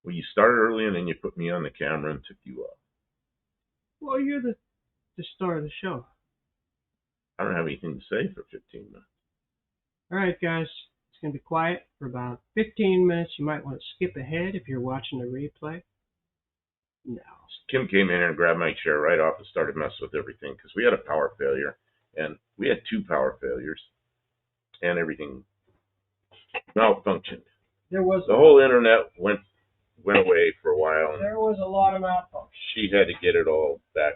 Well, you started early and then you put me on the camera and took you off. Well, you're the star of the show. I don't have anything to say for 15 minutes. All right, guys. It's going to be quiet for about 15 minutes. You might want to skip ahead if you're watching the replay. No. Kim came in here and grabbed my chair right off and started messing with everything because we had a power failure. And we had 2 power failures. And everything malfunctioned. There was the whole internet went away for a while. There was a lot of malfunction. She had to get it all back.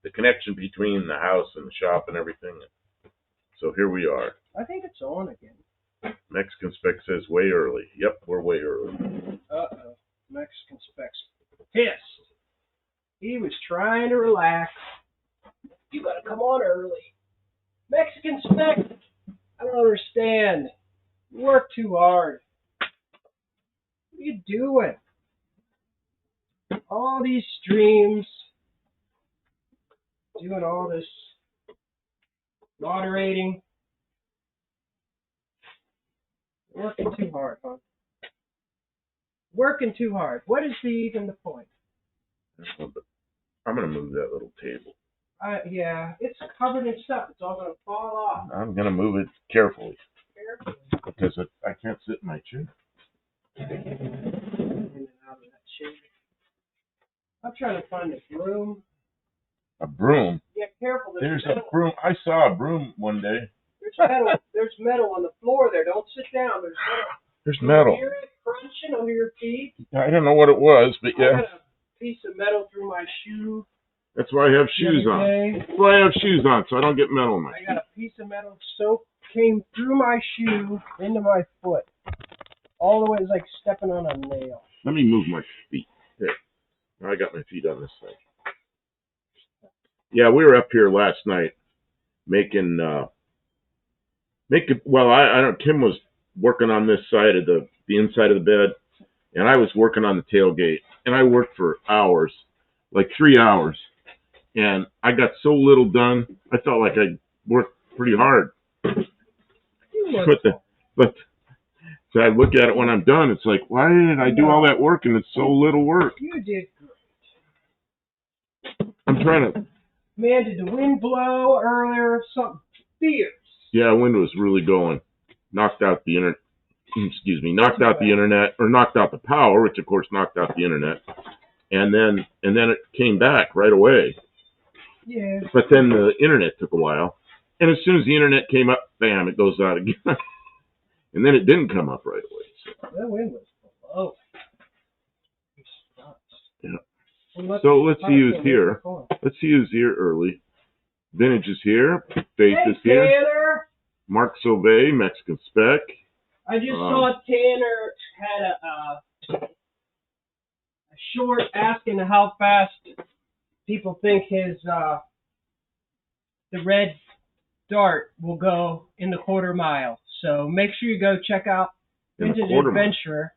The connection between the house and the shop and everything. So here we are. I think it's on again. Mexican Spec says way early. Yep, we're way early. Uh-oh. Mexican Spec's pissed. He was trying to relax. You gotta come on early. Mexican Spec, I don't understand. You work too hard. What are you doing? All these streams, doing all this moderating. Working too hard, huh? Working too hard. What is even the point? I'm going to move that little table. Yeah, it's covered in stuff. It's all going to fall off. I'm going to move it carefully. Because I can't sit in my chair. In and out of that chair. I'm trying to find a broom. A broom? Yeah, careful. There's a broom. I saw a broom one day. There's metal on the floor there. Don't sit down. There's metal. There's metal. You hear it crunching under your feet? I don't know what it was, but yeah. I got a piece of metal through my shoe. That's why I have shoes on. That's why I have shoes on, so I don't get metal in my feet. I got a piece of metal soap came through my shoe into my foot. All the way, it's like stepping on a nail. Let me move my feet. There. Now I got my feet on this thing. Yeah, we were up here last night making well, I don't. Tim was working on this side of the inside of the bed, and I was working on the tailgate, and I worked for hours, like 3 hours, and I got so little done. I felt like I worked pretty hard. But so I look at it when I'm done. It's like, why did I do all that work and it's so little work? You did great. I'm trying to. Man, did the wind blow earlier? Something fierce. Yeah, wind was really going. Knocked out the internet. Excuse me. Knocked out the internet, or knocked out the power, which of course knocked out the internet. And then it came back right away. Yeah. But then the internet took a while. And as soon as the internet came up, bam, it goes out again. And then it didn't come up right away. So. That wind was below. Yeah. So let's use here. Let's use here early. Vintage is here. Faith is here. Tanner. Mark Sauvé, Mexican Spec. I just saw Tanner had a short asking how fast people think his the red dart will go in the quarter mile. So make sure you go check out Vintage Adventurer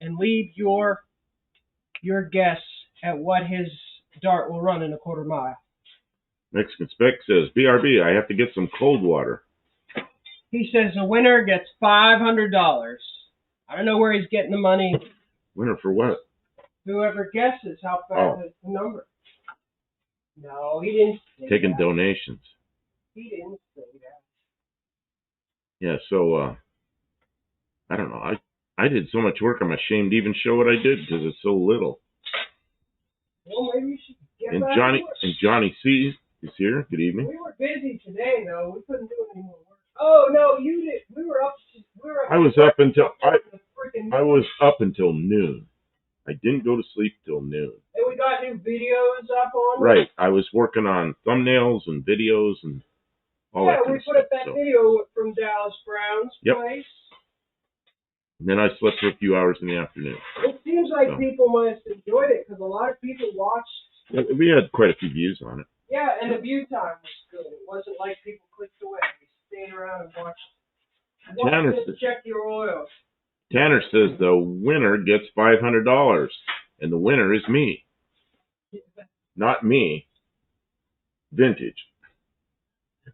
and leave your guess at what his dart will run in a quarter mile. Mexican Spec says, BRB, I have to get some cold water. He says the winner gets $500. I don't know where he's getting the money. Winner for what? Whoever guesses how fast is the number. No, he didn't say Taking that. donations. He didn't say that. Yeah, so, I don't know. I did so much work, I'm ashamed to even show what I did because it's so little. Well, maybe you should get and back Johnny to work. And Johnny C is here. Good evening. We were busy today, though. We couldn't do any more work. Oh no, you did. We were up. I was up until noon. I didn't go to sleep till noon. And we got new videos up on. Right. I was working on thumbnails and videos and all that kind of stuff. Yeah, we put up that video from Dallas Brown's place. And then I slept for a few hours in the afternoon. It seems like people must have enjoyed it because a lot of people watched. We had quite a few views on it. Yeah, and the view time was good. It wasn't like people clicked away. They stayed around and watched. Check your oil. Tanner says the winner gets $500, and the winner is me. Not me. Vintage.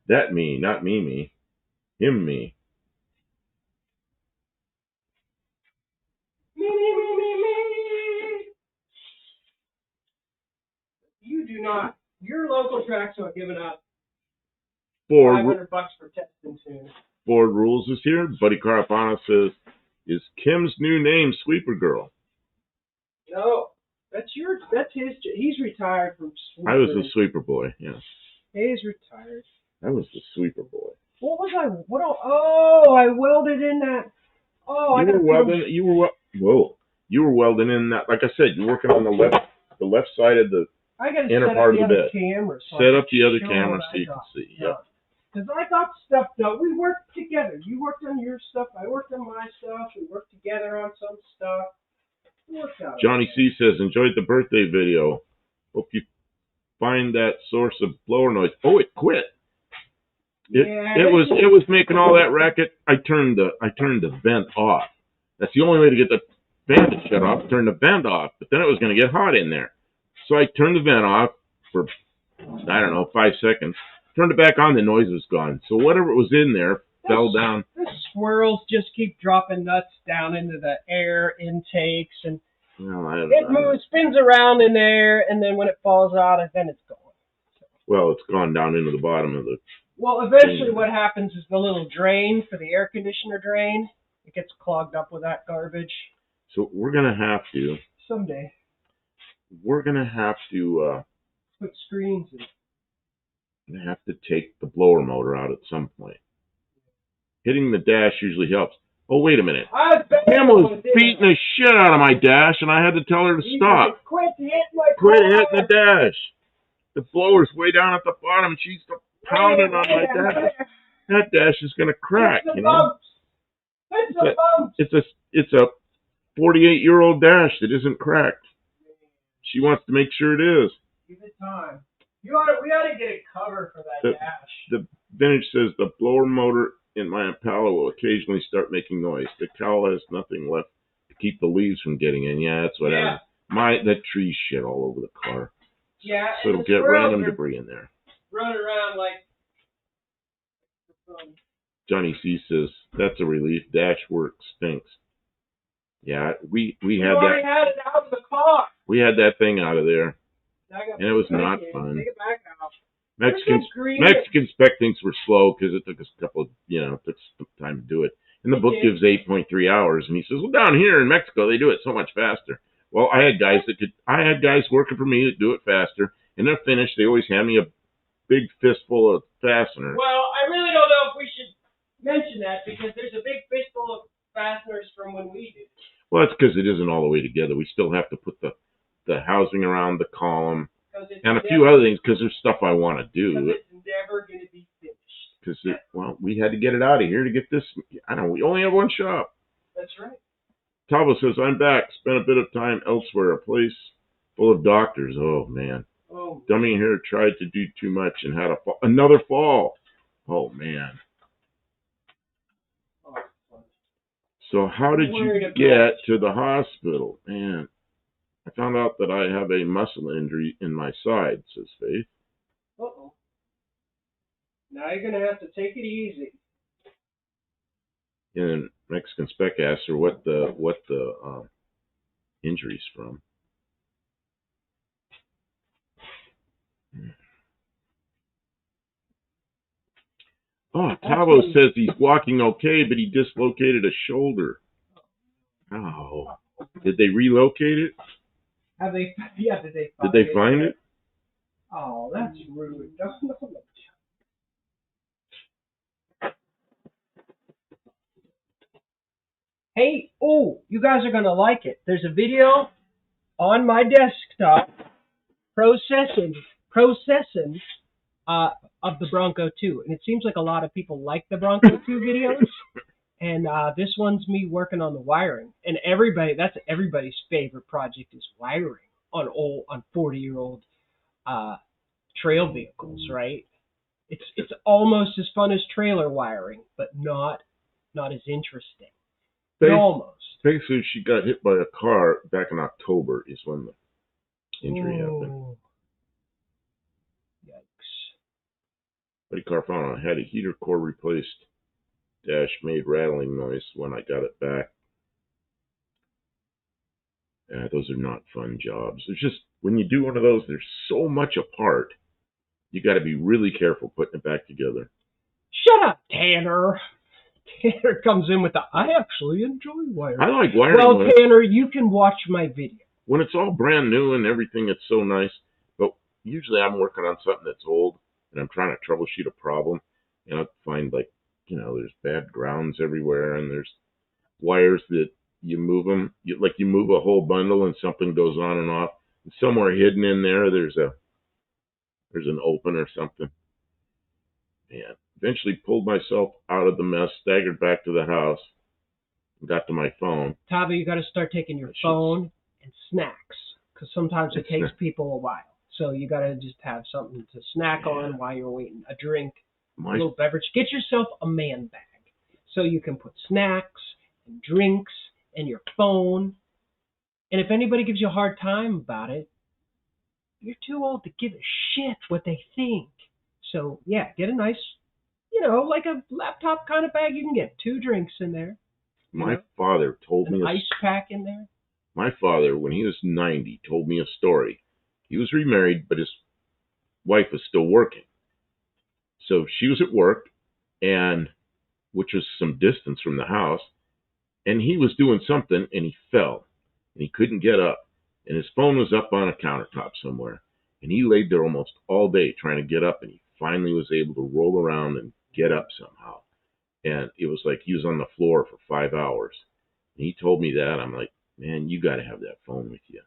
That me, not me. Him, me. Me. not. Your local tracks are giving up Ford $500 for testing soon. Ford Rules is here. Buddy Carapano says, is Kim's new name Sweeper Girl? No, that's his. He's retired from sweeper. I was the sweeper boy, yes. He's retired. I was the sweeper boy. What was I? Oh, I welded in that. Oh, you were welding. You were welding in that. Like I said, you're working on the left side of the inner part of the bed. Set up the other camera so you can see. Yep. Because I got stuff done. We worked together. You worked on your stuff. I worked on my stuff. We worked together on some stuff. Johnny C says, enjoyed the birthday video. Hope you find that source of blower noise. Oh, it quit. It was making all that racket. I turned the vent off. That's the only way to get the fan to shut off. Turn the vent off, but then it was going to get hot in there. So I turned the vent off for, I don't know, 5 seconds. Turned it back on, the noise was gone. So whatever was in there fell down. The squirrels just keep dropping nuts down into the air intakes, and it moves, spins around in there, and then when it falls out, then it's gone. Well, it's gone down into the bottom of the... Well, eventually what happens is the little drain for the air conditioner drain, it gets clogged up with that garbage. So we're going to have to... Someday. We're going to have to... put screens in. We're going to have to take the blower motor out at some point. Hitting the dash usually helps. Oh, wait a minute. Kim was beating the shit out of my dash, and I had to tell her to stop. Quit hitting my Quit hitting the dash. The blower's way down at the bottom. She's pounding on my dash. That dash is going to crack, you know. It's a 48-year-old dash that isn't cracked. She wants to make sure it is. Give it time. We ought to get a cover for that dash. The vintage says the blower motor in my Impala will occasionally start making noise. The cowl has nothing left to keep the leaves from getting in. Yeah, that's what happens. That tree's shit all over the car. Yeah, so it'll get random debris in there. Running around like... Johnny C says, that's a relief. Dash work stinks. Yeah, we had already had it out of the car. We had that thing out of there. And it was not fun. Take it back out. Mexican spec things were slow because it took us a couple of, it took some time to do it. And the book gives 8.3 hours. And he says, well, down here in Mexico, they do it so much faster. Well, I had guys working for me that do it faster. And they're finished. They always hand me a big fistful of fasteners. Well, I really don't know if we should mention that because there's a big fistful of fasteners from when we did. Well, it's because it isn't all the way together. We still have to put the housing around the column and a few other things because there's stuff I want to do. Because it's never going to be finished. Because we had to get it out of here to get this. We only have one shop. That's right. Tavo says, I'm back. Spent a bit of time elsewhere. A place full of doctors. Oh, man. Oh. Dummy here tried to do too much and had another fall. Oh, man. So how did you get to the hospital? Man, I found out that I have a muscle injury in my side, says Faith. Uh-oh. Now you're going to have to take it easy. And Mexican Spec asked her what the injury's from. Oh, Tavo says he's walking okay, but he dislocated a shoulder. Oh. Did they relocate it? Have they? Yeah, did they find it? Oh, that's rude. Hey, you guys are going to like it. There's a video on my desktop processing of the Bronco 2. And it seems like a lot of people like the Bronco 2 videos. And this one's me working on the wiring. And that's everybody's favorite project is wiring on 40-year-old trail vehicles, right? It's almost as fun as trailer wiring, but not as interesting. Almost. Basically, she got hit by a car back in October is when the injury happened. Yikes. Buddy Carfano had a heater core replaced. Dash made rattling noise when I got it back. Those are not fun jobs. There's just when you do one of those, there's so much apart. You got to be really careful putting it back together. Shut up, Tanner. Tanner comes in with the, I actually enjoy wiring. I like wiring. Well, Tanner, you can watch my video. When it's all brand new and everything, it's so nice. But usually I'm working on something that's old, and I'm trying to troubleshoot a problem. And I find, like, there's bad grounds everywhere, and there's wires that you move them. You move a whole bundle, and something goes on and off. And somewhere hidden in there, there's an open or something. And eventually pulled myself out of the mess, staggered back to the house, and got to my phone. Tava, you got to start taking your phone and snacks, because sometimes it takes people a while. So you got to just have something to snack on while you're waiting. A drink, a little beverage. Get yourself a man bag so you can put snacks and drinks and your phone. And if anybody gives you a hard time about it, you're too old to give a shit what they think. So, yeah, get a nice, like a laptop kind of bag. You can get 2 drinks in there. My father told me an ice pack in there. My father, when he was 90, told me a story. He was remarried, but his wife was still working. So she was at work, and which was some distance from the house, and he was doing something, and he fell, and he couldn't get up, and his phone was up on a countertop somewhere, and he laid there almost all day trying to get up, and he finally was able to roll around and get up somehow. And it was like he was on the floor for 5 hours. And he told me that. I'm like, man, you got to have that phone with you.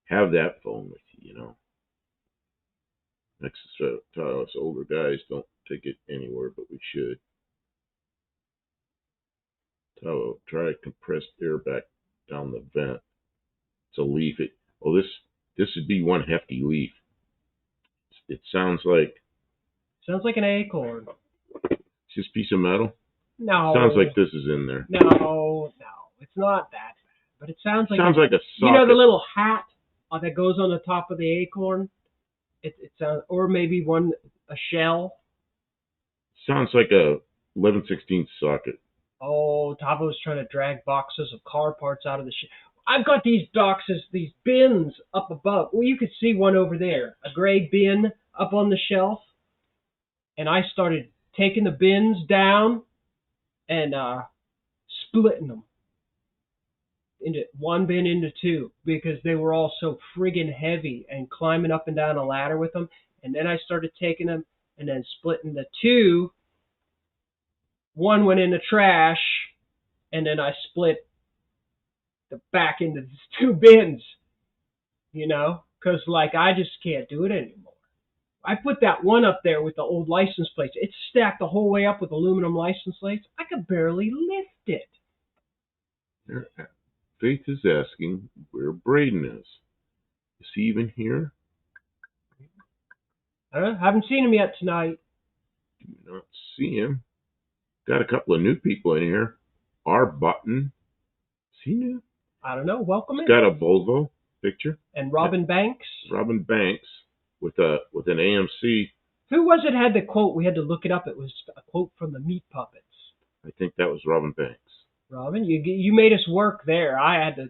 Have that phone with you, Next to us older guys don't take it anywhere, but we should. Try compressed air back down the vent. It's a leaf. This would be one hefty leaf. It sounds like an acorn. It's just a piece of metal. No. Sounds like this is in there. No, it's not that bad. But it sounds like like a socket. You know the little hat that goes on the top of the acorn? It sounds, or maybe a shell. Sounds like a 11/16 socket. Oh, Tavo's trying to drag boxes of car parts out of the shell. I've got these boxes, these bins up above. Well, you could see one over there, a gray bin up on the shelf. And I started taking the bins down and splitting them into one bin into 2 because they were all so friggin' heavy, and climbing up and down a ladder with them. And then I started taking them and then splitting the 2. One went in the trash, and then I split the back into 2 bins, because I just can't do it anymore. I put that one up there with the old license plates. It's stacked the whole way up with aluminum license plates. I could barely lift it. Faith is asking where Braden is. Is he even here? I haven't seen him yet tonight. Do not see him. Got a couple of new people in here. R. Button. Is he new? I don't know. Welcome in. Got a Volvo picture. And Robin Banks. Robin Banks with an AMC. Who was it had the quote? We had to look it up. It was a quote from the Meat Puppets. I think that was Robin Banks. Robin, you made us work there. I had to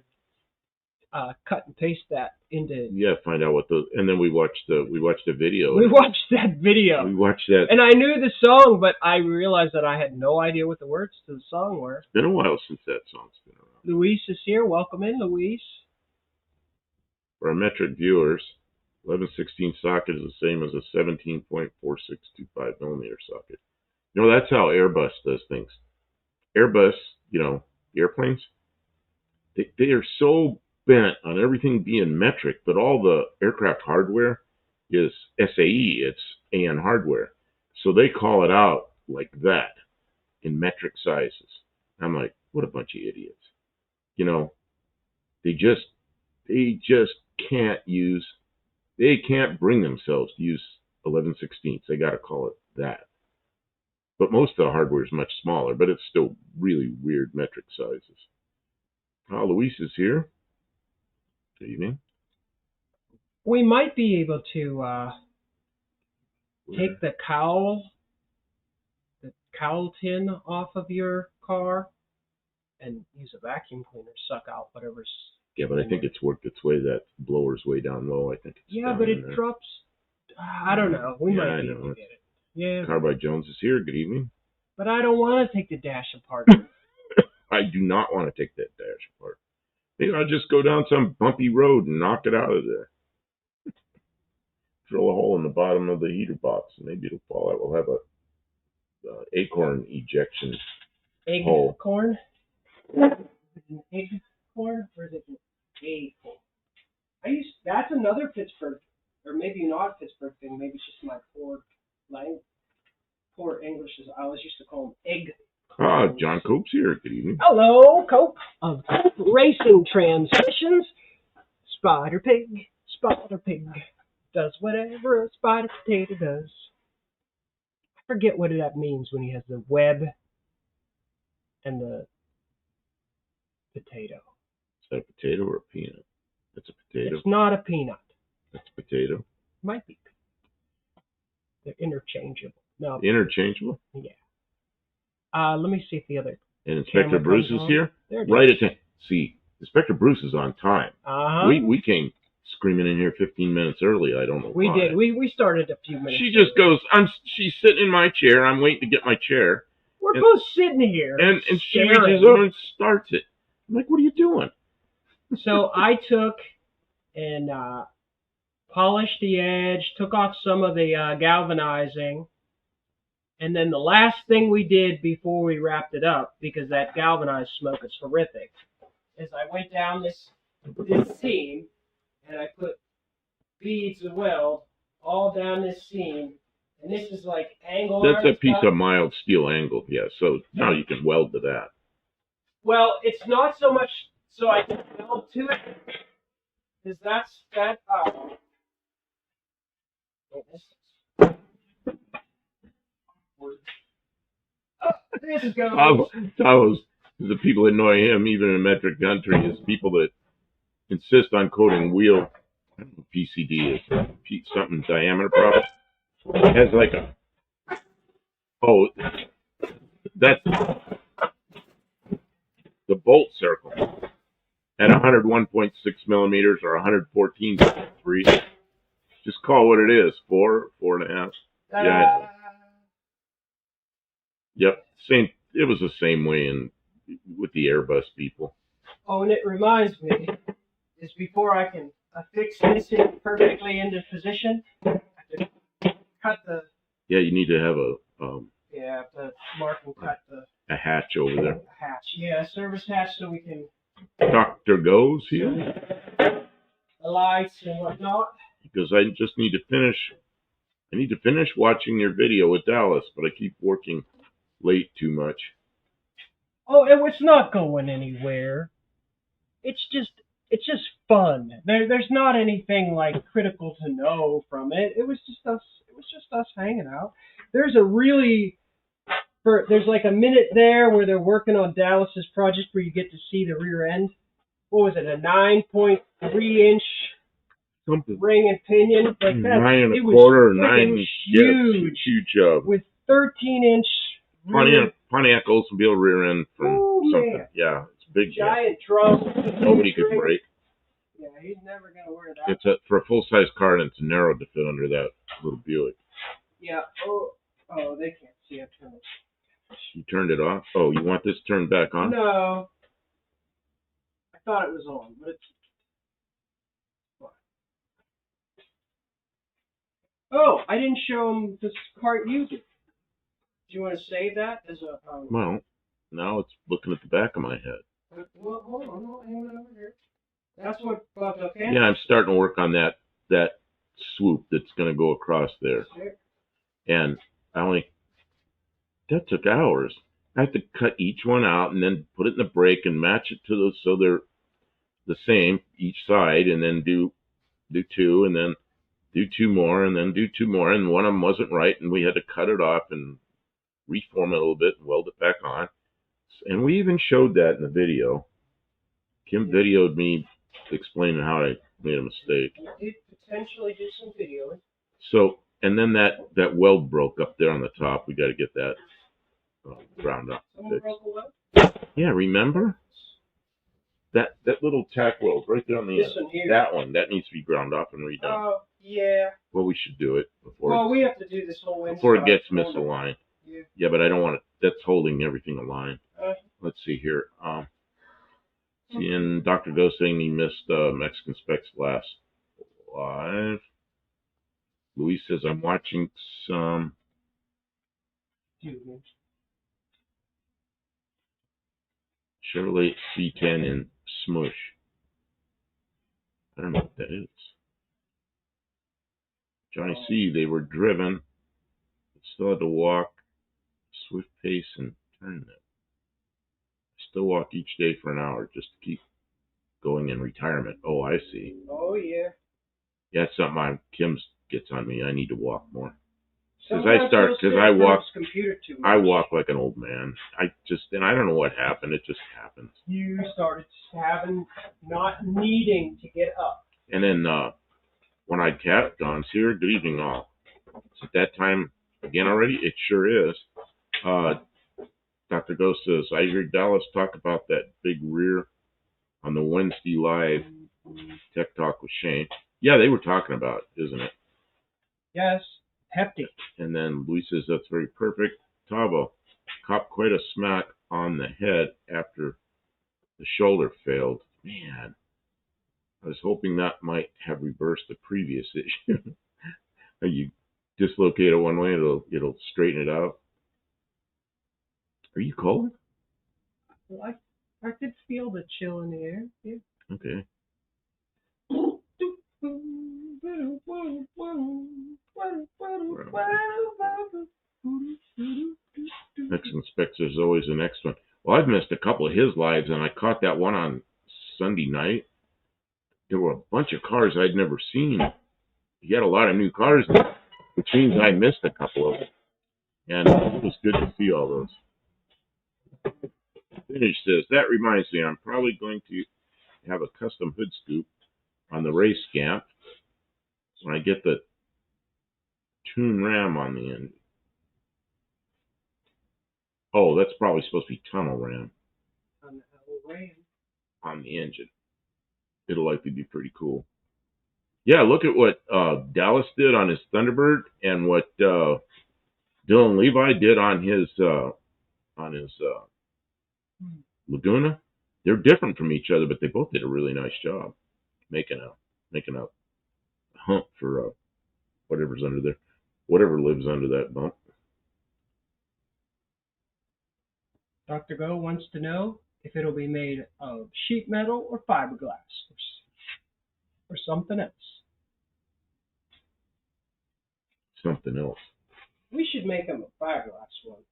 cut and paste that into. Yeah, find out what and then we watched the video. We watched that video. We watched that, and I knew the song, but I realized that I had no idea what the words to the song were. It's been a while since that song's been around. Luis is here. Welcome in, Luis. For our metric viewers, 11/16 socket is the same as a 17.4625 millimeter socket. That's how Airbus does things. Airbus, airplanes, they are so bent on everything being metric, but all the aircraft hardware is SAE, it's AN hardware. So they call it out like that in metric sizes. I'm like, what a bunch of idiots. They can't bring themselves to use 11/16. They got to call it that. But most of the hardware is much smaller, but it's still really weird metric sizes. Luis is here. Good evening. We might be able to take the cowl tin off of your car and use a vacuum cleaner, suck out whatever's Yeah, but I think it's worked its way. That blower's way down low. I think. It's Yeah, down but in it there. drops. I don't know. We Yeah, might I be know. able to get it. Yeah. Carbide Jones is here. Good evening. But I don't want to take the dash apart. I do not want to take that dash apart. Maybe I'll just go down some bumpy road and knock it out of there. Drill a hole in the bottom of the heater box, and maybe it'll fall out. We'll have a acorn ejection hole. Corn? Is it an egg corn or is it an A corn? That's another Pittsburgh, or maybe not Pittsburgh thing. Maybe it's just my poor English. I always used to call them egg. Ah, John Cope's here. Good evening. Hello, Cope of Racing Transmissions. Spider Pig does whatever a spider potato does. I forget what that means when he has the web and the potato. Is that a potato or a peanut? That's a potato. It's not a peanut. That's a potato. Might be. They're interchangeable. No. Interchangeable? Yeah. Let me see if the other. And Inspector Bruce is here? There it right is. at 10. See, Inspector Bruce is on time. Uh-huh. We came screaming in here 15 minutes early. I don't know We why. did. We started a few minutes. She just goes, she's sitting in my chair. I'm waiting to get my chair. We're both sitting here. And she staring. reaches over and starts it. I'm like, what are you doing? So I took and polished the edge, took off some of the galvanizing. And then the last thing we did before we wrapped it up, because that galvanized smoke is horrific, is I went down this seam and I put beads of weld all down this seam. And this is like angle. That's a piece of mild steel angle, yeah. So now you can weld to that. Well, it's not so much so I can weld to it, because that's that. This goes. Tahoe's the people that annoy him, even in metric country, is people that insist on quoting wheel. I don't know what PCD is, something diameter problem. It has like that's the bolt circle at 101.6 millimeters or 114.3. Just call what it is, 4.5. Yeah. Yep. Same. It was the same way with the Airbus people. Oh, and it reminds me, is before I can affix this perfectly into position, I have to cut the. Yeah, you need to have the mark and cut a hatch over there. Hatch, yeah, service hatch, so we can. Dr. Goes here. The lights and whatnot. Because I just need to finish. I need to finish watching your video with Dallas, but I keep working late too much. Oh, it's not going anywhere. It's just fun. There's not anything like critical to know from it. It was just us hanging out. There's like a minute there where they're working on Dallas's project where you get to see the rear end. What was it? A 9.3 inch something ring and pinion like that. 9 and a quarter, 9. Huge, huge job with 13-inch. Pontiac Oldsmobile rear end from something. Yeah, it's big. Giant drum. Nobody could break. Yeah, he's never gonna wear that. It's for a full size car, and it's narrow to fit under that little Buick. Yeah. Oh, they can't see it. You turned it off. Oh, you want this turned back on? No. I thought it was on, but it's. Oh, I didn't show him this part you did. Do you want to save that as a? Well, now it's looking at the back of my head. Well, hold on, hang on over here. That's what Bob okay? Yeah, I'm starting to work on that swoop that's going to go across there. And that took hours. I have to cut each one out and then put it in the brake and match it to those so they're the same each side, and then do two, and then do two more, and then do two more, and one of them wasn't right, and we had to cut it off and reform it a little bit and weld it back on. And we even showed that in the video. Kim videoed me explaining how I made a mistake. You did potentially do some videoing. So, and then that weld broke up there on the top. We got to get that ground up. Someone broke a weld? Yeah, remember? that little tack weld right there on the This end. one here. That one, that needs to be ground off and redone. Oh, yeah. Well, we should do it Well, we have to do this whole before it gets inside. misaligned. Yeah. Yeah, but I don't want it. That's holding everything aligned. Let's see here. Seeing Dr. Go saying he missed Mexican Specs last live. Luis says I'm watching some Chevrolet C10 in Smush. I don't know what that is. Johnny C, they were driven, but still had to walk swift pace and turn it. Still walk each day for an hour just to keep going in retirement. Oh, I see. Oh, yeah. Yeah, that's something Kim gets on me. I need to walk more. Because I walk like an old man. And I don't know what happened. It just happens. You started not needing to get up. And then when I cat Don's here, good evening all. It's at that time again already. It sure is. Dr. Ghost says I heard Dallas talk about that big rear on the Wednesday live Tech Talk with Shane. Yeah, they were talking about it, isn't it? Yes, hefty. And then Luis says that's very perfect. Tavo copped quite a smack on the head after the shoulder failed. Man, I was hoping that might have reversed the previous issue. You dislocate it one way, it'll straighten it out. Are you cold? Well, I could feel the chill in the air. Yeah. Okay. Mexican Specs is always the next one. Well, I've missed a couple of his lives, and I caught that one on Sunday night. There were a bunch of cars I'd never seen. He had a lot of new cars, which means I missed a couple of them. And it was good to see all those. Finish says, that reminds me, I'm probably going to have a custom hood scoop on the race scamp when I get the tune ram on the end. Oh, that's probably supposed to be tunnel ram. On the engine. It'll likely be pretty cool. Yeah, look at what Dallas did on his Thunderbird and what Dylan Levi did on his Laguna. They're different from each other, but they both did a really nice job making a hump for whatever's under there, whatever lives under that bump. Dr. Go wants to know if it'll be made of sheet metal or fiberglass or something else. Something else. We should make them a fiberglass one.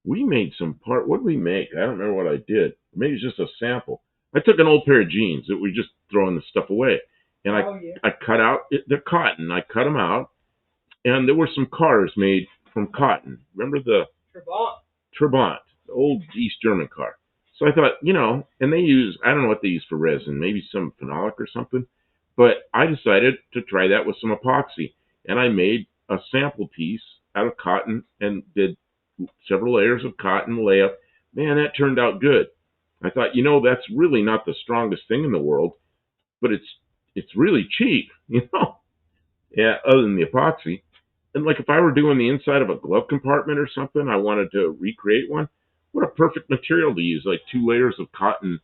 We made some part. What did we make? I don't remember what I did. Maybe it's just a sample. I took an old pair of jeans that we just throwing the stuff away, and I cut out. They're cotton. I cut them out, and there were some cars made from cotton. Remember the Trabant, the old East German car. So I thought, and they use, I don't know what they use for resin, maybe some phenolic or something, but I decided to try that with some epoxy, and I made a sample piece out of cotton and did several layers of cotton layup. Man, that turned out good. I thought, that's really not the strongest thing in the world, but it's really cheap, Yeah, other than the epoxy. And like if I were doing the inside of a glove compartment or something, I wanted to recreate one. What a perfect material to use, like 2 layers of cotton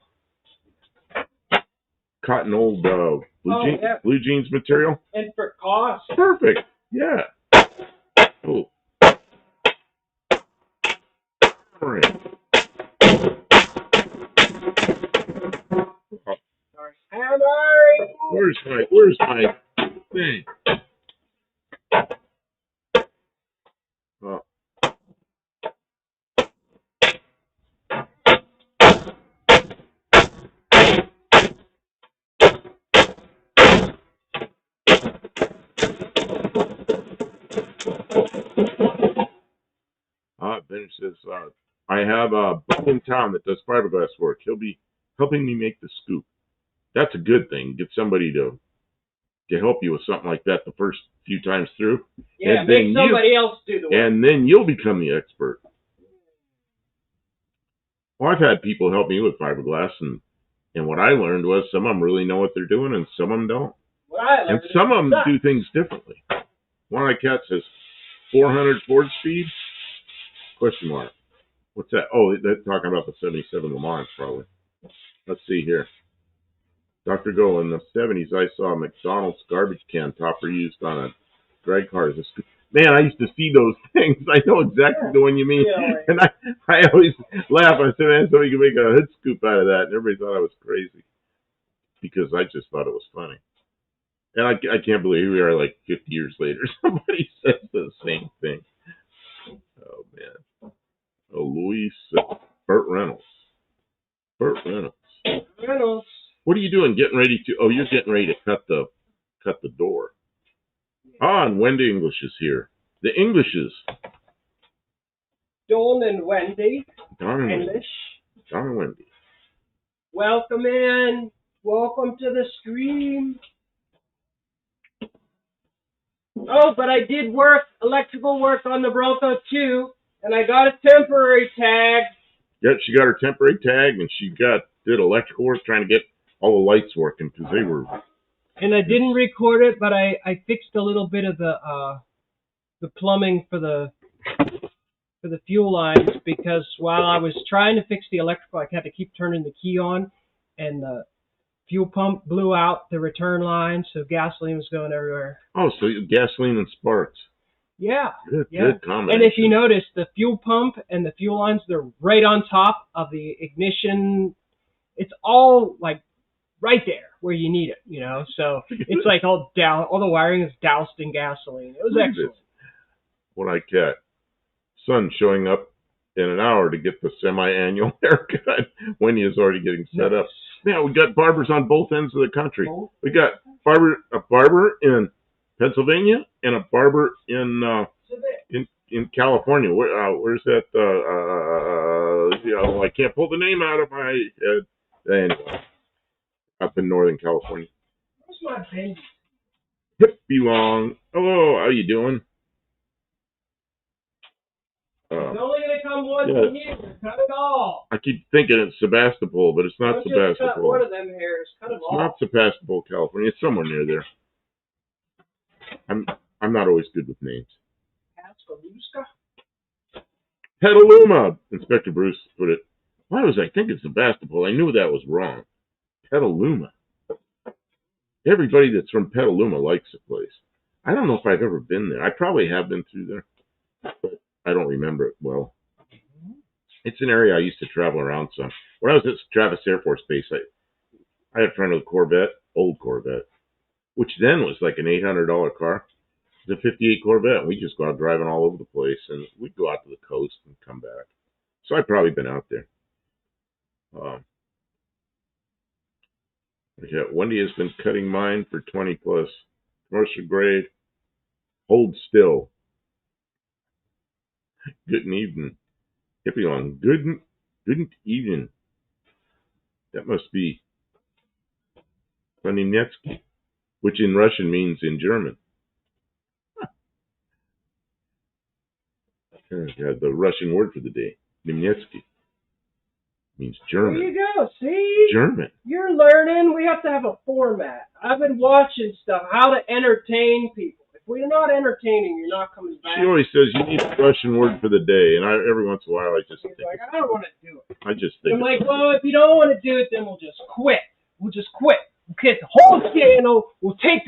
old blue jeans material. And for cost. Perfect, yeah. Cool. Sorry. Where's my thing? Oh. Ben says, I have a buddy in town that does fiberglass work. He'll be helping me make the scoop. That's a good thing. Get somebody to help you with something like that the first few times through. Yeah, and make somebody else do the work. And then you'll become the expert. Well, I've had people help me with fiberglass, and And what I learned was some of them really know what they're doing and some of them don't. What I And learned some of them sucks. do things differently. One of my cats says 400 Ford speed? Question mark. What's that? Oh, they're talking about the 77 Le Mans, probably. Let's see here. Dr. Go, in the 70s, I saw a McDonald's garbage can topper used on a drag car. Man, I used to see those things. I know exactly the one you mean. Yeah. And I always laugh. I said, man, somebody could make a hood scoop out of that. And everybody thought I was crazy because I just thought it was funny. And I can't believe we are like 50 years later. Somebody says the same thing. Oh, man. Oh, Luis, Burt Reynolds. Burt Reynolds. Reynolds. What are you doing? Getting ready to? Oh, you're getting ready to cut the door. Ah, and Wendy English is here. The Englishes. Dawn and Wendy. Don and Wendy. English. Don and Wendy. Welcome in. Welcome to the stream. Oh, but I did electrical work on the Bronco too, and I got a temporary tag. Yep, she got her temporary tag, and she did electrical work trying to get all the lights working because they were. And I didn't record it, but I fixed a little bit of the plumbing for the fuel lines because while I was trying to fix the electrical, I had to keep turning the key on, and the fuel pump blew out the return line, so gasoline was going everywhere. Oh, so gasoline and sparks. Yeah. Good combination. And if you notice, the fuel pump and the fuel lines, they're right on top of the ignition. It's all like right there where you need it, you know. So it's like all the wiring is doused in gasoline. It was excellent. What I get, son showing up in an hour to get the semi-annual haircut when he is already getting set up. Man, we got barbers on both ends of the country. We got a barber in Pennsylvania and a barber in California. Where's that? I can't pull the name out of my head. Anyway, up in Northern California. Where's my baby? Hippie long. Hello, how you doing? It's only going to come once a year. Cut it all. I keep thinking it's Sebastopol, but it's not Don't Sebastopol. just cut one of them hairs. Cut them all. It's not Sebastopol, California. It's somewhere near there. I'm not always good with names. Petaluma. Inspector Bruce put it. Why was I thinking Sebastopol? I knew that was wrong. Petaluma. Everybody that's from Petaluma likes the place. I don't know if I've ever been there. I probably have been through there, but I don't remember it well. It's an area I used to travel around some. When I was at Travis Air Force Base, I had a friend with a Corvette, old Corvette, which then was like an $800 car. It's a 58 Corvette, and we just go out driving all over the place, and we'd go out to the coast and come back. So I've probably been out there. Yeah, Wendy has been cutting mine for 20 plus. Commercial grade. Hold still. Good evening. Hippie long. Good evening. That must be Ponimetsky, which in Russian means in German. The Russian word for the day. Nemetsky means German. There you go. See? German. You're learning. We have to have a format. I've been watching stuff, how to entertain people. If we're not entertaining, you're not coming back. She always says you need a Russian word for the day, and every once in a while I just think. Like, I don't want to do it. I just think. I'm like, well, if you don't want to do it, then we'll just quit. We'll just quit. We'll get the whole channel. We'll take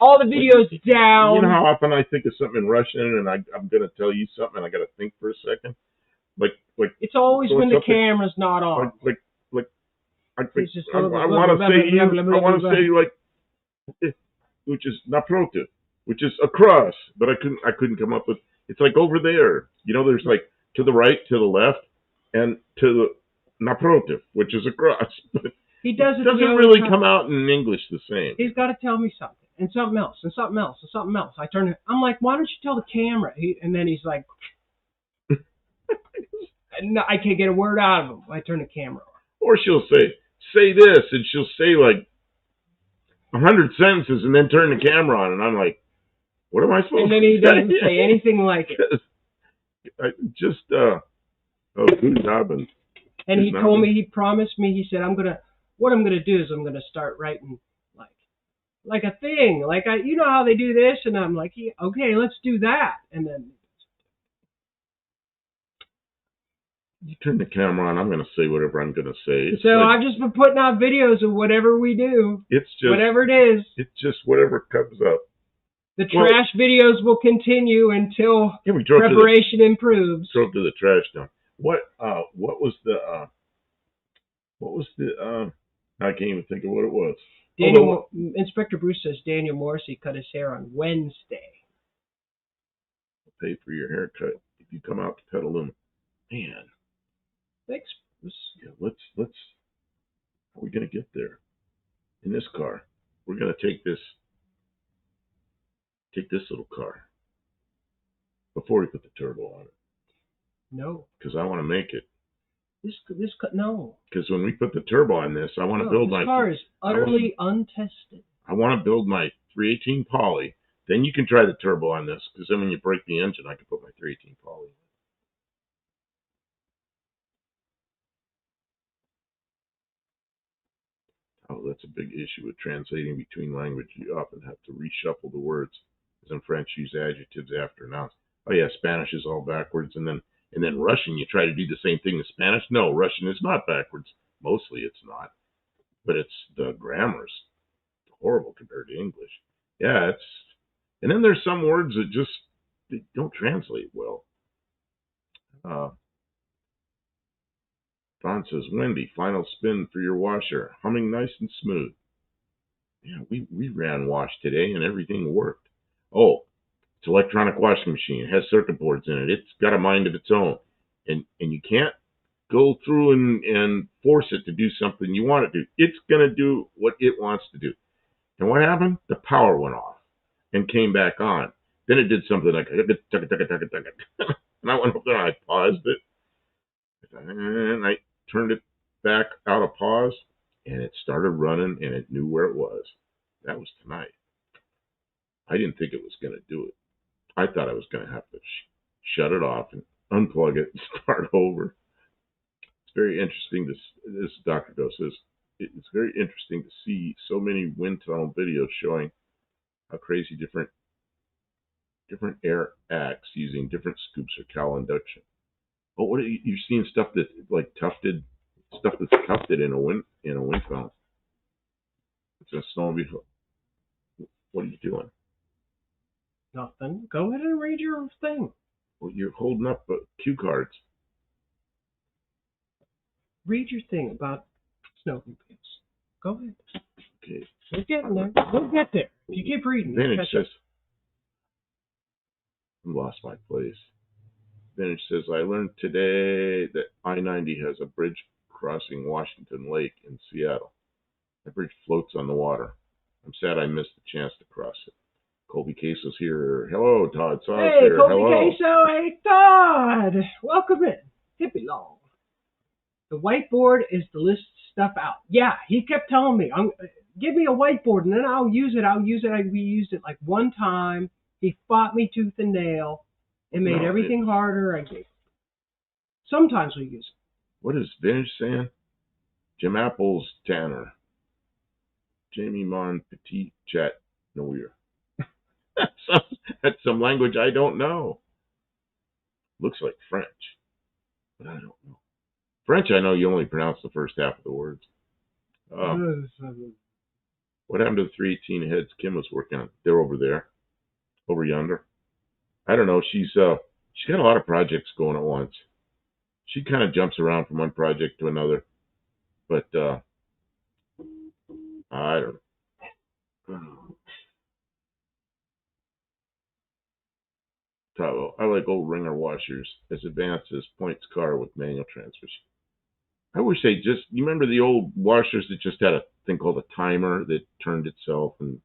all the videos down. You know how often I think of something in Russian, and I'm going to tell you something, and I got to think for a second. Like it's always when the camera's not on. I want to say like, which is naprotiv, which is across, but I couldn't come up with. It's like over there. You know, there's like to the right, to the left, and to the naprotiv, which is across. But he doesn't really come out in English the same. He's got to tell me something, and something else, and something else, and something else. I'm like, why don't you tell the camera? And then he's like, no, I can't get a word out of him. I turn the camera on. Or she'll say this, and she'll say like 100 sentences, and then turn the camera on, and I'm like, what am I supposed to say? And then he doesn't say anything like it. Good job. And he told me, he promised me, he said, I'm going to what I'm going to do is I'm going to start writing like a thing, like you know how they do this, and I'm like, yeah, okay, let's do that, and then. You turn the camera on, I'm going to say whatever I'm going to say. So I've just been putting out videos of whatever we do. It's just whatever it is. It's just whatever comes up. The trash videos will continue until preparation improves. Drove to the trash dump. What was the I can't even think of what it was. Inspector Bruce says Daniel Morrissey cut his hair on Wednesday. I'll pay for your haircut if you come out to Petaluma. Man. Thanks. Yeah, let's. How are we gonna get there? In this car, we're gonna take this little car before we put the turbo on it. No. Because I want to make it. No. Because when we put the turbo on this, I want to build this car is utterly untested. I want to build my 318 Poly. Then you can try the turbo on this. Because then when you break the engine, I can put my 318 Poly. Oh, that's a big issue with translating between language. You often have to reshuffle the words. As in French, use adjectives after nouns. Oh yeah, Spanish is all backwards, and then Russian, you try to do the same thing as Spanish. No, Russian is not backwards. Mostly it's not, but it's the grammar's horrible compared to English. Yeah, and then there's some words that just they don't translate well. Don says, Wendy, final spin for your washer. Humming nice and smooth. Yeah, we ran wash today and everything worked. Oh, it's an electronic washing machine. It has circuit boards in it. It's got a mind of its own. And you can't go through and force it to do something you want it to do. It's going to do what it wants to do. And what happened? The power went off and came back on. Then it did something like, and I went up there and I paused it. And I turned it back out of pause, and it started running, and it knew where it was. That was tonight. I didn't think it was going to do it. I thought I was going to have to shut it off and unplug it and start over. It's very interesting. This Dr. Go says, it's very interesting to see so many wind tunnel videos showing how crazy different air acts using different scoops or cowl induction. Oh, what are you're seeing stuff that's like tufted, stuff that's tufted in a wind tunnel. It's a snowmobile. What are you doing? Nothing. Go ahead and read your thing. Well, you're holding up cue cards. Read your thing about snowmobiles. Go ahead. Okay. We're getting there. We'll get there. If you keep reading. Then it says, I lost my place. Then it says, I learned today that I-90 has a bridge crossing Washington Lake in Seattle. The bridge floats on the water. I'm sad I missed the chance to cross it. Colby Queso's here. Hello, Todd. Hey, here. Colby Hello. Queso. Hey, Todd. Welcome in. Hippie long. The whiteboard is to list stuff out. Yeah, he kept telling me, give me a whiteboard and then I'll use it. We used it like one time. He fought me tooth and nail. It made everything harder. Sometimes we use it. What is Vintage saying? Jim Apple's Tanner. Jamie Mon Petit Chat Noir. That's some language I don't know. Looks like French, but I don't know. French, I know you only pronounce the first half of the words. What happened to the 318 heads Kim was working on? They're over there, over yonder. I don't know. She's got a lot of projects going at once. She kind of jumps around from one project to another, but I don't know. Tavo, I like old Ringer washers as advanced as Point's car with manual transmission. I wish they you remember the old washers that just had a thing called a timer that turned itself, and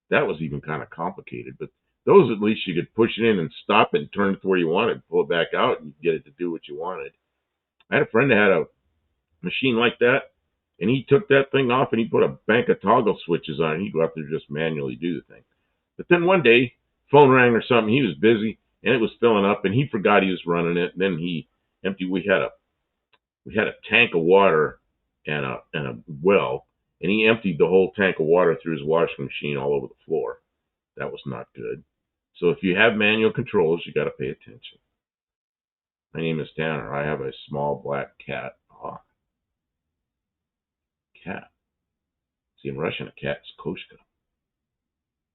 that was even kind of complicated, but those at least you could push it in and stop it and turn it to where you wanted, pull it back out, and get it to do what you wanted. I had a friend that had a machine like that, and he took that thing off and he put a bank of toggle switches on it, and he'd go out there and just manually do the thing. But then one day, phone rang or something, he was busy, and it was filling up, and he forgot he was running it, and then he emptied. We had a tank of water and a well, and he emptied the whole tank of water through his washing machine all over the floor. That was not good. So if you have manual controls, you got to pay attention. My name is Tanner. I have a small black cat. Ah, cat. See, in Russian, a cat is koshka.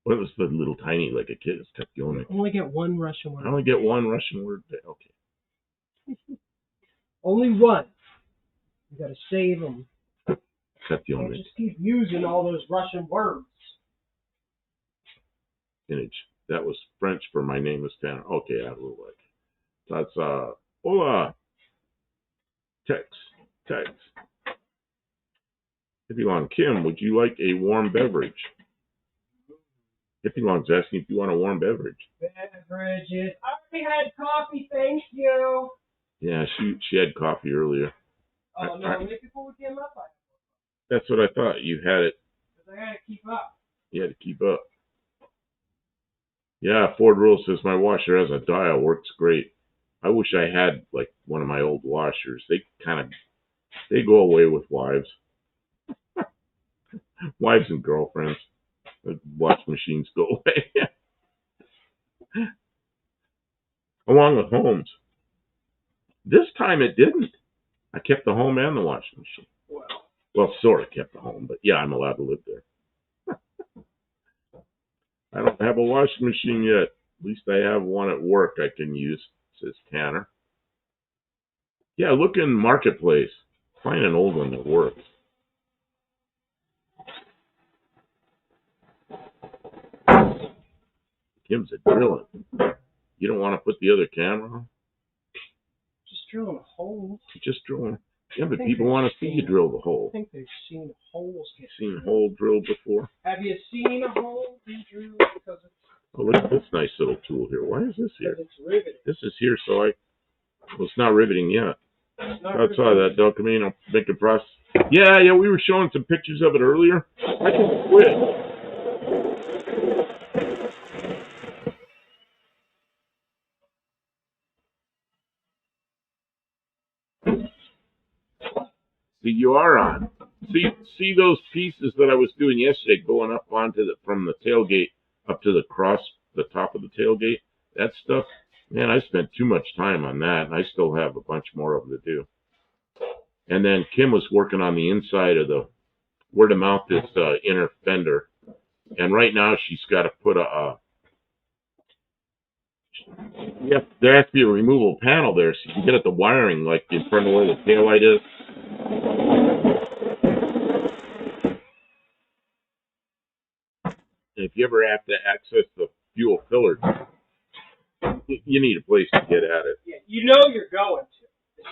What was the little tiny like a kid? It's Tefyonik. You only get one Russian word. I only get one Russian word. Okay. Only one. You got to save them. Tefyonik. Just keep using all those Russian words. Vintage. That was French for my name is Tanner. Okay, I will like it. That's hola. Text. Hippie Long, Kim, would you like a warm beverage? Hippie Long's asking if you want a warm beverage. Beverages. I already had coffee, thank you. Yeah, she had coffee earlier. Oh no, maybe before we came up, That's what I thought. You had it. because I had to keep up. You had to keep up. Yeah, Ford Rule says my washer has a dial, works great. I wish I had like one of my old washers. They go away with wives. Wives and girlfriends. The washing machines go away. Along with homes. This time it didn't. I kept the home and the washing machine. Well, sort of kept the home, but yeah, I'm allowed to live there. I don't have a washing machine yet. At least I have one at work I can use, says Tanner. Yeah, look in Marketplace. Find an old one that works. Kim's a drilling. You don't want to put the other camera on? Just drilling a hole. Just drilling. Yeah, but people want to see you drill the hole. I think they've seen holes get Seen a hole drilled before? Have you seen a hole be drilled? Because Oh, look at this nice little tool here. Why is this here? it's riveting. This is here, so well, it's not riveting yet. Outside that, Del Camino, making process. Yeah, we were showing some pictures of it earlier. I can quit. See, you are on. See those pieces that I was doing yesterday going up onto from the tailgate up to the top of the tailgate? That stuff, man, I spent too much time on that, and I still have a bunch more of them to do. And then Kim was working on the inside of where to mount this inner fender. And right now she's got to put there has to be a removable panel there so you can get at the wiring like in front of where the taillight is. And if you ever have to access the fuel filler, you need a place to get at it. Yeah, you know you're going to,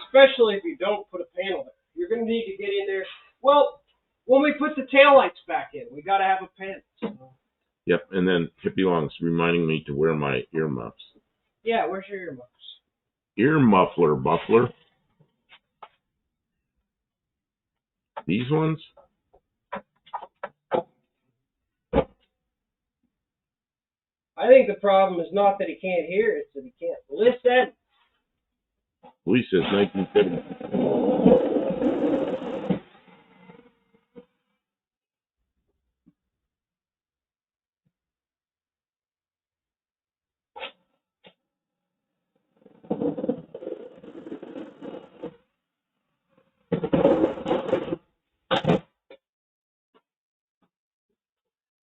especially if you don't put a panel there. You're going to need to get in there. Well, when we put the taillights back in, we got to have a panel. So. Yep, and then Hippie Long's reminding me to wear my earmuffs. Yeah, where's your earmuffs? Ear muffler. These ones? I think the problem is not that he can't hear, it's that he can't listen. Police says 1970.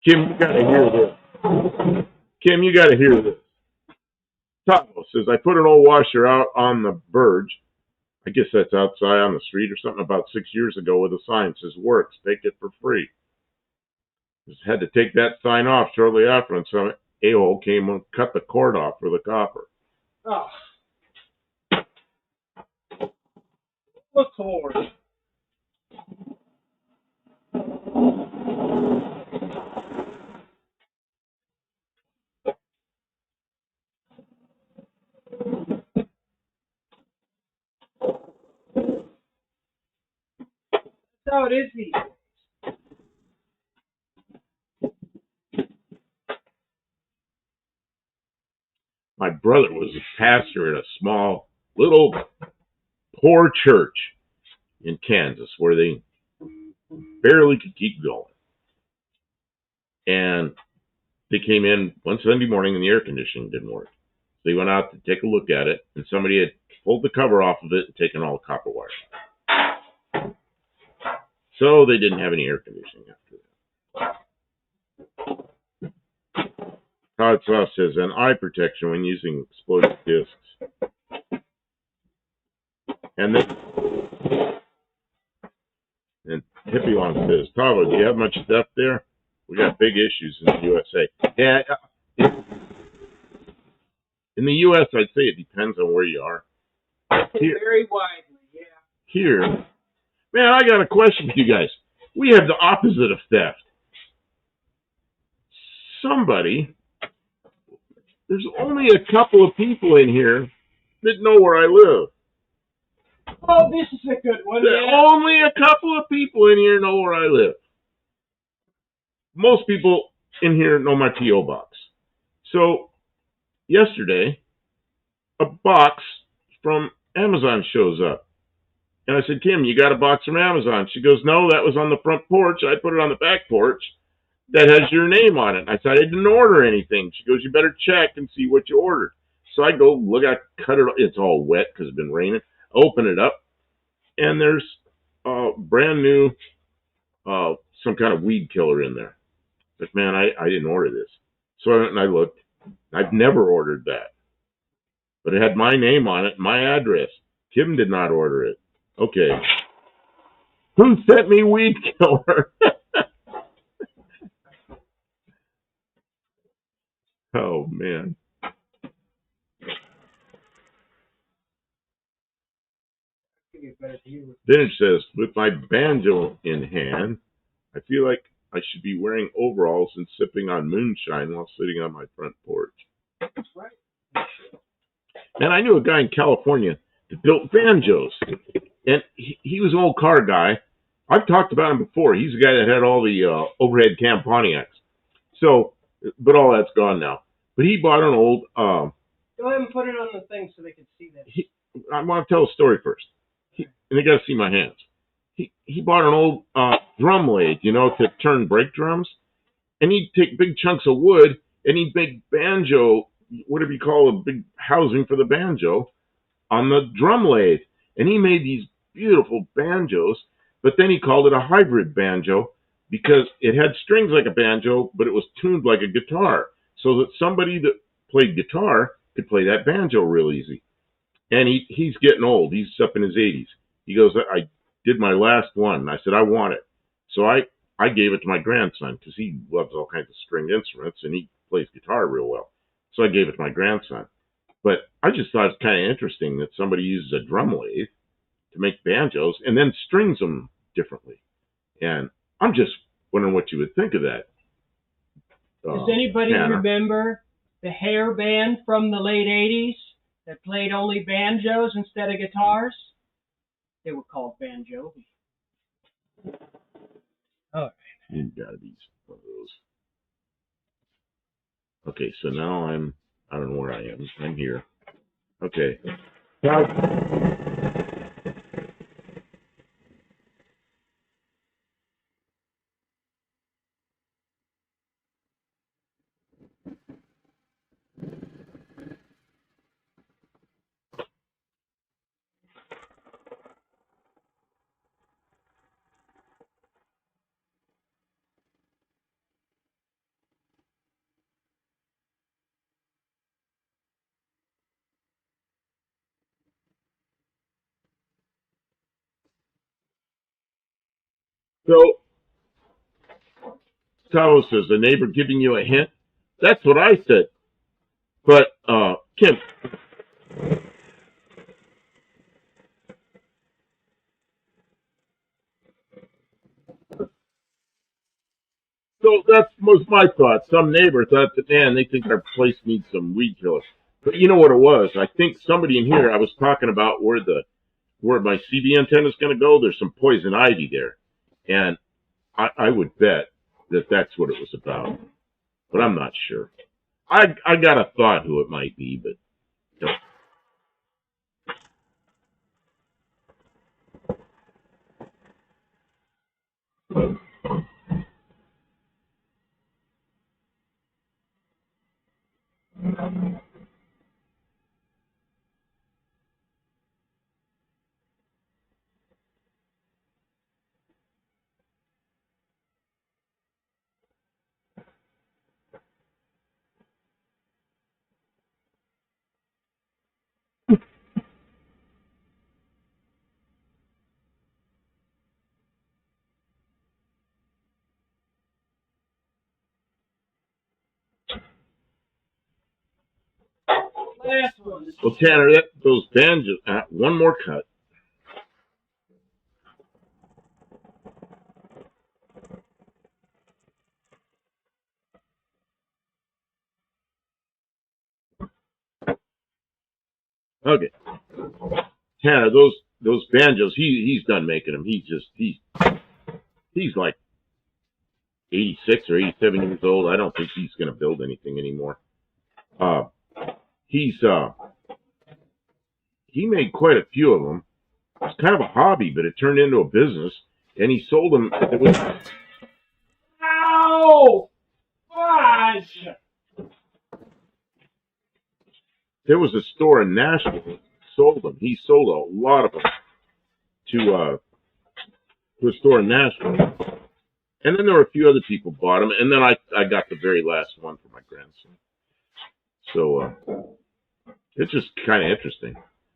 Kim, you gotta hear this. Kim, you gotta hear this. Taco says, I put an old washer out on the verge. I guess that's outside on the street or something about 6 years ago with a sign that says works, take it for free. Just had to take that sign off shortly after and some a-hole came and cut the cord off for the copper. Oh. The cord. That's how it is these days. My brother was a pastor at a small, little, poor church in Kansas where they barely could keep going. And they came in one Sunday morning and the air conditioning didn't work. They went out to take a look at it, and somebody had pulled the cover off of it and taken all the copper wire. So they didn't have any air conditioning after that. Todd Sauce says, an eye protection when using exploded discs. And then, and Hippie Long says, Tavo, do you have much stuff there? We got big issues in the USA. Yeah, in the US, I'd say it depends on where you are. Here, very widely, yeah. Here, man, I got a question for you guys. We have the opposite of theft. There's only a couple of people in here that know where I live. Oh, this is a good one. Yeah. Only a couple of people in here know where I live. Most people in here know my P.O. box. So, yesterday, a box from Amazon shows up. And I said, Kim, you got a box from Amazon? She goes, no, that was on the front porch. I put it on the back porch. That has your name on it. I said, I didn't order anything. She goes, you better check and see what you ordered. So I go, look, I cut it. It's all wet because it's been raining. Open it up, and there's brand new, some kind of weed killer in there. But man, I didn't order this. So I went and I looked. I've never ordered that. But it had my name on it, my address. Kim did not order it. Okay. Who sent me weed killer? Oh, man. Then it says, with my banjo in hand, I feel like I should be wearing overalls and sipping on moonshine while sitting on my front porch. That's right. And I knew a guy in California that built banjos. And he was an old car guy. I've talked about him before. He's the guy that had all the overhead cam Pontiacs. So, but all that's gone now. But he bought an old... Go ahead and put it on the thing so they can see this. I want to tell a story first. And they got to see my hands. He bought an old drum lathe, to turn brake drums. And he'd take big chunks of wood and he'd make banjo, whatever you call a big housing for the banjo, on the drum lathe. And he made these beautiful banjos, but then he called it a hybrid banjo because it had strings like a banjo, but it was tuned like a guitar, so that somebody that played guitar could play that banjo real easy. And he's getting old. He's up in his 80s. He goes, I did my last one. And I said, I want it. So I gave it to my grandson because he loves all kinds of stringed instruments and he plays guitar real well. So I gave it to my grandson. But I just thought it's kind of interesting that somebody uses a drum lathe to make banjos and then strings them differently. And I'm just wondering what you would think of that. Does anybody remember the hair band from the late 80s that played only banjos instead of guitars? They were called banjo. Oh, you gotta be one of those. Okay, so now I don't know where I am. I'm here. Okay. So, Tavo says, a neighbor giving you a hint? That's what I said. But, Kim. So that was my thought. Some neighbor thought that, man, they think our place needs some weed killer. But you know what it was? I think somebody in here, I was talking about where my CV antenna is going to go. There's some poison ivy there. And I would bet that that's what it was about. But I'm not sure. I got a thought who it might be, but Last one. Well, Tanner, those banjos, one more cut. Okay. Tanner, those banjos, he's done making them. He's like 86 or 87 years old. I don't think he's going to build anything anymore. He made quite a few of them. It's kind of a hobby, but it turned into a business, and he sold them. Ow! Fudge! There was a store in Nashville that sold them. He sold a lot of them to a store in Nashville. And then there were a few other people bought them, and then I got the very last one for my grandson. So it's just kind of interesting.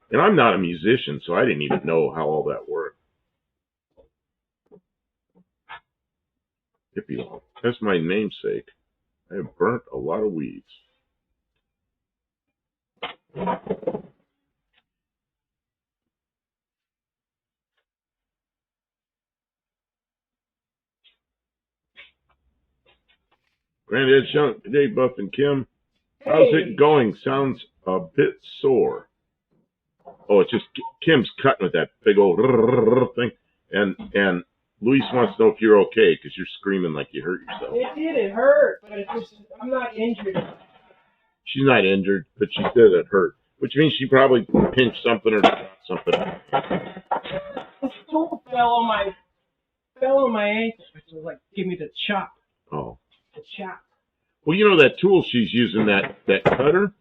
And I'm not a musician, so I didn't even know how all that worked. Hippie, that's my namesake. I have burnt a lot of weeds. Granddad Shunk, today, Buff and Kim. How's it going? Sounds a bit sore. Oh, it's just Kim's cutting with that big old thing. And Luis wants to know if you're okay because you're screaming like you hurt yourself. It did. It hurt, but I'm not injured. She's not injured, but she said it hurt, which means she probably pinched something or dropped something. This tool fell on my ankle. It was like, give me the chop. Oh. The chop. Well, you know that tool she's using, that cutter,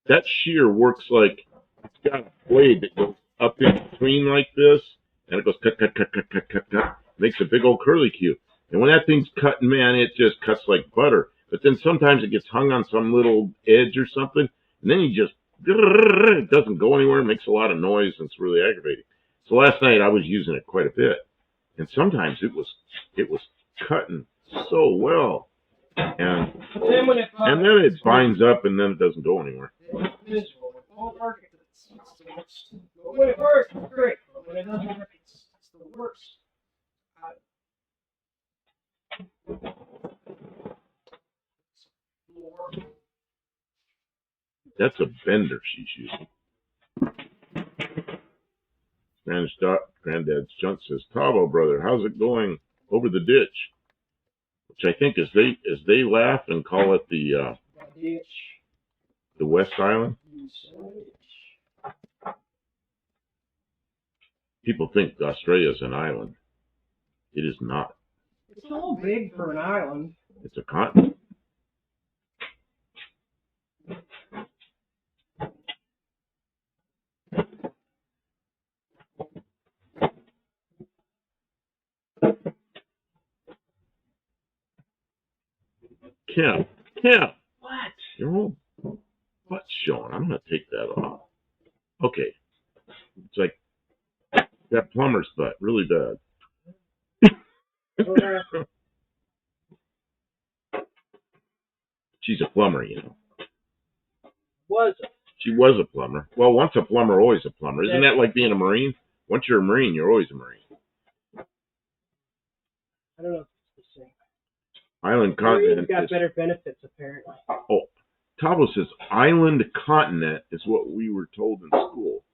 that shear works like it's got a blade that goes up in between like this, and it goes cut, cut, cut, cut, cut, cut, cut. Makes a big old curly cue. And when that thing's cutting, man, it just cuts like butter. But then sometimes it gets hung on some little edge or something, and then it doesn't go anywhere. It makes a lot of noise, and it's really aggravating. So last night I was using it quite a bit, and sometimes it was cutting so well, and then it binds up, and then it doesn't go anywhere. It's when it works, it's great. But when it doesn't work, it's the worst. That's a bender she's using. Granddad's Junk says, Tavo, brother, how's it going over the ditch? Which I think is they laugh and call it the West Island. People think Australia is an island. It is not. It's a little big for an island. It's a continent. Kim. What? Your whole butt's showing. I'm going to take that off. Okay. It's like that plumber's butt. Really bad. She's a plumber, you know. She was a plumber. Well, once a plumber, always a plumber. Isn't that like being a Marine? Once you're a Marine, you're always a Marine. I don't know if it's the same. Island continent. Got better benefits, apparently. Oh, Tavo says island continent is what we were told in school.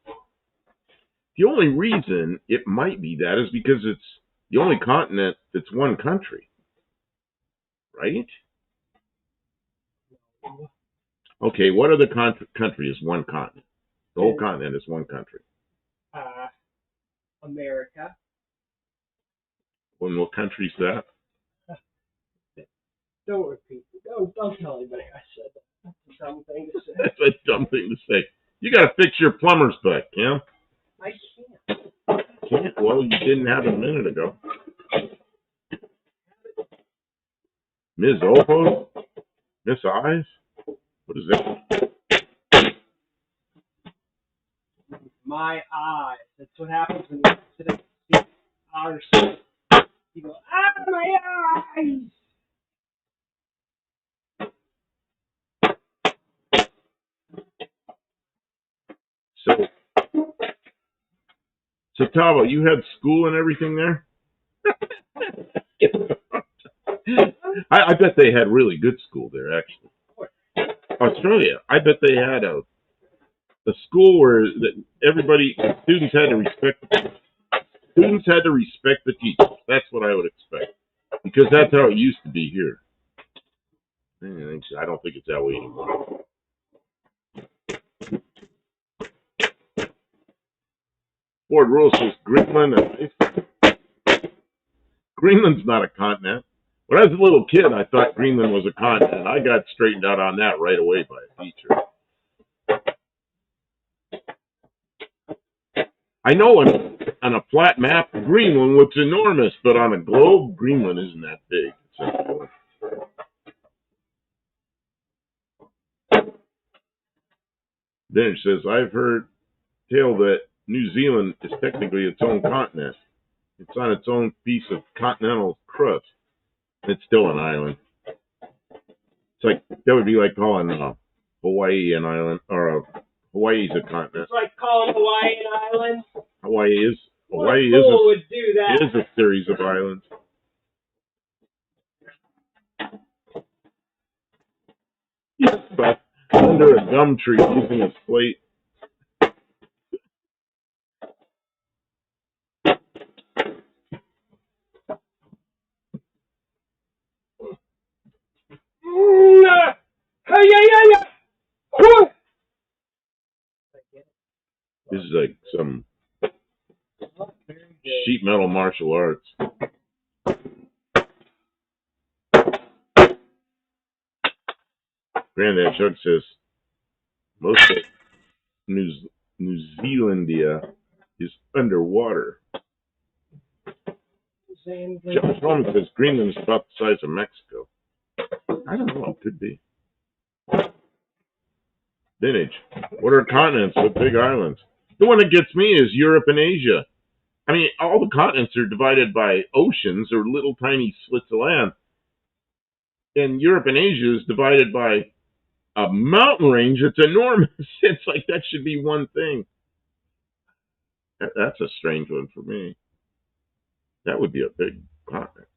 The only reason it might be that is because it's the only continent that's one country. Right? Okay, what other country is one continent? The whole continent is one country. America. What country's that? Don't repeat it. Don't tell anybody I said that. That's a dumb thing to say. That's a dumb thing to say. You got to fix your plumber's butt, Kim. I can't. Can't? Well, you didn't have it a minute ago. Ms. Opos? Miss Eyes? What is that? My eyes. That's what happens when you sit at the outer side. You go, my eyes! So Tavo, you had school and everything there? I bet they had really good school there, actually. Australia. I bet they had a school where students had to respect the teachers. That's what I would expect, because that's how it used to be here. I don't think it's that way anymore. Ford Rules says Greenland and Iceland. Greenland's not a continent. When I was a little kid, I thought Greenland was a continent. I got straightened out on that right away by a teacher. I know on a flat map, Greenland looks enormous, but on a globe, Greenland isn't that big. Then it says, I've heard tell that New Zealand is technically its own continent. It's on its own piece of continental crust. It's still an island. It's like, that would be like calling Hawaii an island, or Hawaii's a continent. It's like calling Hawaii an island. Hawaii is would do that. It is a series of islands. But under a gum tree using a slate. This is like some sheet metal martial arts. Granddad Chuck says most of New Zealandia is underwater. John Holmes says Greenland is about the size of Mexico. I don't know. It could be. Vintage. What are continents with big islands? The one that gets me is Europe and Asia. I mean, all the continents are divided by oceans or little tiny slits of land. And Europe and Asia is divided by a mountain range that's enormous. It's like that should be one thing. That's a strange one for me. That would be a big continent.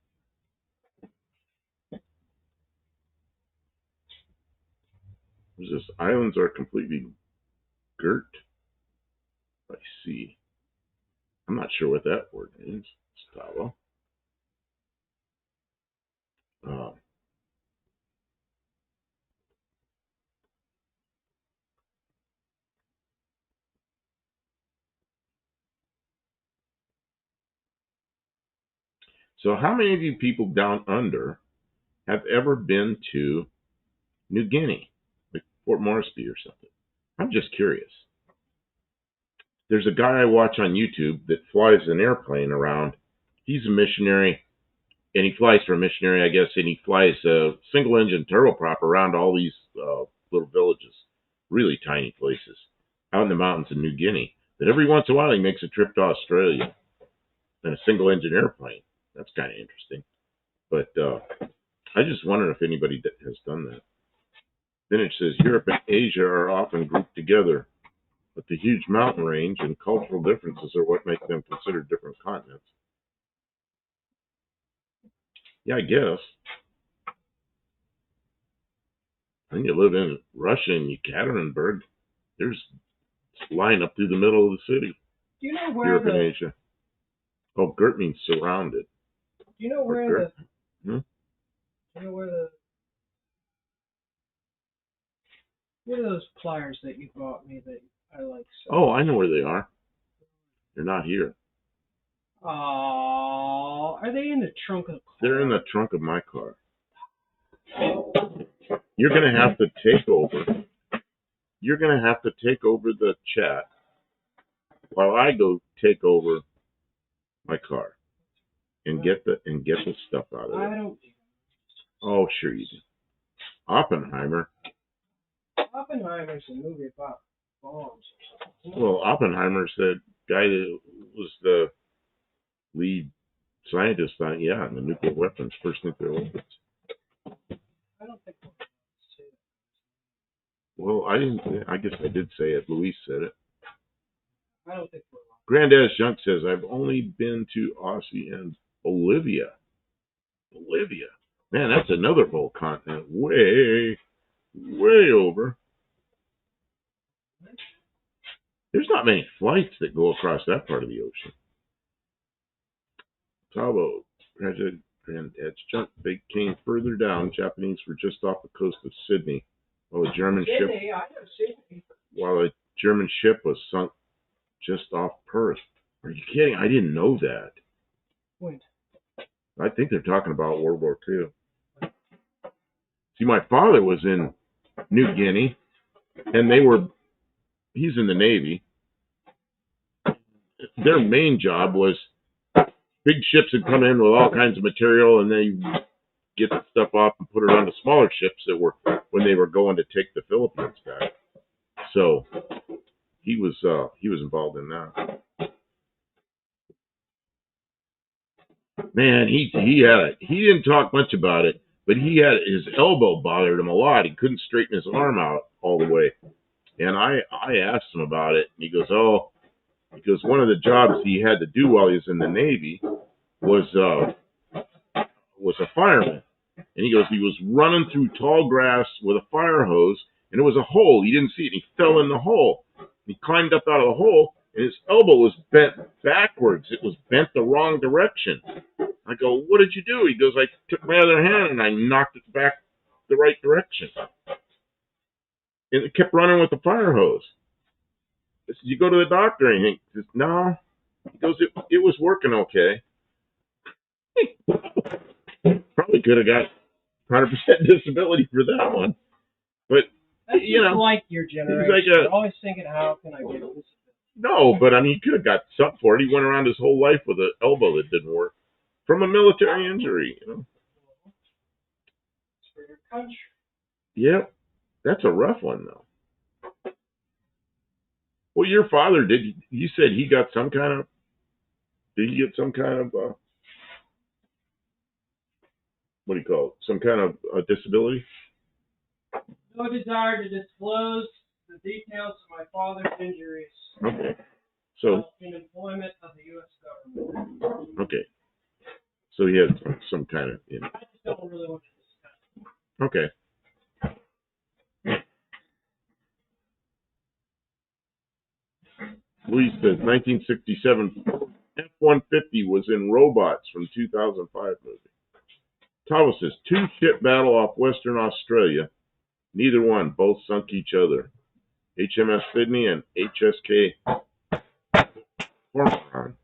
What's this? Islands are completely girt by sea. I'm not sure what that word means, Gustavo. So how many of you people down under have ever been to New Guinea, like Port Moresby or something? I'm just curious. There's a guy I watch on YouTube that flies an airplane around. He's a missionary, and he flies for a missionary, I guess, and he flies a single-engine turboprop around all these little villages, really tiny places, out in the mountains in New Guinea. But every once in a while, he makes a trip to Australia in a single-engine airplane. That's kind of interesting. But I just wonder if anybody has done that. Then it says Europe and Asia are often grouped together, but the huge mountain range and cultural differences are what make them considered different continents. Yeah, I guess. Then you live in Russia and Yekaterinburg. There's line up through the middle of the city. Do you know where Europe and Asia. Oh, girt means surrounded. Do you know where Do you know where what are those pliers that you bought me that I like so? Oh, I know where they are. They're not here. Oh, are they in the trunk of the car? They're in the trunk of my car. You're going to have to take over. You're going to have to take over the chat while I go take over my car and get the stuff out of it. I don't. Oh, sure you do. Oppenheimer. Oppenheimer's a movie about bombs or something. Well, Oppenheimer's the guy that was the lead scientist on, in the nuclear weapons, first nuclear weapons. I don't think we'll say that. Well, I didn't. I guess I did say it. Luis said it. I don't think we're. Granddad's Junk says, I've only been to Aussie and Bolivia. Bolivia. Man, that's another whole continent. Way over. There's not many flights that go across that part of the ocean. Tabo, Granddad's Junk. They came further down. Japanese were just off the coast of Sydney, while a German ship. Sydney, I know Sydney. While a German ship was sunk just off Perth. Are you kidding? I didn't know that. When? I think they're talking about World War II. See, my father was in New Guinea, and he's in the Navy. Their main job was big ships would come in with all kinds of material, and they get the stuff off and put it on the smaller ships that were when they were going to take the Philippines back. So he was involved in that. Man, he had it. He didn't talk much about it, but he had his elbow bothered him a lot. He couldn't straighten his arm out all the way. And I asked him about it, and he goes, one of the jobs he had to do while he was in the Navy was a fireman. And he goes, he was running through tall grass with a fire hose, and it was a hole. He didn't see it. He fell in the hole. He climbed up out of the hole, and his elbow was bent backwards. It was bent the wrong direction. I go, what did you do? He goes, I took my other hand and I knocked it back the right direction. And it kept running with the fire hose. I said, you go to the doctor or anything? He says, no. He goes, it was working okay. Probably could have got 100% disability for that one. But, that's just like your generation. Like You're always thinking, how can I get this? No, but I mean, he could have got something for it. He went around his whole life with an elbow that didn't work from a military injury, It's for your country. Yep. That's a rough one, though. Well, your father you said he got some kind of, did he get some kind of, what do you call it? Some kind of disability? No desire to disclose the details of my father's injuries. Okay. So. In employment of the U.S. government. Okay. So he had some kind of, I just don't really want to discuss. Okay. Louise says 1967 F-150 was in Robots from 2005 movie. Thomas says 2 ship battle off Western Australia. Neither one, both sunk each other. HMS Sydney and HSK Cormoran.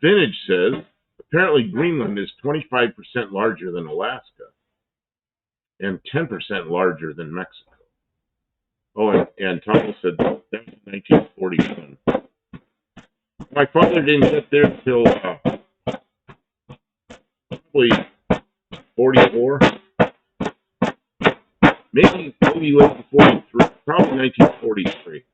Vintage says, apparently Greenland is 25% larger than Alaska and 10% larger than Mexico. Oh, and Thomas said that was 1941. My father didn't get there till probably 44. Maybe late 43. Probably 1943.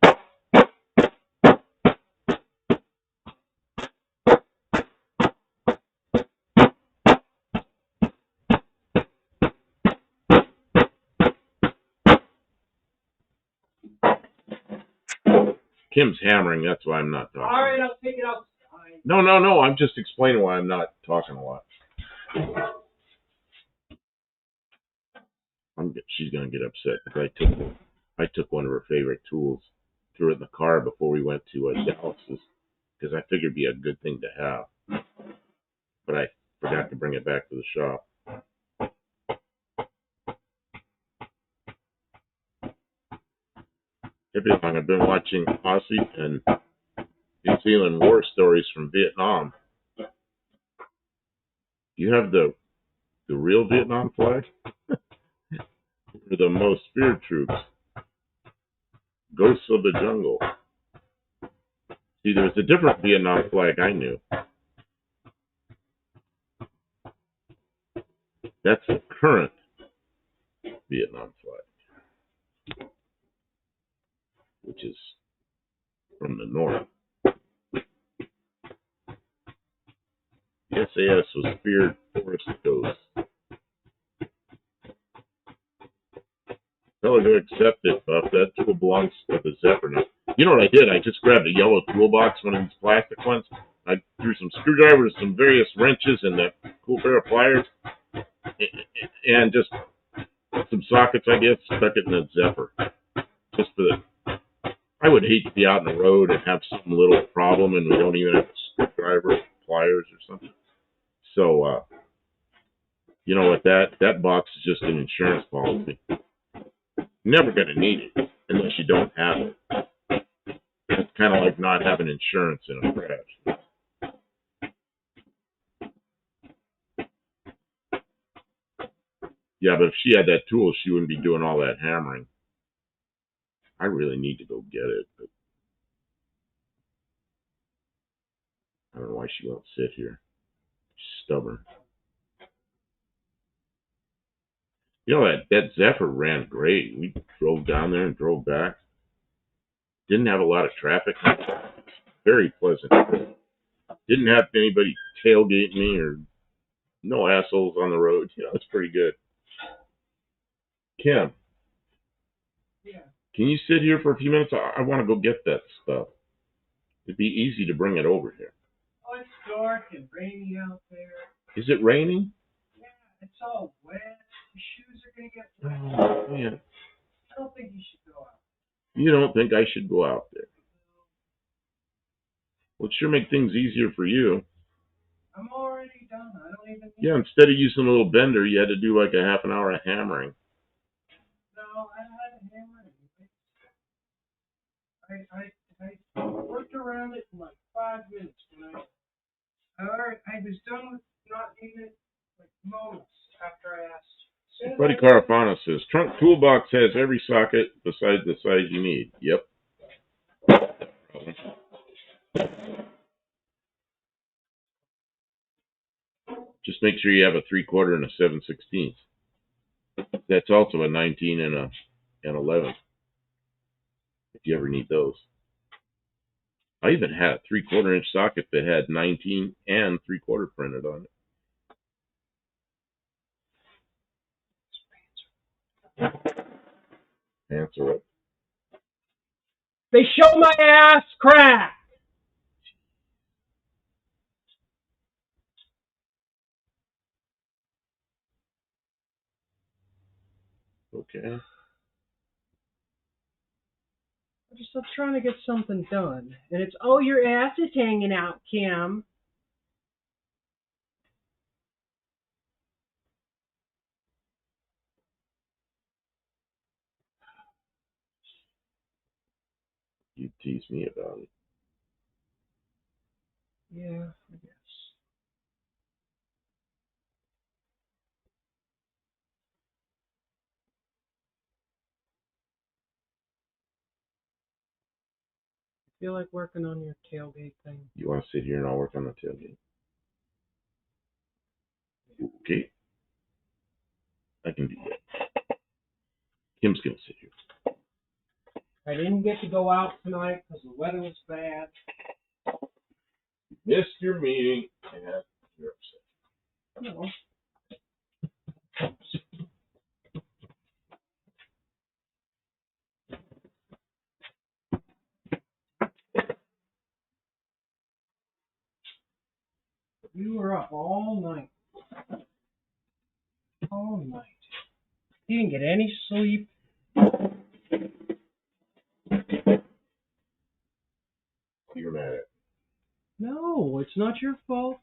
Kim's hammering, that's why I'm not talking. All right, I'll take it outside. No, I'm just explaining why I'm not talking a lot. She's going to get upset because I took one of her favorite tools, threw it in the car before we went to Dallas's, because I figured it'd be a good thing to have. But I forgot to bring it back to the shop. Everything. I've been watching Aussie and New Zealand war stories from Vietnam. Do you have the real Vietnam flag? Or the most feared troops? Ghosts of the Jungle. See, there was a different Vietnam flag I knew. That's the current Vietnam flag, which is from the north. The SAS was feared forest ghosts. Fellow to accept it, Buff. That tool belongs to the Zephyr now. You know what I did? I just grabbed a yellow toolbox, one of these plastic ones. I threw some screwdrivers, some various wrenches, and a cool pair of pliers, and just some sockets, I guess, stuck it in the Zephyr. Just for the... I would hate to be out on the road and have some little problem and we don't even have a screwdriver, pliers, or something. So, you know what? That box is just an insurance policy. You're never going to need it unless you don't have it. It's kind of like not having insurance in a crash. Yeah, but if she had that tool, she wouldn't be doing all that hammering. I really need to go get it, but I don't know why she won't sit here. She's stubborn. You know, that Zephyr ran great. We drove down there and drove back. Didn't have a lot of traffic. Very pleasant. Didn't have anybody tailgate me or no assholes on the road. You know, it's pretty good. Kim, Yeah. can you sit here for a few minutes? I want to go get that stuff. It'd be easy to bring it over here. Oh, it's dark and rainy out there. Is it raining? Yeah, it's all wet. Your shoes are going to get wet. Oh, yeah. I don't think you should go out. You don't think I should go out there? Well, it sure make things easier for you. I'm already done. I don't even need... Yeah, instead of using a little bender, you had to do like a half an hour of hammering. No, I had a hammer. I worked around it in like 5 minutes. I was done with not needing it like moments after I asked. Buddy Carafano says, trunk toolbox has every socket besides the size you need. Yep. Just make sure you have a 3/4 and a 7/16. That's also a 19 and an 11. If you ever need those. I even had a 3/4 inch socket that had 19 and 3/4 printed on it. Answer it. They show my ass crack. Okay. I'm trying to get something done. And it's, oh, your ass is hanging out, Kim. You tease me about it. Yeah, I guess. I feel like working on your tailgate thing. You want to sit here and I'll work on the tailgate? Okay. I can do that. Kim's going to sit here. I didn't get to go out tonight because the weather was bad. You missed your meeting and you're upset. No. You were up all night. All night. You didn't get any sleep. You're mad at me. No, it's not your fault.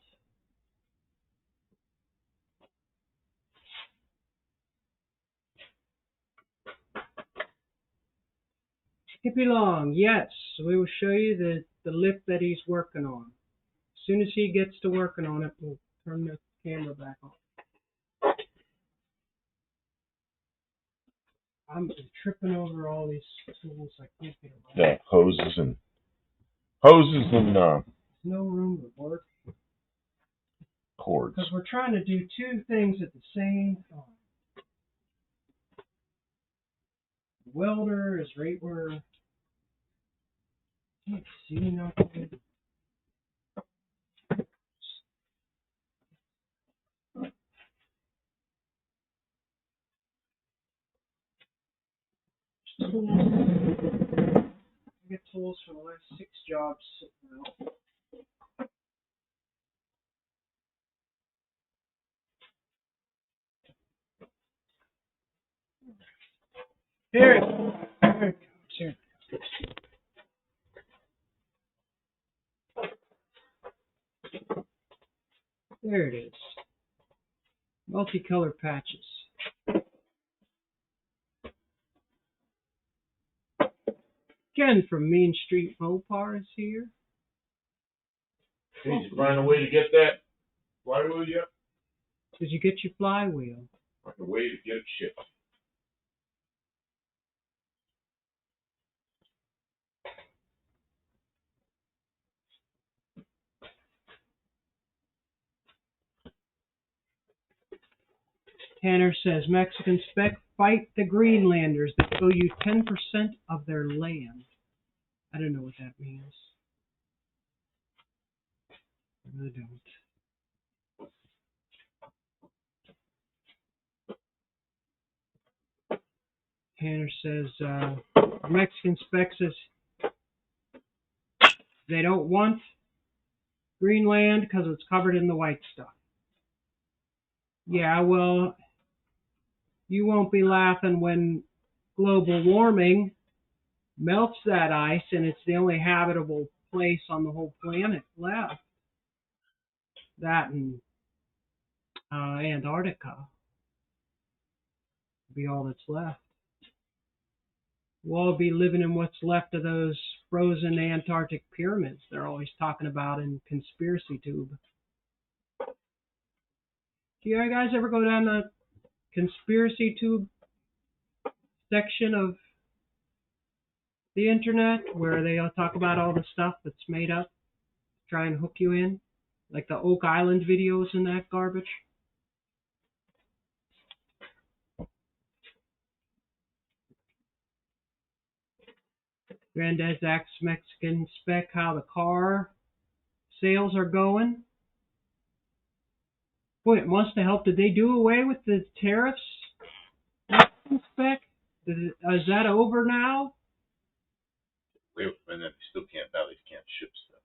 Skippy Long, yes, we will show you the lift that he's working on. As soon as he gets to working on it, we'll turn the camera back on. I'm tripping over all these tools. I can't get around. Yeah, hoses and No room to work. cords. Because we're trying to do two things at the same time. The welder is right where. Can't see nothing. Tools. I get tools for the last 6 jobs sitting out. Here it goes. Here it goes. Here it goes. There it is. Multicolor patches. Ken from Mean Street Mopar is here. Did you find a way to get that flywheel yet? Did you get your flywheel? Like a way to get it shipped. Tanner says, Mexican spec, fight the Greenlanders that owe you 10% of their land. I don't know what that means. I really don't. Tanner says, Mexican spec says they don't want Greenland because it's covered in the white stuff. Yeah, well, you won't be laughing when global warming melts that ice and it's the only habitable place on the whole planet left. That and Antarctica will be all that's left. We'll all be living in what's left of those frozen Antarctic pyramids they're always talking about in Conspiracy Tube. Do you guys ever go down the Conspiracy Tube section of the internet where they all talk about all the stuff that's made up to try and hook you in? Like the Oak Island videos and that garbage? Granddad's Axe Mexican spec, how the car sales are going. Boy, it must have helped. Did they do away with the tariffs? Mexican spec? Is that over now? And then they still can't, now they can't ship stuff.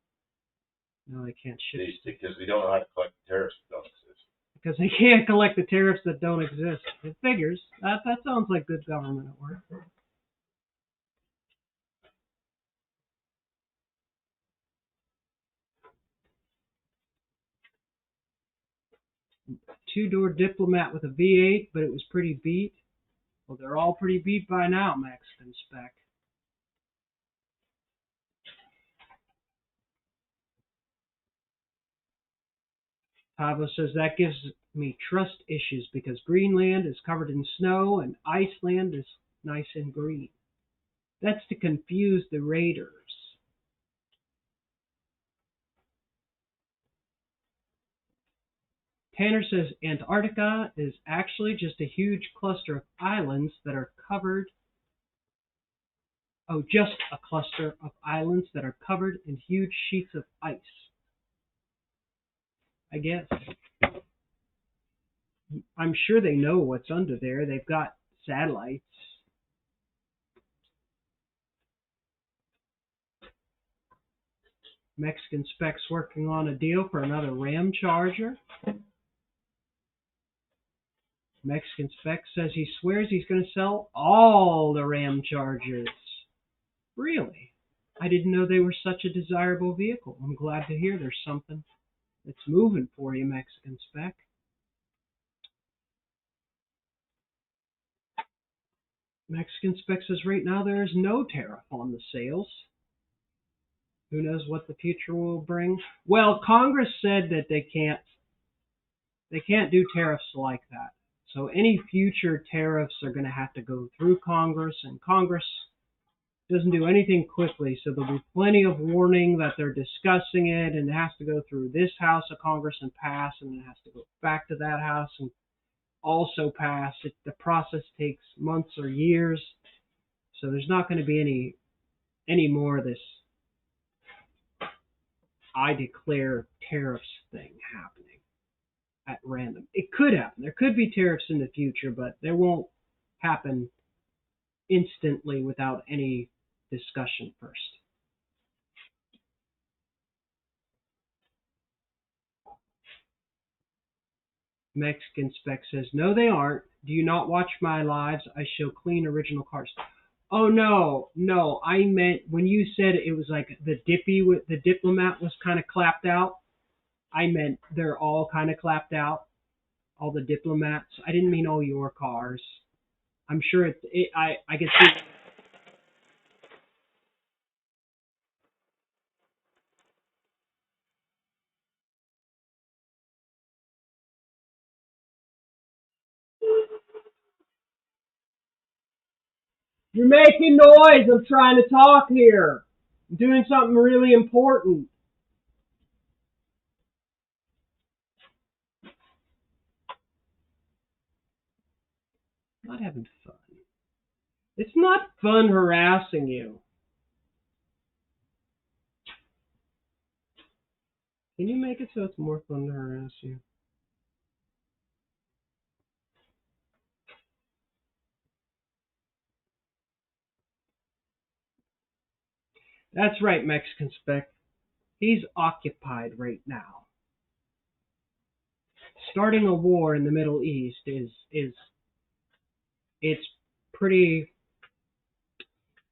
No, they can't ship stuff. Because they don't know how to collect the tariffs that don't exist. Because they can't collect the tariffs that don't exist. It figures. That sounds like good government at work. Two-door Diplomat with a V8, but it was pretty beat. Well, they're all pretty beat by now, Mexican spec. Pablo says that gives me trust issues because Greenland is covered in snow and Iceland is nice and green. That's to confuse the raiders. Tanner says Antarctica is actually just a huge cluster of islands that are covered. Oh, just a cluster of islands that are covered in huge sheets of ice. I guess. I'm sure they know what's under there. They've got satellites. Mexican spec's working on a deal for another Ram Charger. Mexican spec says he swears he's going to sell all the Ram Chargers. Really? I didn't know they were such a desirable vehicle. I'm glad to hear there's something that's moving for you, Mexican spec. Mexican spec says right now there is no tariff on the sales. Who knows what the future will bring? Well, Congress said that they can't do tariffs like that. So any future tariffs are going to have to go through Congress, and Congress doesn't do anything quickly. So there'll be plenty of warning that they're discussing it, and it has to go through this house of Congress and pass, and it has to go back to that house and also pass. The process takes months or years. So there's not going to be any more of this I declare tariffs thing happening at random. It could happen. There could be tariffs in the future, but they won't happen instantly without any discussion first. Mexican Spec says, no, they aren't. Do you not watch my lives? I show clean original cars. Oh, no. I meant when you said it was like the Diplomat was kind of clapped out. I meant they're all kind of clapped out. All the Diplomats. I didn't mean all your cars. I'm sure I can see. You're making noise. I'm trying to talk here. I'm doing something really important. I'm not having fun. It's not fun harassing you. Can you make it so it's more fun to harass you? That's right, Mexican Spec. He's occupied right now. Starting a war in the Middle East it's pretty,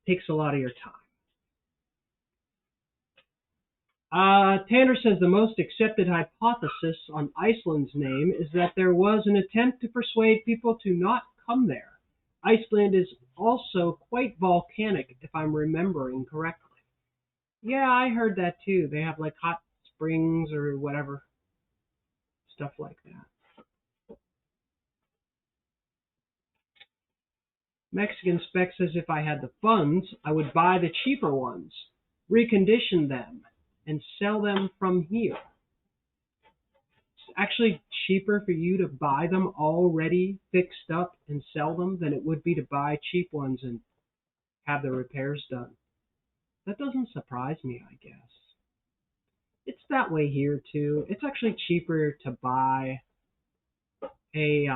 takes a lot of your time. Tanner says the most accepted hypothesis on Iceland's name is that there was an attempt to persuade people to not come there. Iceland is also quite volcanic, if I'm remembering correctly. Yeah, I heard that too. They have like hot springs or whatever, stuff like that. Mexican Spec says if I had the funds, I would buy the cheaper ones, recondition them, and sell them from here. It's actually cheaper for you to buy them already fixed up and sell them than it would be to buy cheap ones and have the repairs done. That doesn't surprise me, I guess. It's that way here too. It's actually cheaper to buy a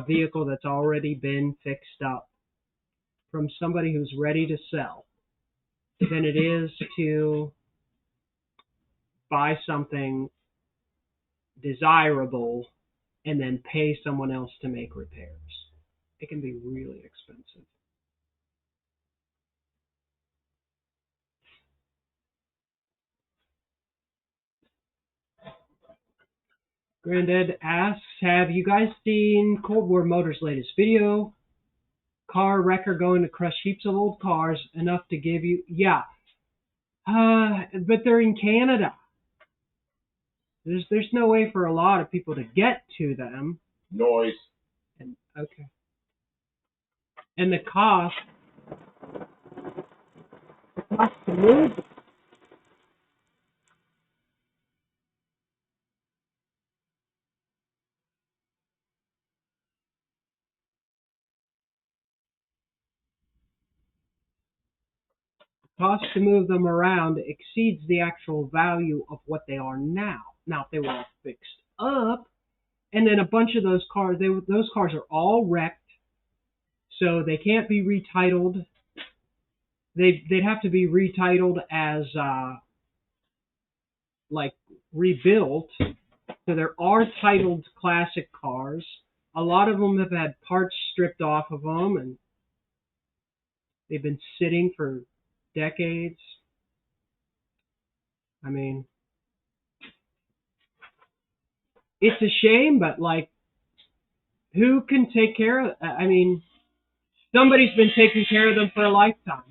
vehicle that's already been fixed up from somebody who's ready to sell than it is to buy something desirable and then pay someone else to make repairs. It can be really expensive. Granddad asks, have you guys seen Cold War Motors' latest video? Car wrecker going to crush heaps of old cars, enough to give you... Yeah. But they're in Canada. There's no way for a lot of people to get to them. Noise. Okay. And the cost to move. Cost to move them around exceeds the actual value of what they are now. Now, if they were all fixed up, and then a bunch of those cars, those cars are all wrecked, so they can't be retitled. They'd have to be retitled as like rebuilt. So there are titled classic cars. A lot of them have had parts stripped off of them, and they've been sitting for decades. I mean, it's a shame, but like, who can take care of it? I mean, Somebody's been taking care of them for a lifetime.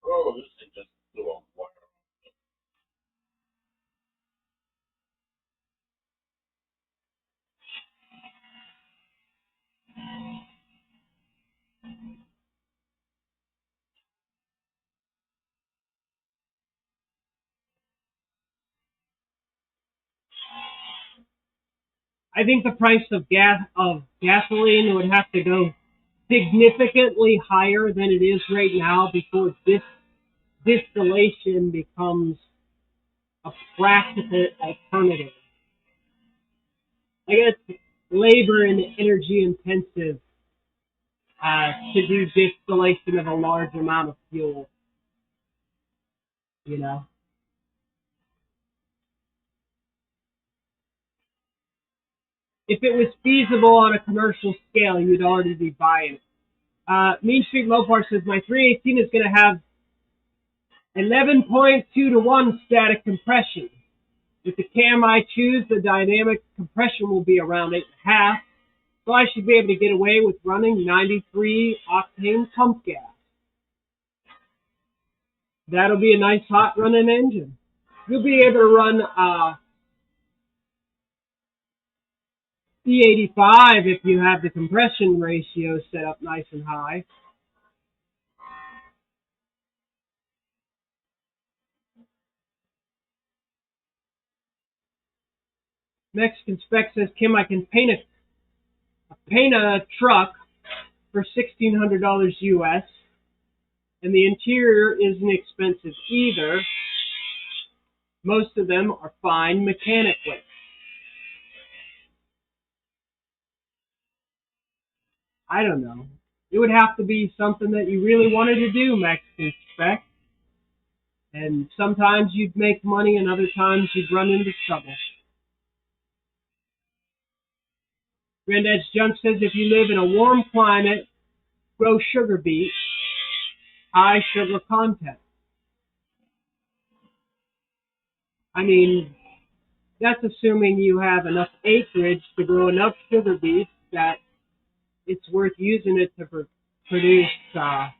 Oh, this thing just blew on fire. I think the price of gasoline would have to go significantly higher than it is right now before this distillation becomes a practical alternative. I guess labor and energy intensive to do distillation of a large amount of fuel. You know, if it was feasible on a commercial scale, you'd already be buying it. Mean Street Mopar says my 318 is going to have 11.2 to 1 static compression. With the cam I choose, the dynamic compression will be around 8.5, so I should be able to get away with running 93 octane pump gas. That'll be a nice hot running engine. You'll be able to run E85 if you have the compression ratio set up nice and high. Mexican Spec says, Kim, I can paint a truck for $1,600 US, and the interior isn't expensive either. Most of them are fine mechanically. I don't know. It would have to be something that you really wanted to do, Mexican Spec. And sometimes you'd make money, and other times you'd run into trouble. Granddad's Junk says, if you live in a warm climate, grow sugar beets, high sugar content. I mean, that's assuming you have enough acreage to grow enough sugar beets that it's worth using it to produce I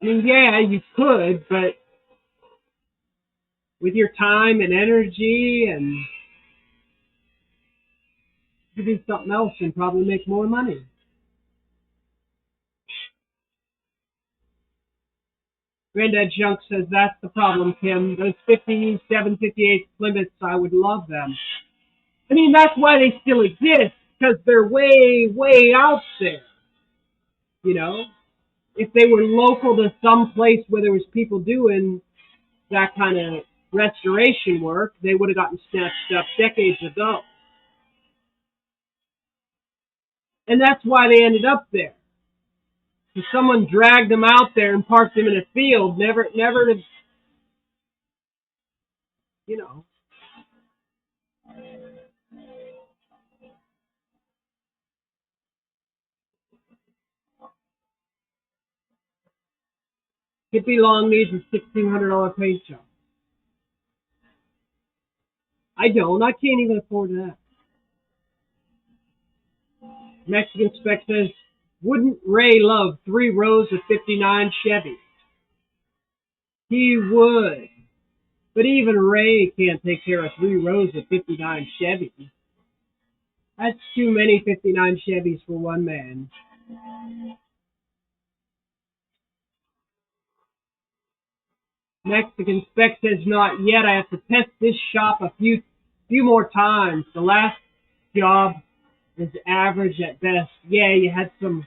mean, yeah, you could, but with your time and energy, and you could do something else and probably make more money. Granddad Junk says, that's the problem, Kim. Those 5758 Plymouths, I would love them. I mean, that's why they still exist, because they're way, way out there. You know? If they were local to some place where there was people doing that kind of restoration work, they would have gotten snatched up decades ago. And that's why they ended up there. Because someone dragged them out there and parked them in a field, never to, you know. Hippie Long needs a $1,600 paint job. I don't. I can't even afford that. Mexican Spec says, wouldn't Ray love 3 rows of 59 Chevy? He would. But even Ray can't take care of 3 rows of 59 Chevys. That's too many 59 Chevys for one man. Mexican Spec says, not yet. I have to test this shop a few more times. The last job is average at best. Yeah, you had some...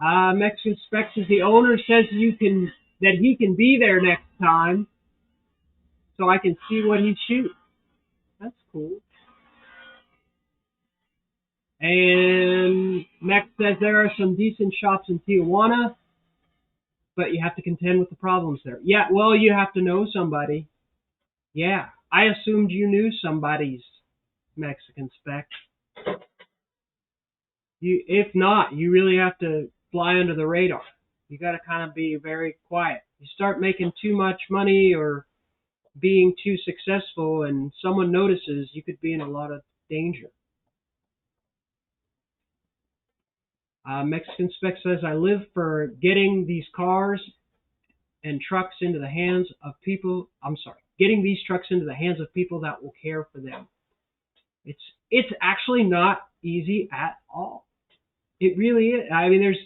Mexican Spec says, the owner says that he can be there next time. so I can see what he shoots. That's cool. And Max says there are some decent shops in Tijuana, but you have to contend with the problems there. Yeah, well, you have to know somebody. Yeah, I assumed you knew somebody's Mexican spec. If not, you really have to fly under the radar. You got to kind of be very quiet. You start making too much money or being too successful and someone notices, you could be in a lot of danger. Mexican Spec says, I live for getting these cars and trucks into the hands of people. Getting these trucks into the hands of people that will care for them. It's actually not easy at all. It really is. I mean,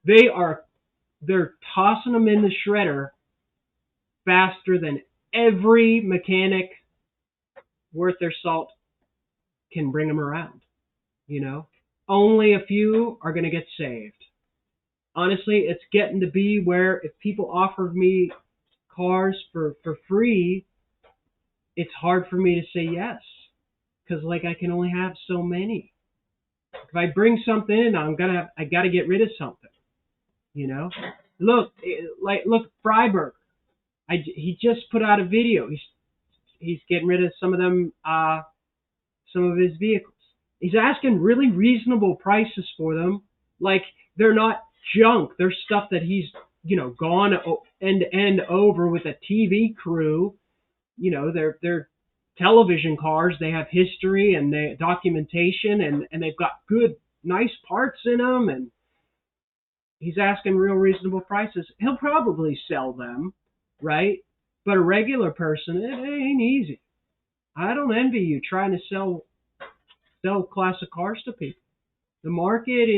they're tossing them in the shredder faster than every mechanic worth their salt can bring them around. You know, only a few are going to get saved. Honestly, it's getting to be where if people offered me cars for free, it's hard for me to say yes. Because like I can only have so many. If I bring something in, I got to get rid of something. You know, look Freiberg. He just put out a video. He's getting rid of some of them, some of his vehicles. He's asking really reasonable prices for them. Like they're not junk. They're stuff that he's gone end to end over with a TV crew. You know, they're television cars. They have history and documentation, and they've got good, nice parts in them. And he's asking real reasonable prices. He'll probably sell them, right? But a regular person, it ain't easy. I don't envy you trying to sell classic cars to people. The market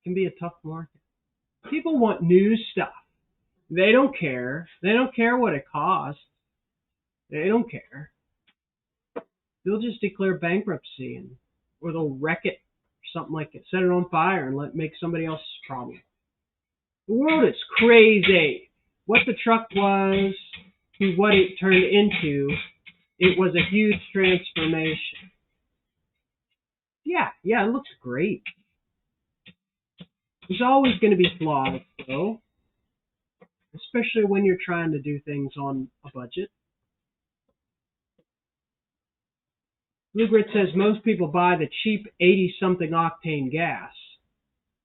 can be a tough market. People want new stuff. They don't care. They don't care what it costs. They don't care. They'll just declare bankruptcy or they'll wreck it or something like it. Set it on fire and make somebody else's problem. The world is crazy. What the truck was to what it turned into, it was a huge transformation. Yeah, it looks great. There's always going to be flaws, though, especially when you're trying to do things on a budget. Blue Grit says most people buy the cheap 80-something octane gas.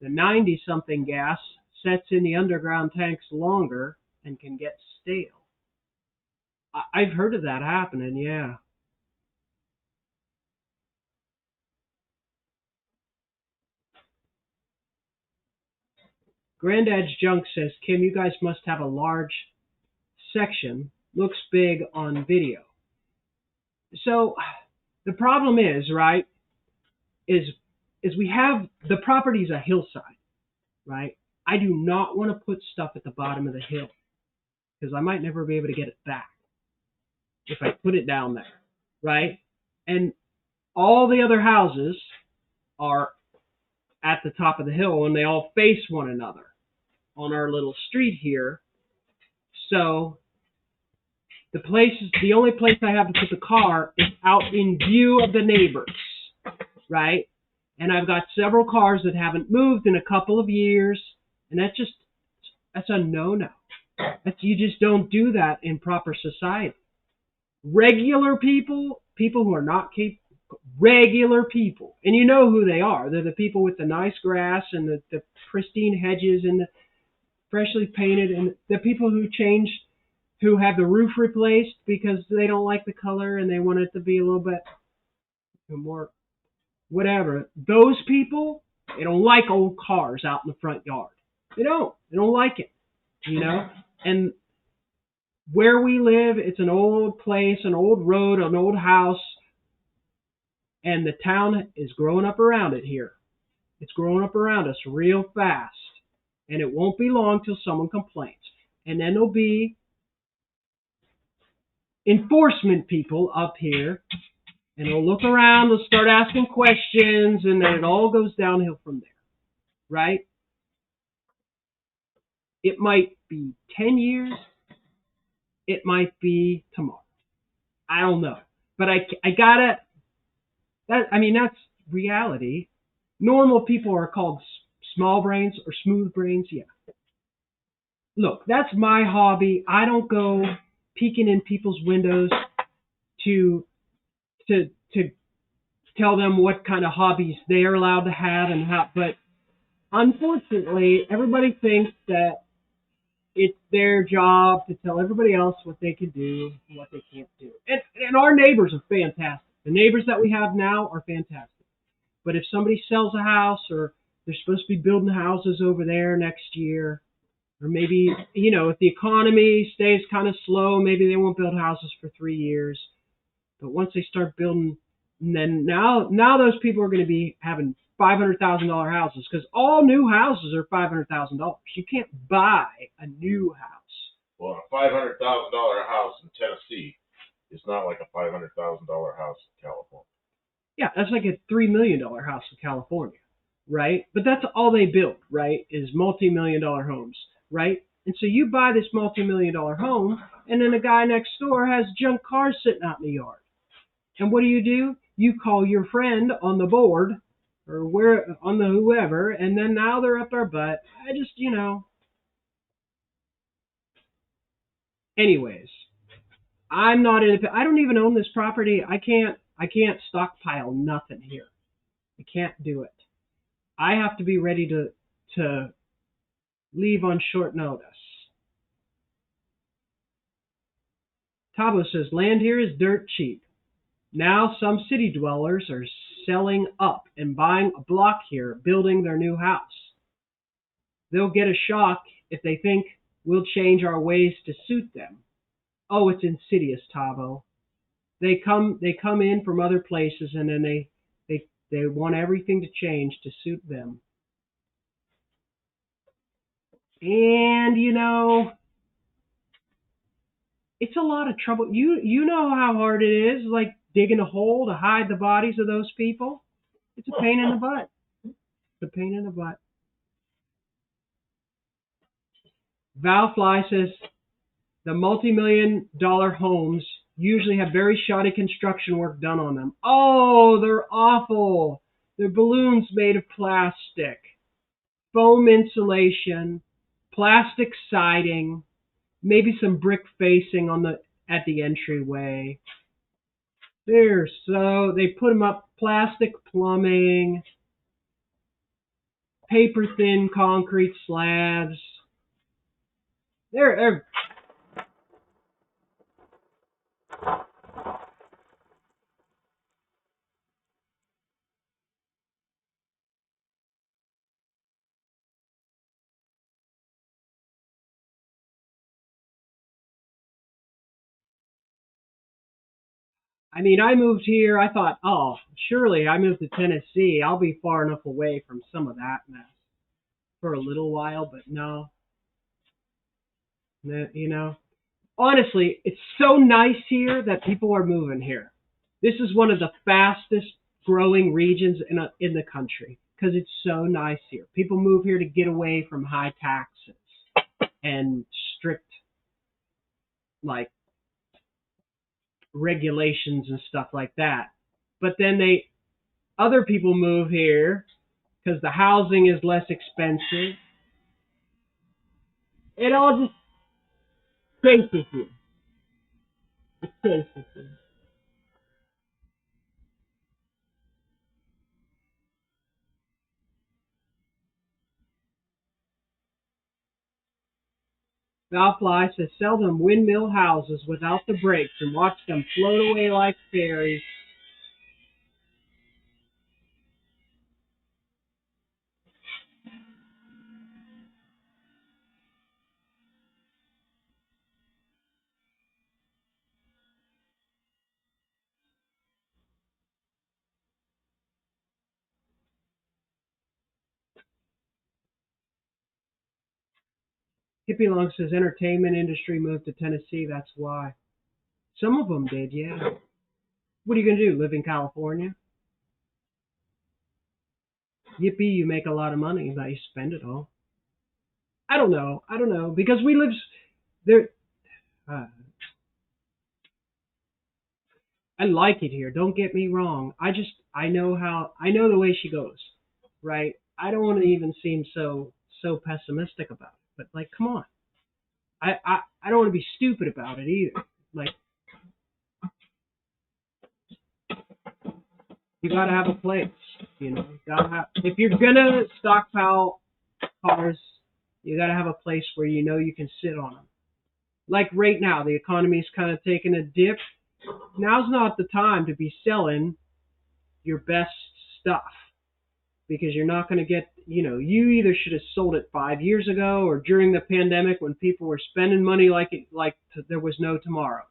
The 90-something gas sets in the underground tanks longer and can get stale. I've heard of that happening, yeah. Granddad's Junk says, Kim, you guys must have a large section. Looks big on video. So the problem is, right, is we have the property's a hillside, right? I do not want to put stuff at the bottom of the hill because I might never be able to get it back if I put it down there, right? And all the other houses are at the top of the hill and they all face one another on our little street here. So the only place I have to put the car is out in view of the neighbors, right? And I've got several cars that haven't moved in a couple of years, and that's a no-no. You just don't do that in proper society. Regular people who are not regular people, and you know who they are. They're the people with the nice grass and the pristine hedges and the freshly painted, and the people who have the roof replaced because they don't like the color and they want it to be a little bit more whatever. Those people, they don't like old cars out in the front yard. They don't like it, And where we live, it's an old place, an old road, an old house, and the town is growing up around it here. It's growing up around us real fast, and it won't be long till someone complains. And then there'll be enforcement people up here, and they'll look around, they'll start asking questions, and then it all goes downhill from there, right? It might be 10 years. It might be tomorrow. I don't know. But I gotta, that's reality. Normal people are called small brains or smooth brains. Yeah. Look, that's my hobby. I don't go peeking in people's windows to to tell them what kind of hobbies they are allowed to have and how. But unfortunately, everybody thinks that it's their job to tell everybody else what they can do and what they can't do. And our neighbors are fantastic. The neighbors that we have now are fantastic. But if somebody sells a house or they're supposed to be building houses over there next year, or maybe, if the economy stays kind of slow, maybe they won't build houses for 3 years. But once they start building, and then now those people are going to be having $500,000 houses because all new houses are $500,000. You can't buy a new house. Well, a $500,000 house in Tennessee is not like a $500,000 house in California. Yeah, that's like a $3 million house in California, right? But that's all they build, right? Is multi-million-dollar homes, right? And so you buy this multi-million-dollar home, and then the guy next door has junk cars sitting out in the yard. And what do? You call your friend on the board or where on the whoever, and then now they're up our butt. I just, Anyways, I'm not in. I don't even own this property. I can't stockpile nothing here. I can't do it. I have to be ready to leave on short notice. Tabo says land here is dirt cheap. Now some city dwellers are selling up and buying a block here, building their new house. They'll get a shock if they think we'll change our ways to suit them. Oh, it's insidious, Tabo. They come in from other places and then they want everything to change to suit them. And it's a lot of trouble. You know how hard it is, like digging a hole to hide the bodies of those people. It's a pain in the butt. It's a pain in the butt. Valfly says the multi-million-dollar homes usually have very shoddy construction work done on them. Oh, they're awful. They're balloons made of plastic, foam insulation, plastic siding, maybe some brick facing at the entryway. They put them up plastic plumbing, paper thin concrete slabs. They're I moved here. I thought, oh, surely I moved to Tennessee. I'll be far enough away from some of that mess for a little while, but no. Honestly, it's so nice here that people are moving here. This is one of the fastest growing regions in the country because it's so nice here. People move here to get away from high taxes and strict like regulations and stuff like that. But then other people move here because the housing is less expensive. It all just chases you. It chases you. Valfly says sell them windmill houses without the brakes and watch them float away like fairies. Hippie Long says entertainment industry moved to Tennessee. That's why. Some of them did, yeah. What are you going to do? Live in California? Yippee, you make a lot of money, but you spend it all. I don't know. Because we live there. Uh, I like it here. Don't get me wrong. I know the way she goes, right? I don't want to even seem so pessimistic about it. But like, come on. I don't want to be stupid about it either. Like, you gotta have a place, you know. If you're gonna stockpile cars, you gotta have a place where you know you can sit on them. Like right now, the economy's kind of taking a dip. Now's not the time to be selling your best stuff because you're not going to get, you either should have sold it 5 years ago or during the pandemic when people were spending money like there was no tomorrow,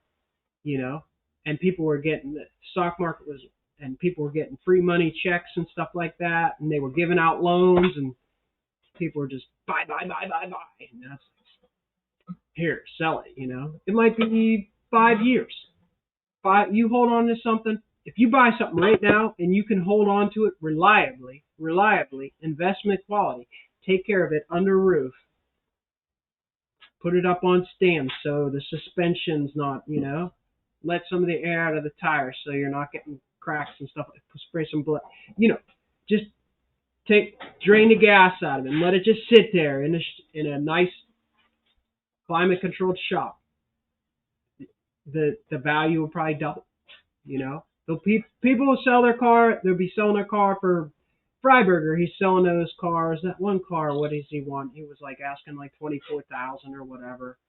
and people were getting the stock market was and people were getting free money checks and stuff like that, and they were giving out loans, and people were just buy, and that's here, sell it. It might be 5 years. You hold on to something. If you buy something right now and you can hold on to it reliably, investment quality, take care of it under roof, put it up on stands so the suspension's not, let some of the air out of the tires so you're not getting cracks and stuff. Spray some blood, just drain the gas out of it and let it just sit there in a nice climate controlled shop. The value will probably double, People will sell their car. They'll be selling their car for Freiberger. He's selling those cars. That one car, what does he want? He was like asking like 24,000 or whatever.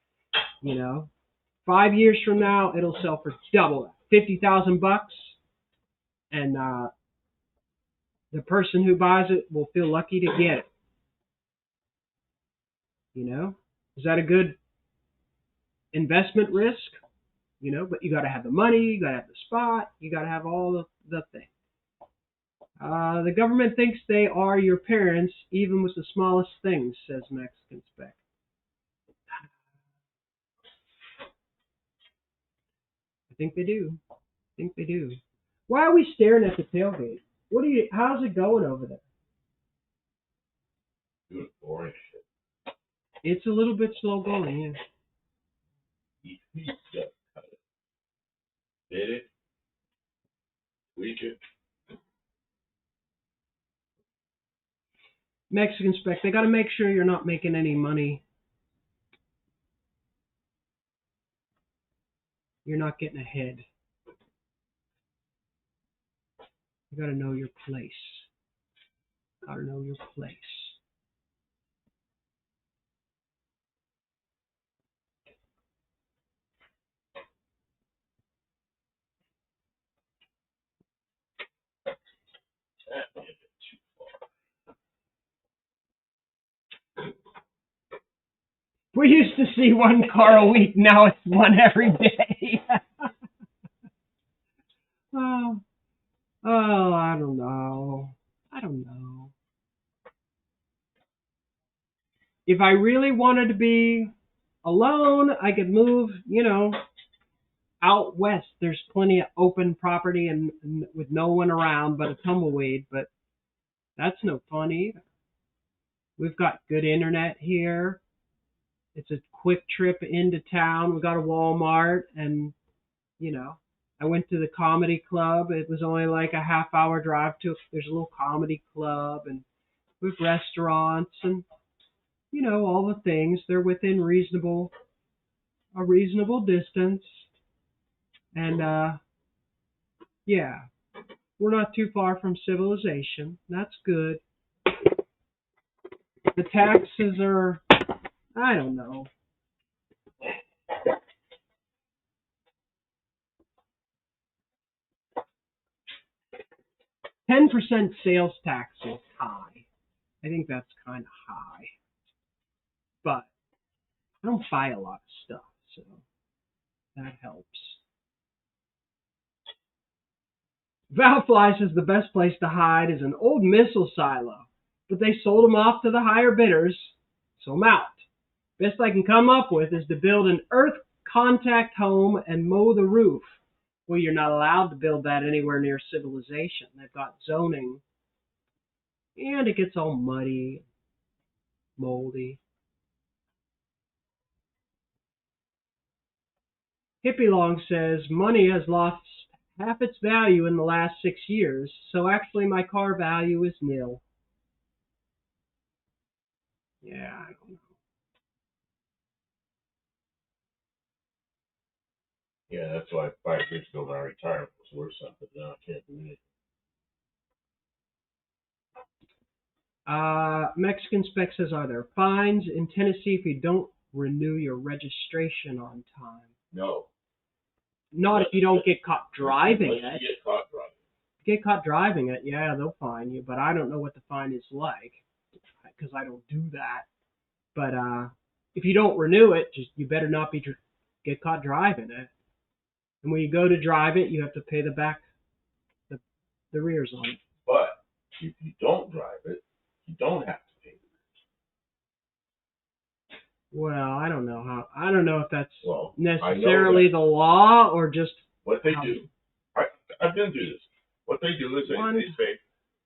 5 years from now, it'll sell for double that, $50,000, and the person who buys it will feel lucky to get it. Is that a good investment risk? But you got to have the money, you got to have the spot, you got to have all the things. The government thinks they are your parents, even with the smallest things, says Mexican Spec. I think they do. Why are we staring at the tailgate? How's it going over there? Doing boring shit. It's a little bit slow going, yeah. Did it? Tweak it. Mexican Spec, they got to make sure you're not making any money. You're not getting ahead. You got to know your place. Got to know your place. We used to see one car a week. Now it's one every day. Oh, I don't know. If I really wanted to be alone, I could move, out west. There's plenty of open property and with no one around but a tumbleweed, but that's no fun either. We've got good internet here. It's a quick trip into town. We got a Walmart, and I went to the comedy club. It was only like a half-hour drive to. There's a little comedy club, and with restaurants, and all the things. They're within a reasonable distance, and yeah, we're not too far from civilization. That's good. The taxes are, I don't know. $10% sales tax is high. I think that's kind of high. But I don't buy a lot of stuff, so that helps. Valfly says the best place to hide is an old missile silo, but they sold them off to the higher bidders, so I'm out. Best I can come up with is to build an earth contact home and mow the roof. Well, you're not allowed to build that anywhere near civilization. They've got zoning, and it gets all muddy, moldy. Hippie Long says money has lost half its value in the last 6 years, so actually my car value is nil. Yeah, I don't know. Yeah, that's why 5 years ago when I retired it was worth something. Now I can't do anything. Mexican Spec says, are there fines in Tennessee if you don't renew your registration on time? No. Not if you don't get caught driving Unless it. you get caught driving. Get caught driving it, yeah, they'll fine you, but I don't know what the fine is like because I don't do that. But if you don't renew it, just you better not get caught driving it. And when you go to drive it, you have to pay the rears on it. But if you don't drive it, you don't have to pay. Well, I don't know if that's Well, necessarily the law or just what they do. I've been through this. What they do is they say,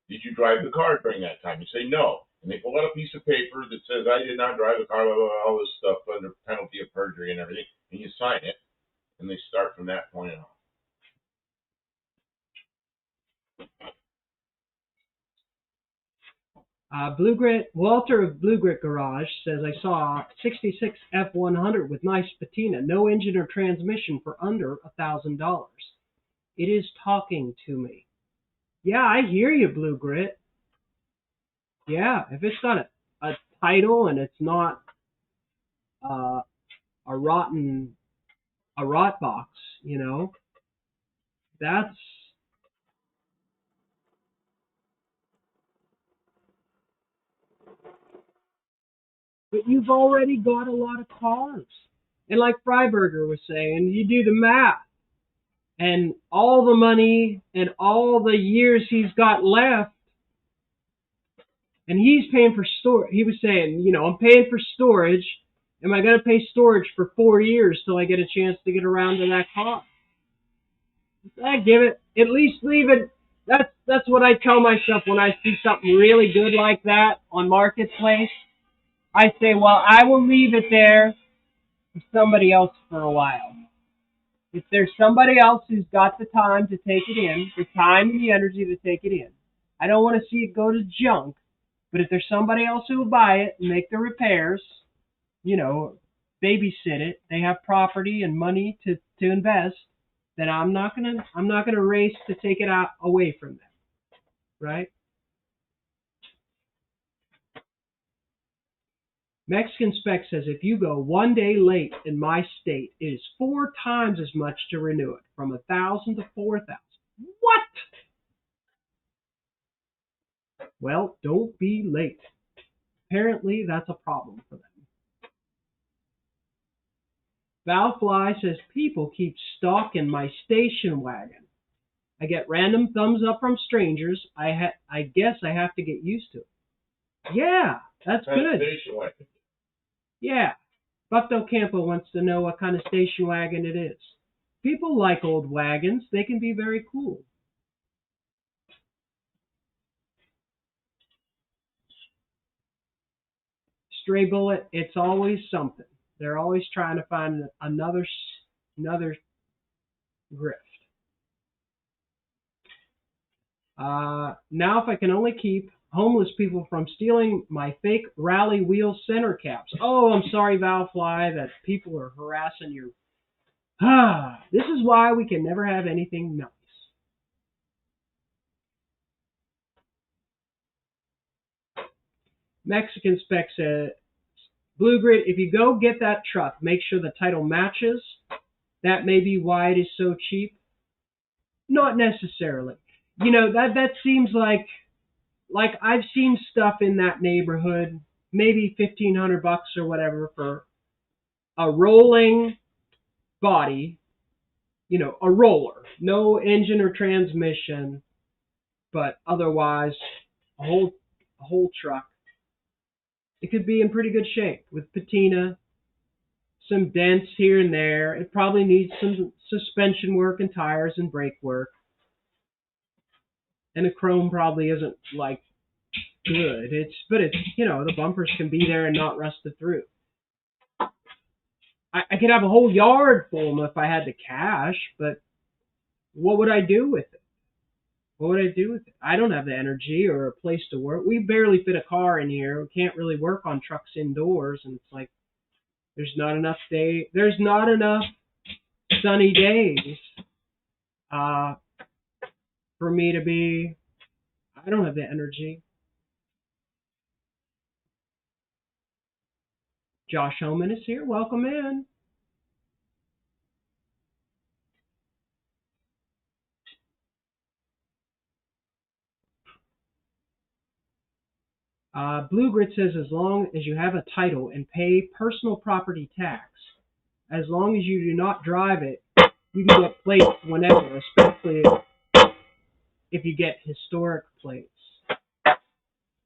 did you drive the car during that time? You say no. And they pull out a piece of paper that says, I did not drive the car, blah, blah, blah, all this stuff under penalty of perjury and everything. And you sign it, and they start from that point on. Blue Grit, Walter of Blue Grit Garage says, I saw 66 F100 with nice patina, no engine or transmission for under $1,000. It is talking to me. Yeah, I hear you, Blue Grit. Yeah, if it's got a title and it's not a rot box, that's. But you've already got a lot of cars. And like Freiberger was saying, you do the math. And all the money and all the years he's got left, and he's paying for storage. He was saying, I'm paying for storage. Am I going to pay storage for 4 years till I get a chance to get around to that car? I give it, at least leave it. That's what I tell myself when I see something really good like that on Marketplace. I say, well, I will leave it there for somebody else for a while. If there's somebody else who's got the time to take it in, the time and the energy to take it in, I don't want to see it go to junk. But if there's somebody else who will buy it and make the repairs, babysit it, they have property and money to invest, then I'm not gonna race to take it out away from them, right? Mexican Spec says if you go 1 day late in my state, it is 4 times as much to renew it, from 1,000 to 4,000. What? Well, don't be late. Apparently, that's a problem for them. Valfly says people keep stalking my station wagon. I get random thumbs up from strangers. I guess I have to get used to it. Yeah, that's good. Station wagon. Yeah. Buck Del Campo wants to know what kind of station wagon it is. People like old wagons. They can be very cool. Stray Bullet, it's always something. They're always trying to find another grift. Now if I can only keep homeless people from stealing my fake rally wheel center caps. Oh, I'm sorry, Valfly, that people are harassing your... This is why we can never have anything nice. Mexican Spec said, Blue Grid, if you go get that truck, make sure the title matches. That may be why it is so cheap. Not necessarily. That seems like I've seen stuff in that neighborhood, maybe $1,500 or whatever for a rolling body, a roller, no engine or transmission, but otherwise a whole truck. It could be in pretty good shape with patina, some dents here and there. It probably needs some suspension work and tires and brake work. And the chrome probably isn't good. But it's the bumpers can be there and not rusted through. I could have a whole yard full of them if I had the cash, but what would I do with it? What would I do with it? I don't have the energy or a place to work. We barely fit a car in here. We can't really work on trucks indoors, and it's like there's not enough sunny days for me to be. I don't have the energy. Josh Homan is here. Welcome in. Blue Grit says as long as you have a title and pay personal property tax, as long as you do not drive it, you can get plates whenever, especially if you get historic plates.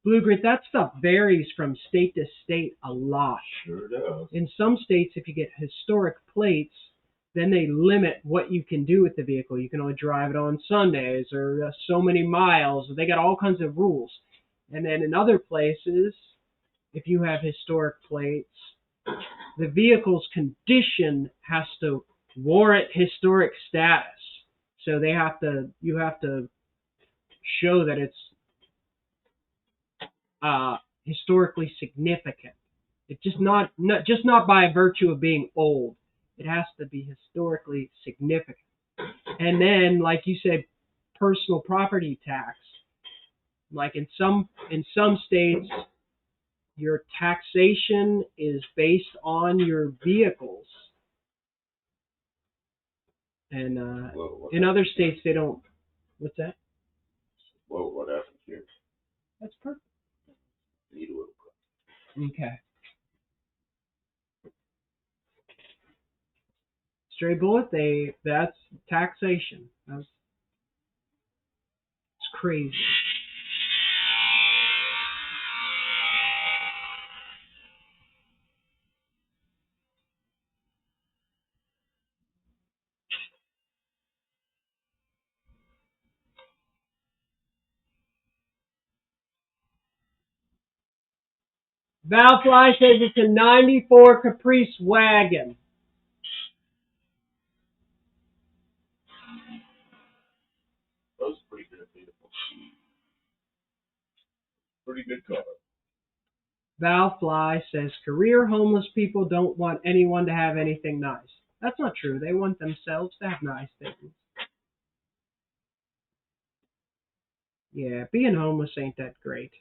Blue Grit, that stuff varies from state to state a lot. Sure does. In some states, if you get historic plates, then they limit what you can do with the vehicle. You can only drive it on Sundays or so many miles. They got all kinds of rules. And then in other places, if you have historic plates, the vehicle's condition has to warrant historic status. So you have to show that it's historically significant. It's just not by virtue of being old. It has to be historically significant. And then, like you said, personal property tax. Like in some states, your taxation is based on your vehicles, and in other states they don't. What's that? Whoa, what happened here? That's perfect. Need a little. Okay. Stray bullet. That's taxation. It's crazy. Valfly says it's a 94 Caprice wagon. That was pretty good, beautiful. Pretty good car. Valfly says career homeless people don't want anyone to have anything nice. That's not true. They want themselves to have nice things. Yeah, being homeless ain't that great.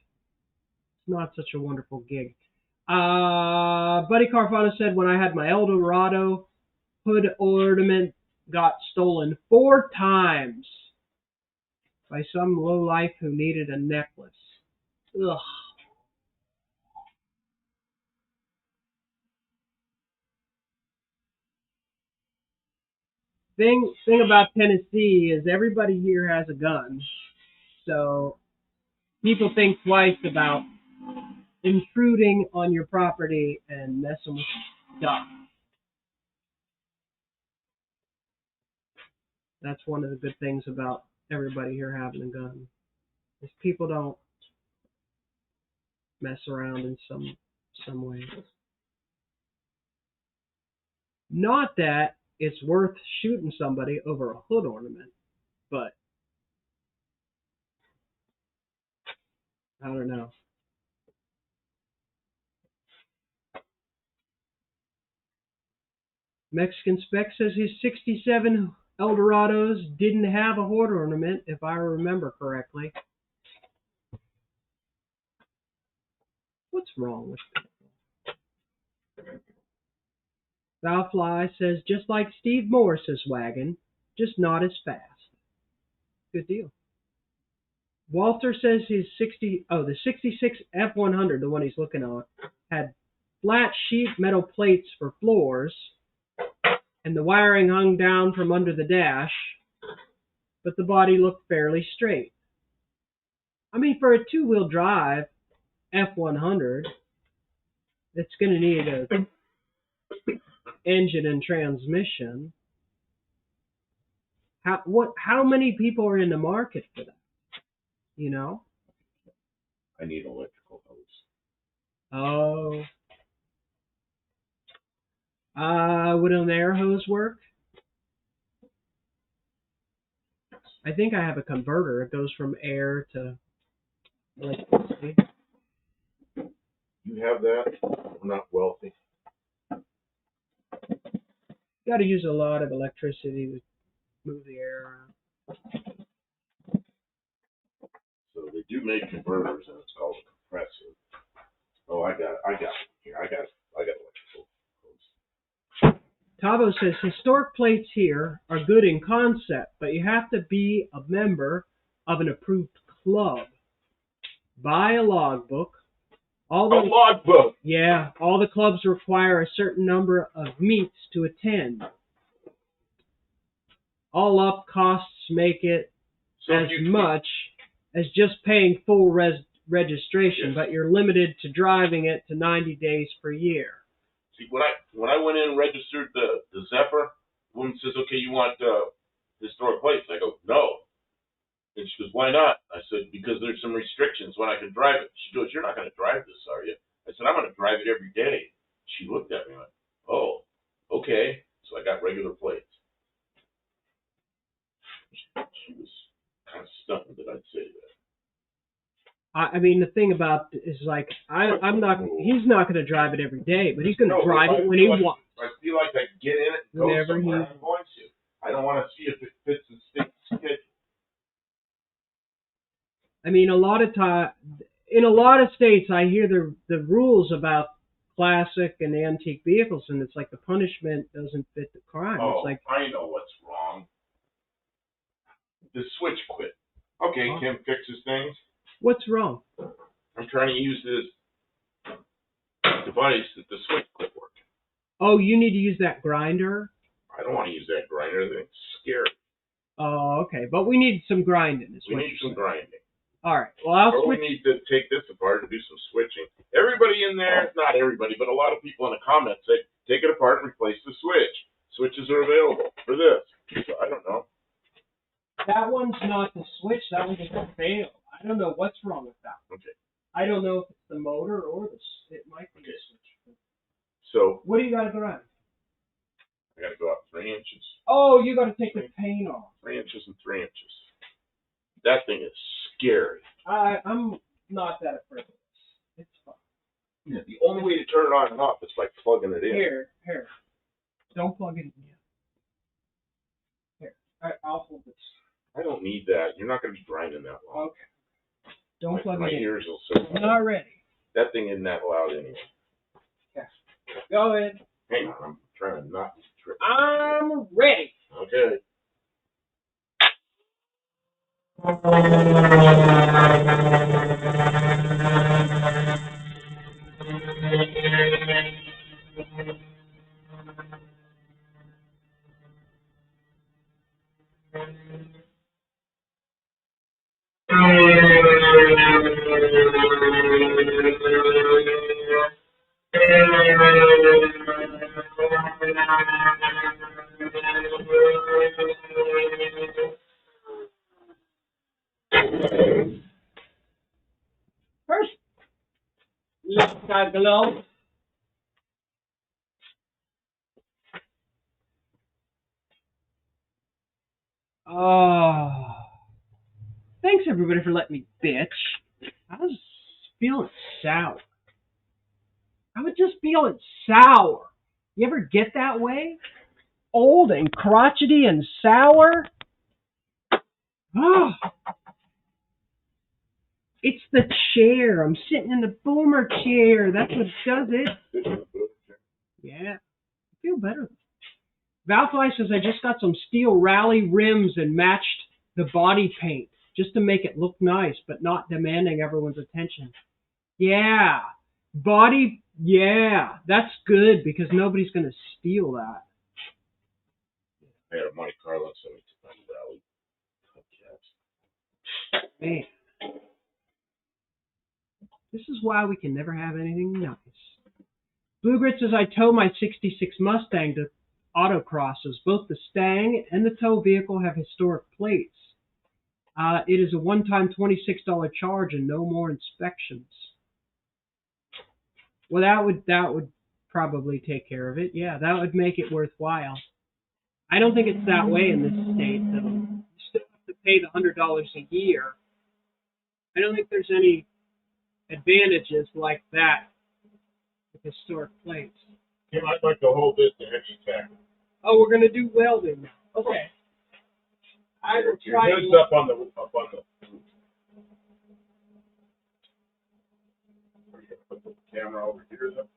It's not such a wonderful gig. Buddy Carfano said when I had my Eldorado, hood ornament got stolen 4 times by some lowlife who needed a necklace. Ugh. Thing about Tennessee is everybody here has a gun, so people think twice about intruding on your property and messing with stuff. That's one of the good things about everybody here having a gun, is people don't mess around in some ways. Not that it's worth shooting somebody over a hood ornament, but I don't know. Mexican Spec says his 67 Eldorados didn't have a hood ornament, if I remember correctly. What's wrong with people? Valfly says, just like Steve Morris's wagon, just not as fast. Good deal. Walter says his the 66 F100, the one he's looking on, had flat sheet metal plates for floors, and the wiring hung down from under the dash, but the body looked fairly straight. I mean, for a two-wheel drive F100, it's going to need a engine and transmission. How many people are in the market for that? You know? I need electrical hose. Oh. Would an air hose work? I think I have a converter. It goes from air to electricity. You have that? I'm not wealthy. You got to use a lot of electricity to move the air around. So they do make converters, and it's called a compressor. Oh, I got it here. I got electrical hose. Tavo says, historic plates here are good in concept, but you have to be a member of an approved club. Buy a logbook. A logbook? Yeah, all the clubs require a certain number of meets to attend. All up, costs make it as much as just paying full registration, but you're limited to driving it to 90 days per year. See, when I went in and registered the Zephyr, the woman says, okay, you want historic plates? I go, no. And she goes, why not? I said, because there's some restrictions when I can drive it. She goes, you're not going to drive this, are you? I said, I'm going to drive it every day. She looked at me and went, oh, okay. So I got regular plates. She was kind of stunned that I'd say that. I mean, the thing about it is, like, he's not going to drive it every day, but he's going to drive it when he wants. I feel like I can get in it and go somewhere I'm going to. I don't want to see if it fits the state schedule. I mean, in a lot of states, I hear the rules about classic and antique vehicles, and it's like the punishment doesn't fit the crime. Oh, it's like, I know what's wrong. The switch quit. Okay, Kim fixes things. What's wrong? I'm trying to use this device that the switch quit working. Oh, you need to use that grinder? I don't want to use that grinder. That's scary. Oh, okay. But we need some grinding. We need some grinding. All right. Well, we need to take this apart and do some switching. Everybody in there, not everybody, but a lot of people in the comments say, take it apart and replace the switch. Switches are available for this. So I don't know. That one's not the switch. That one just failed. I don't know what's wrong with that. Okay. I don't know if it's the motor or it might be the switch. So what do you got to grind? I got to go up 3 inches. Oh, you got to take the paint off. 3 inches and 3 inches. That thing is scary. I'm not that afraid of this. It's fun. Yeah, the only way to turn it on and off is by plugging it in. Here. Don't plug it in yet. Here, I'll hold this. I don't need that. You're not going to be grinding that long. Okay. Don't plug it in. My ears will serve. I'm not ready. That thing isn't that loud anyway. Yeah. Go ahead. Hang on, I'm trying to not trip. I'm ready. Okay. First, lift that glove. Oh, thanks everybody for letting me bitch. I was feeling sour. I was just feeling sour. You ever get that way? Old and crotchety and sour? Oh. It's the chair. I'm sitting in the boomer chair. That's what does it. Yeah. I feel better. Valfly says I just got some steel rally rims and matched the body paint just to make it look nice, but not demanding everyone's attention. Yeah. Body, yeah. That's good because nobody's going to steal that. I had a Monte Carlo, so it's rally. Man. This is why we can never have anything nice. Blue Grit says I tow my 66 Mustang to autocrosses. Both the Stang and the tow vehicle have historic plates. It is a one-time $26 charge and no more inspections. Well, that would probably take care of it. Yeah, that would make it worthwhile. I don't think it's that way in this state, though. You still have to pay the $100 a year. I don't think there's any advantages like that with historic plates. Yeah, I'd like to hold this to heavy tack. Oh, we're gonna do welding now. Okay. I will Your try. head's up on the. Are you gonna put the camera over here though?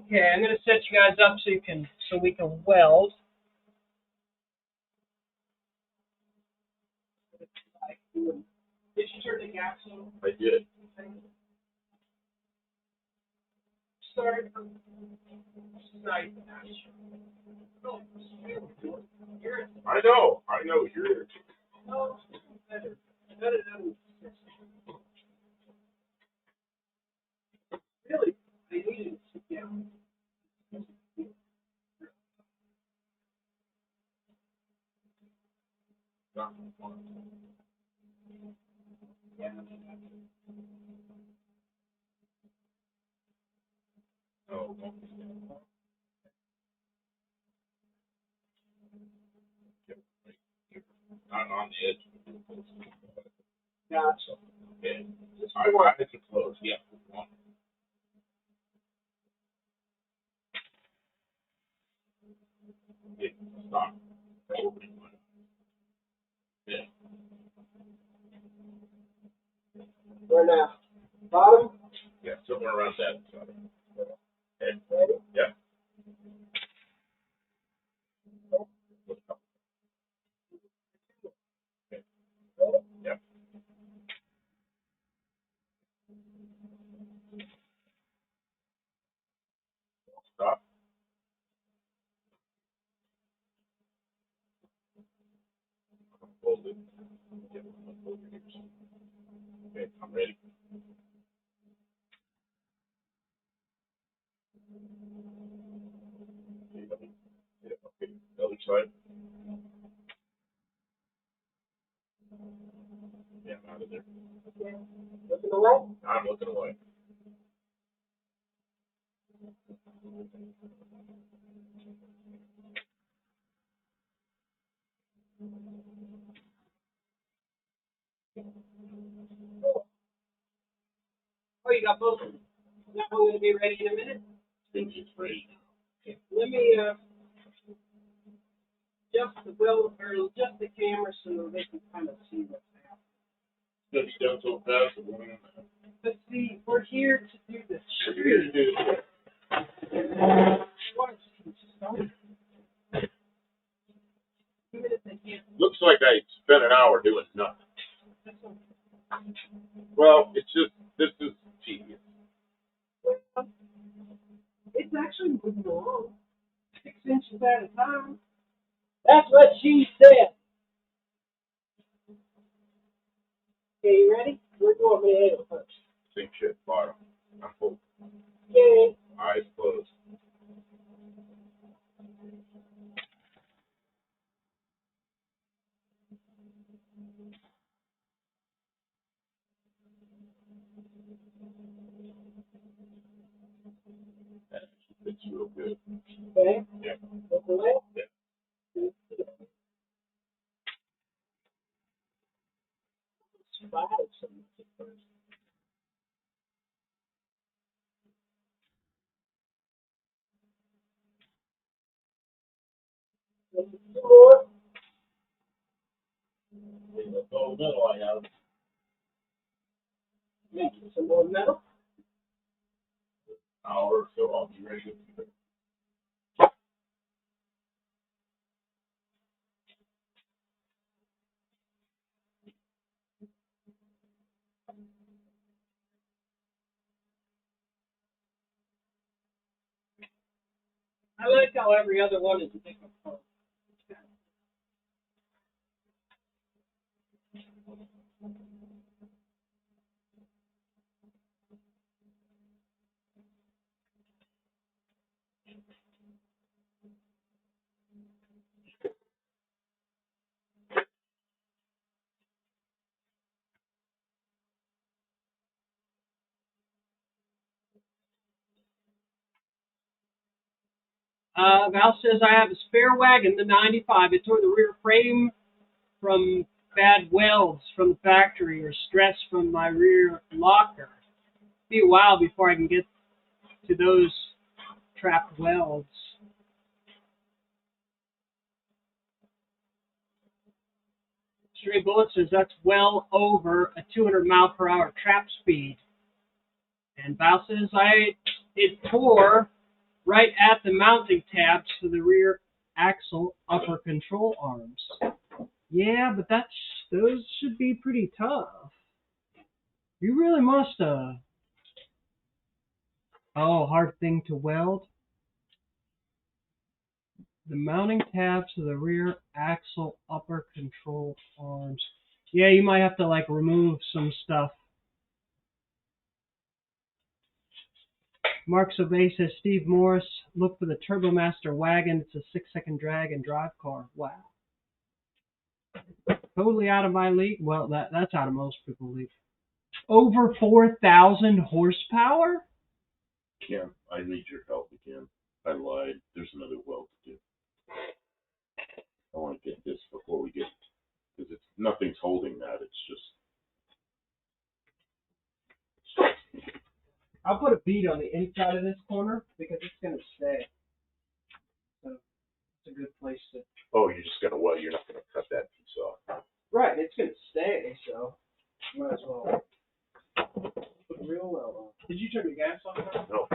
Okay, I'm gonna set you guys up so we can weld. Did you turn the gas on? I did. Start from side. I know. You're. Oh, better. Really? I needed to sit down. Yeah. Oh, not on the edge. Gotcha. Okay. I had to close. Yeah. Okay. Stop. Yeah. Where now? Bottom? Yeah. Somewhere around that. Okay. Ready? Yeah. Yeah. Stop. Hold it. Yeah. Okay. I'm ready. Yeah. Okay. Other side. Yeah. I'm out of there. Looking away? I'm looking away. Oh, you got both of them. Now we're gonna be ready in a minute. Think it's ready. Okay. Let me adjust the wheel or adjust the camera so they can kind of see what's happening. It's gonna be done so fast. But see, we're here to do the You're here to do. Even if they can't. Looks like I spent an hour doing nothing. Well, it's just this is tedious. It's actually moving along 6 inches at a time. That's what she said. Okay, you ready? We're going to hit it first. Same shit, bottom. I'm full. Okay. Eyes closed. That actually fits real good. Okay. Yeah. Look away. Yeah. More. That's all the metal I have. Making some more metal. Hour or so, I'll be ready to. I like how every other one is a different color. Val says, I have a spare wagon, the 95. It tore the rear frame from bad welds from the factory or stress from my rear locker. It'll be a while before I can get to those trapped welds. Stray Bullet says that's well over a 200 mile per hour trap speed. And Val says it tore right at the mounting tabs for the rear axle upper control arms. Yeah, but those should be pretty tough. You really must have. Oh, hard thing to weld. The mounting tabs to the rear axle upper control arms. Yeah, you might have to like remove some stuff. Mark Sauvé says, Steve Morris, look for the Turbomaster wagon. It's a 6-second drag and drive car. Wow. Totally out of my league. Well, that's out of most people's league. Over 4,000 horsepower? Ken, I need your help again. I lied. There's another weld to do. I want to get this before we get, because nothing's holding that. It's just. I'll put a bead on the inside of this corner because it's going to stay. So it's a good place to. Oh, you're just going to weld. You're not going to cut that piece off. Right, it's going to stay, so might as well put a real weld on. Did you turn the gas off now? No.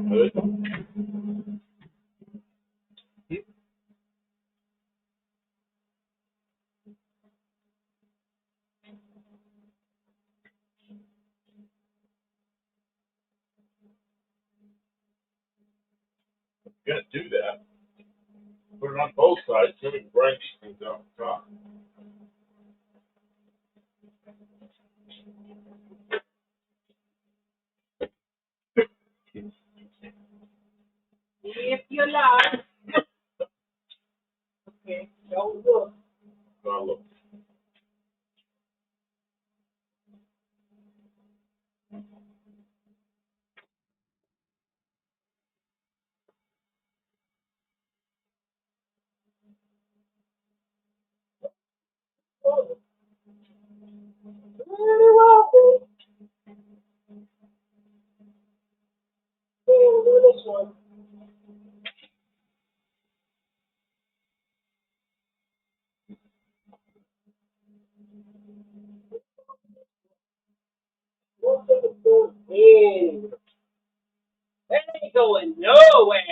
Good. Yep. Gonna do that. Put it on both sides so we can grind these things out the top. If you like. Okay, don't look. Now look. Very well. We'll do this one. In. That ain't going nowhere.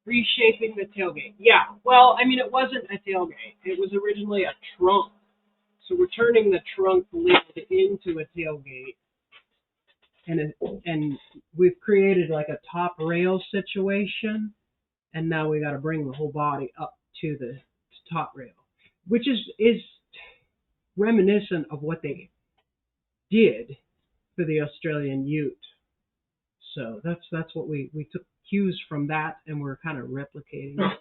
Reshaping the tailgate. Yeah, well, I mean, it wasn't a tailgate. It was originally a trunk. So we're turning the trunk lid into a tailgate. And we've created like a top rail situation. And now we got to bring the whole body up to the top rail, which is reminiscent of what they did for the Australian Ute. So that's what we took cues from that, and we're kind of replicating it.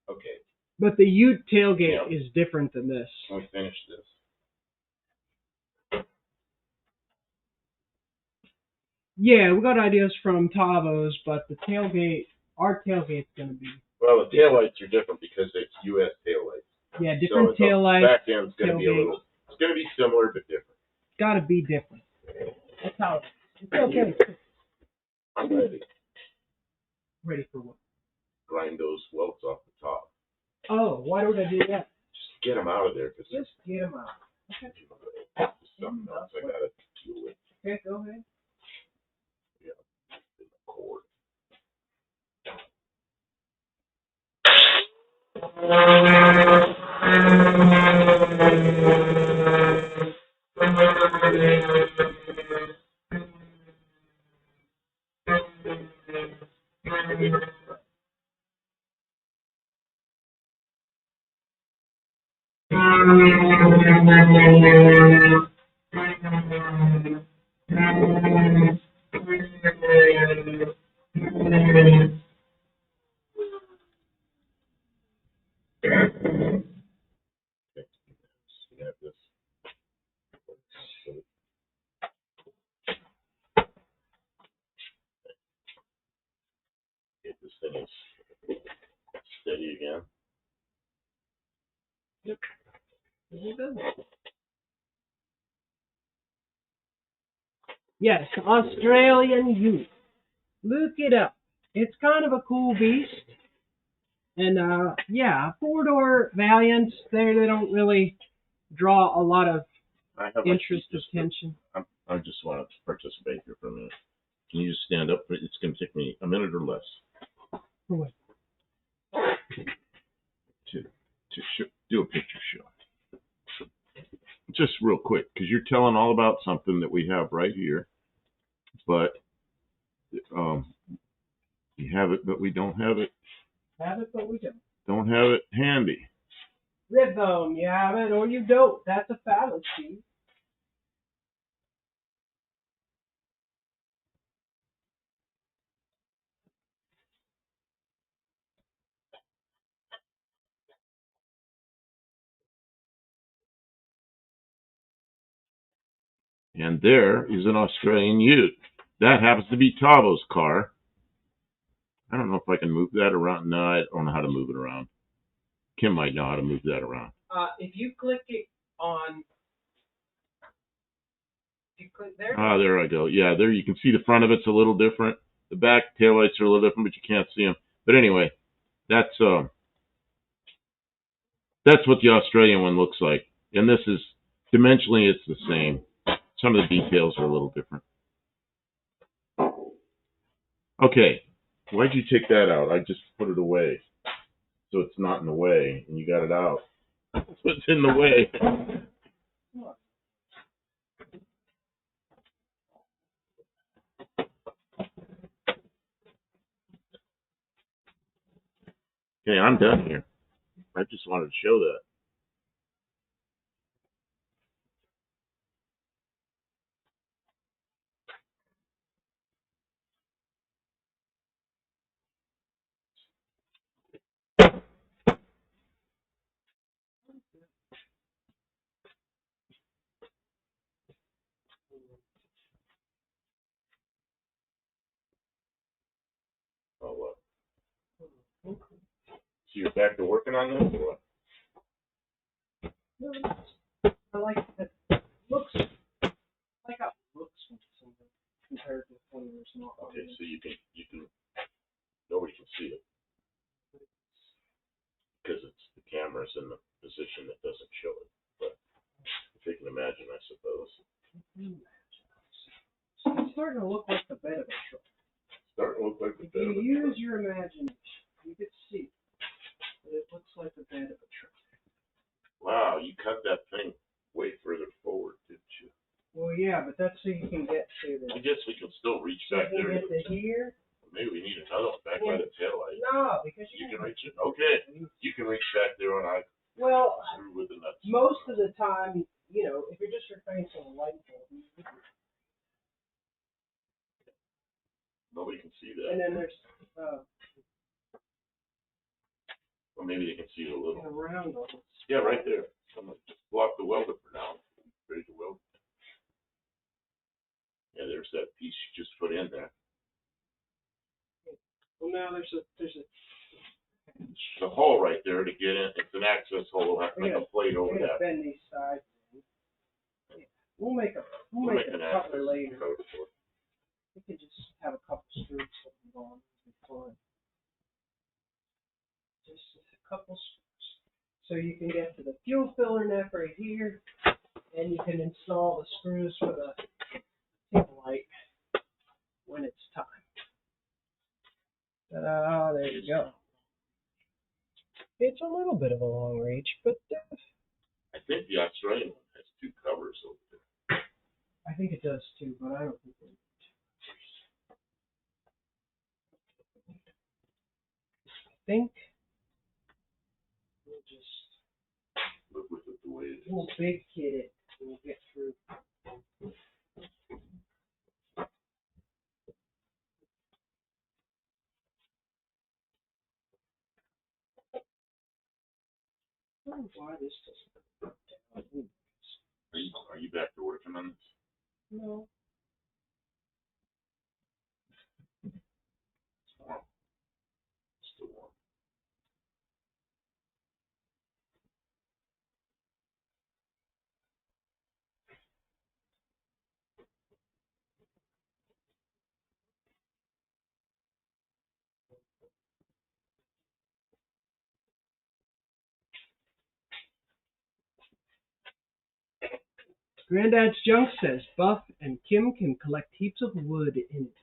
Okay. But the Ute tailgate is different than this. Can we finish this? Yeah, we got ideas from Tavo's, but the tailgate, our tailgate's gonna be. Well, the taillights are different because it's U.S. taillights. Yeah, different so taillights. Back end's gonna be a tailgate. little. It's gonna be similar but different. Gotta be different. That's how it's okay. I'm ready. Ready for what? Grind those welts off the top. Oh, why would I do that? Just get them out of there because Just get them out. Okay. there's something else I gotta deal with. Okay, go ahead. Yeah, in the cord. You have this. Get this thing steady again. Yep. Yes, Australian Youth. Look it up. It's kind of a cool beast. And yeah, 4-door Valiants, they don't really draw a lot of I have interest, attention. I just want to participate here for a minute. Can you just stand up? It's going to take me a minute or less. For what? To do a picture show. Just real quick, because you're telling all about something that we have right here, but we have it, but we don't have it. Have it, but we don't. Don't have it handy. Rhythm, you have it or you don't. That's a fallacy. And there is an Australian Ute. That happens to be Tavo's car. I don't know if I can move that around. No, I don't know how to move it around. Kim might know how to move that around. If you click it on, if you click there. There I go. Yeah, there you can see the front of it's a little different. The back taillights are a little different, but you can't see them. But anyway, that's what the Australian one looks like. And this is, dimensionally, it's the same. Some of the details are a little different. Okay, why'd you take that out? I just put it away. So it's not in the way, and you got it out. What's in the way? Okay, I'm done here. I just wanted to show that. Oh, what? So you're back to working on this, or what? I like it. Looks. I like how it looks compared to when there's not. Okay, so you can, nobody can see it. Because the camera's in the position that doesn't show it. But if you can imagine, I suppose. It's starting to look like the bed of a truck. Starting to look like the If bed of a you truck. use your imagination, you could see that it looks like the bed of a truck. Wow, you cut that thing way further forward, didn't you? Well, yeah, but that's so you can get to I the. guess we can still reach So back you there. can get to here. Maybe we need another one back by the taillight. No, because You can reach it? Okay. You can reach back there and I Well, screw with the nuts. most of the time, you know, if you're just replacing a light bulb, Nobody can see that. and then there's Well, maybe they can see it a little. around on it. Yeah, right there. Someone just block the welder for now. Ready to weld. Yeah, there's that piece you just put in there. Well, now there's a The hole right there to get in. It's an access hole. We'll have to make a plate over we're gonna that. bend these sides. We'll make a We'll make an access cover later. code for it. We could just have a couple screws on. Fine. Just a couple screws. So you can get to the fuel filler neck right here, and you can install the screws for the tail light when it's time. Ta-da, there you go. It's a little bit of a long reach, but I think the Australian one has two covers over there. I think it does too, but I don't think it. I think we'll just Live with it the way it We'll big kid it. We'll get through. I don't know why this doesn't work down. Are you back to working on this? No. It's warm. It's still warm. Granddad's Junk says Buff and Kim can collect heaps of wood in it.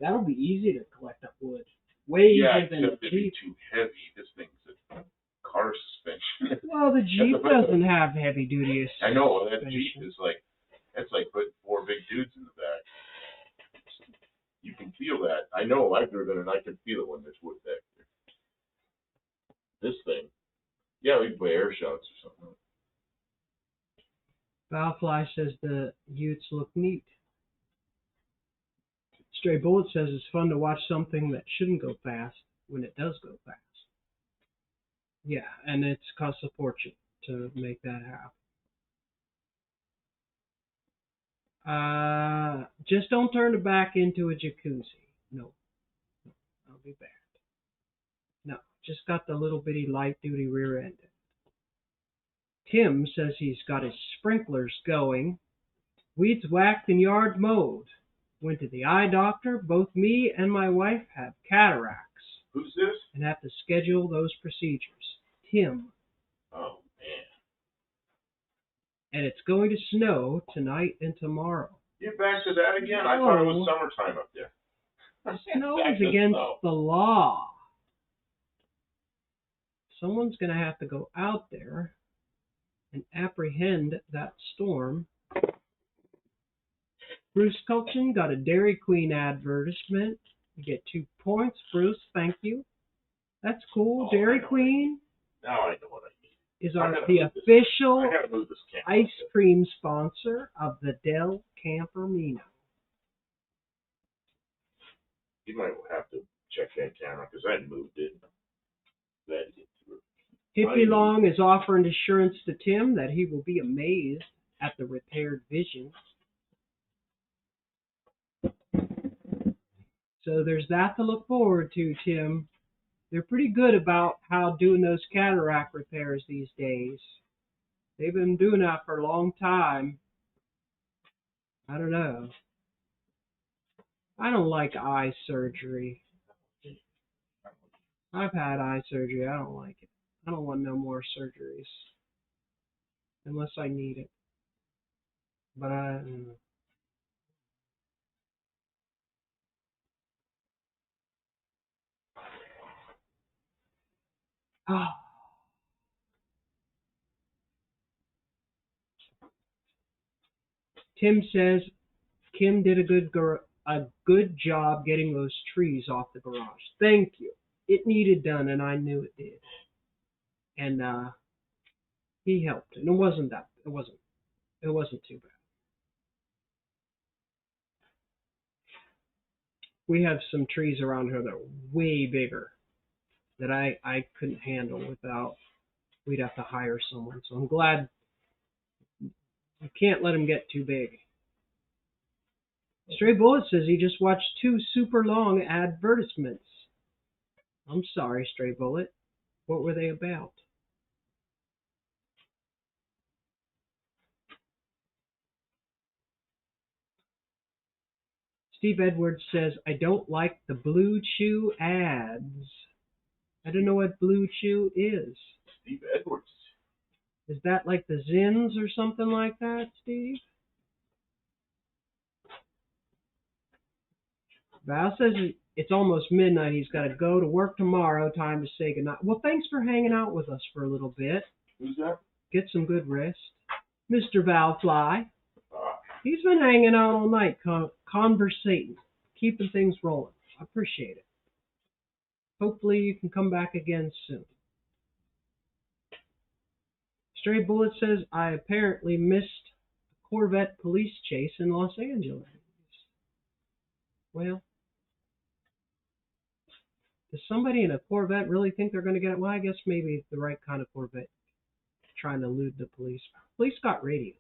That'll be easy to collect up wood. Way Yeah, easier than the except it'd be Jeep. too heavy. This thing's a car suspension. Well, the Jeep doesn't have heavy duty. I know, that Jeep is like, that's like putting 4 big dudes in the back. You can feel that. I know, I've driven and I can feel it when there's wood back there. This thing, yeah, we can play air shots or something. Valfly says the Utes look neat. Stray Bullet says it's fun to watch something that shouldn't go fast when it does go fast. Yeah, and it's cost a fortune to make that happen. Just don't turn it back into a jacuzzi. No, that'll be bad. No, just got the little bitty light duty rear end. Tim says he's got his sprinklers going. Weeds whacked and yard mowed. Went to the eye doctor. Both me and my wife have cataracts. Who's this? And have to schedule those procedures. Tim. Oh, man. And it's going to snow tonight and tomorrow. You're back to that again? I thought it was summertime up there. Snow is against the law. Someone's going to have to go out there and apprehend that storm. Bruce Culchin got a Dairy Queen advertisement. You get 2 points. Bruce, thank you. That's cool. Dairy Queen. Now I know what I need. Is the official ice up cream sponsor of the Del Campermino. You might have to check that camera because I moved it. Hippie Long is offering assurance to Tim that he will be amazed at the repaired vision. So there's that to look forward to, Tim. They're pretty good about how doing those cataract repairs these days. They've been doing that for a long time. I don't know. I don't like eye surgery. I've had eye surgery. I don't like it. I don't want no more surgeries. Unless I need it. But I don't know. Oh. Tim says Kim did a good job getting those trees off the garage. Thank you. It needed done, and I knew it did. And he helped, and it wasn't too bad. We have some trees around here that are way bigger that I couldn't handle without. We'd have to hire someone. So I'm glad you can't let them get too big. Stray Bullet says he just watched 2 super long advertisements. I'm sorry, Stray Bullet. What were they about? Steve Edwards says, I don't like the Blue Chew ads. I don't know what Blue Chew is. Steve Edwards. Is that like the Zins or something like that, Steve? Val says it's almost midnight. He's got to go to work tomorrow. Time to say goodnight. Well, thanks for hanging out with us for a little bit. Who's that? Get some good rest. Mr. Valfly. He's been hanging out all night, conversating, keeping things rolling. I appreciate it. Hopefully you can come back again soon. Stray Bullet says, I apparently missed a Corvette police chase in Los Angeles. Well, does somebody in a Corvette really think they're going to get it? Well, I guess maybe it's the right kind of Corvette trying to elude the police. Police got radios.